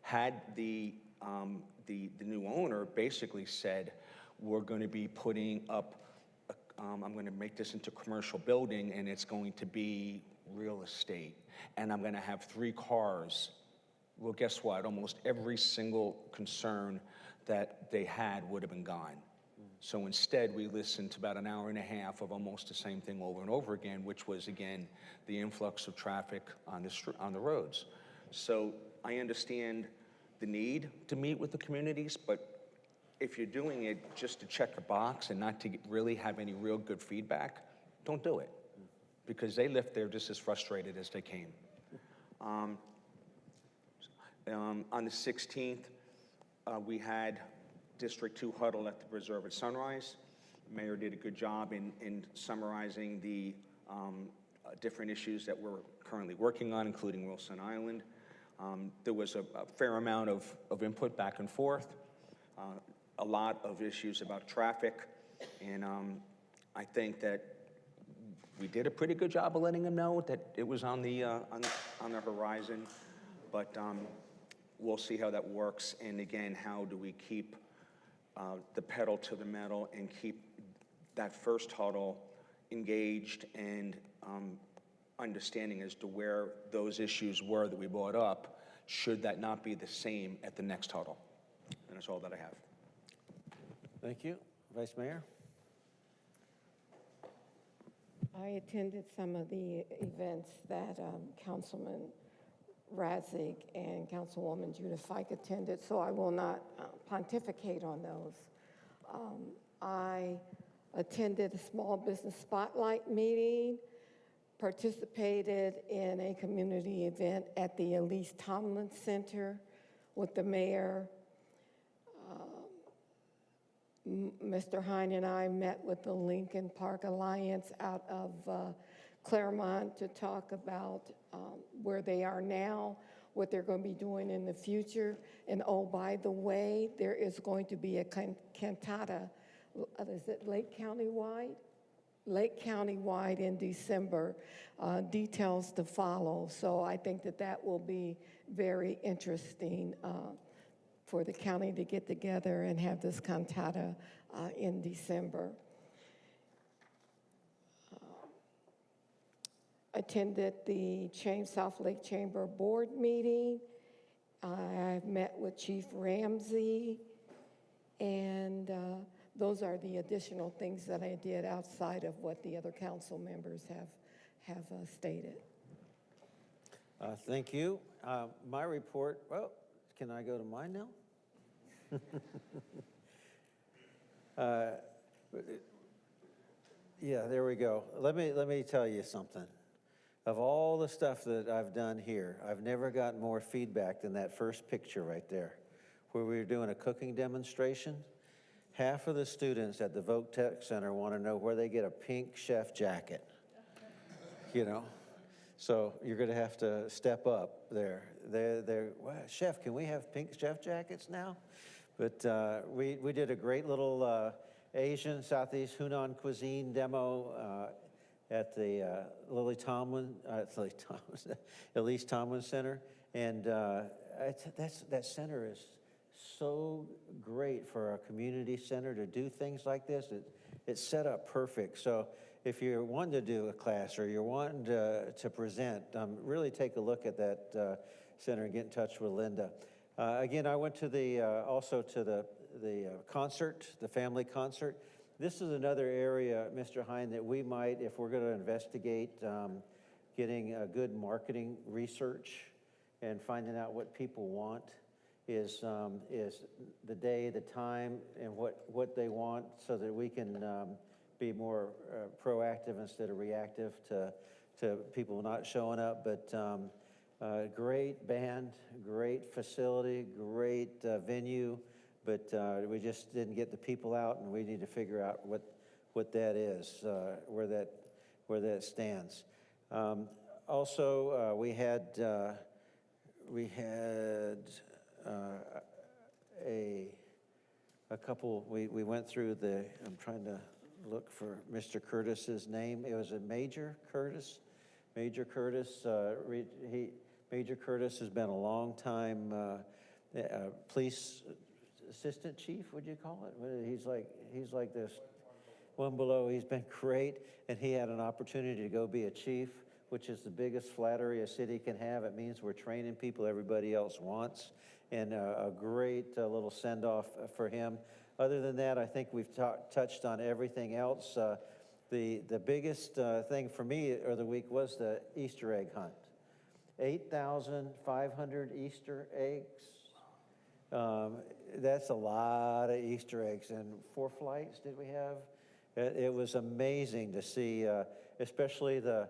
Had the new owner basically said, we're going to be putting up, I'm going to make this into commercial building, and it's going to be real estate, and I'm going to have 3 cars. Well, guess what? Almost every single concern that they had would have been gone. So instead, we listened to about an hour and a half of almost the same thing over and over again, which was, again, the influx of traffic on the roads. So I understand the need to meet with the communities, but if you're doing it just to check a box and not to really have any real good feedback, don't do it, because they left there just as frustrated as they came. On the 16th, we had District 2 huddle at the Preserve at Sunrise. The mayor did a good job in summarizing the different issues that we're currently working on, including Wilson Island. There was a fair amount of input back and forth, a lot of issues about traffic, and I think that we did a pretty good job of letting them know that it was on the horizon, but we'll see how that works. And again, how do we keep the pedal to the metal and keep that first huddle engaged and understanding as to where those issues were that we brought up, should that not be the same at the next huddle? And that's all that I have. Thank you. Vice Mayor? I attended some of the events that Councilman Razzig and Councilwoman Judith Fike attended, so I will not pontificate on those. I attended a small business spotlight meeting, participated in a community event at the Elise Tomlin Center with the mayor. Mr. Hine and I met with the Lincoln Park Alliance out of Claremont to talk about where they are now, what they're going to be doing in the future. And oh, by the way, there is going to be a cantata, is it Lake County-wide? Lake County-wide in December, details to follow. So I think that that will be very interesting for the county to get together and have this cantata in December. Attended the South Lake Chamber Board meeting. I've met with Chief Ramsey, and those are the additional things that I did outside of what the other council members have stated. Thank you. My report, well, can I go to mine now? Yeah, there we go. Let me tell you something. Of all the stuff that I've done here, I've never gotten more feedback than that first picture right there, where we were doing a cooking demonstration. Half of the students at the Voc Tech Center want to know where they get a pink chef jacket, you know? So you're going to have to step up there. They're well, chef, can we have pink chef jackets now? But we did a great little Asian Southeast Hunan cuisine demo at the Elise Tomlin Center. And that center is so great for a community center to do things like this. It's set up perfect. So if you're wanting to do a class or you're wanting to present, really take a look at that center and get in touch with Linda. Again, I went to also to the concert, the family concert. This is another area, Mr. Hine, that we might, if we're going to investigate getting a good marketing research and finding out what people want, is the day, the time, and what they want, so that we can be more proactive instead of reactive to people not showing up. But great band, great facility, great venue, but we just didn't get the people out, and we need to figure out what that is, where that stands. Also, we had a couple. We went through the. I'm trying to look for Mr. Curtis's name. It was a Major Curtis. Major Curtis. Major Curtis has been a long time police assistant chief. Would you call it? He's like this one below. He's been great, and he had an opportunity to go be a chief, which is the biggest flattery a city can have. It means we're training people everybody else wants, and a great little send-off for him. Other than that, I think we've touched on everything else. The biggest thing for me of the week was the Easter egg hunt. 8,500 Easter eggs. That's a lot of Easter eggs. And 4 flights did we have? It was amazing to see, especially the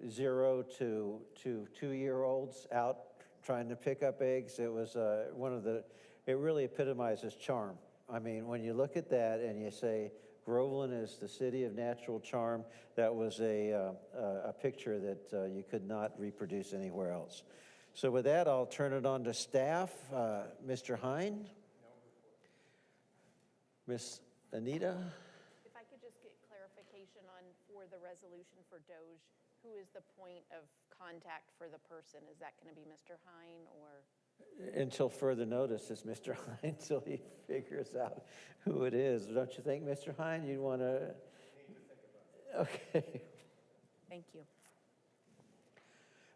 0 to 2-year-olds out trying to pick up eggs. It was it really epitomizes charm. I mean, when you look at that and you say, Groveland is the city of natural charm, that was a picture that you could not reproduce anywhere else. So with that, I'll turn it on to staff. Mr. Hine? Miss Anita? If I could just get clarification on, for the resolution for Doge, who is the point of contact for the person? Is that going to be Mr. Hine or? Until further notice, it's Mr. Hine, until he figures out who it is. Don't you think, Mr. Hine, you'd want to? Okay. Thank you.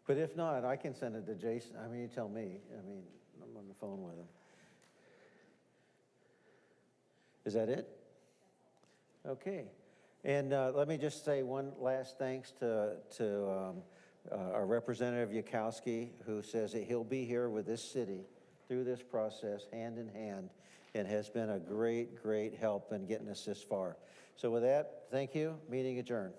But if not, I can send it to Jason. I mean, you tell me. I mean, I'm on the phone with him. Is that it? Okay. And let me just say one last thanks to our Representative Yakowski, who says that he'll be here with this city through this process, hand in hand, and has been a great, great help in getting us this far. So with that, thank you. Meeting adjourned.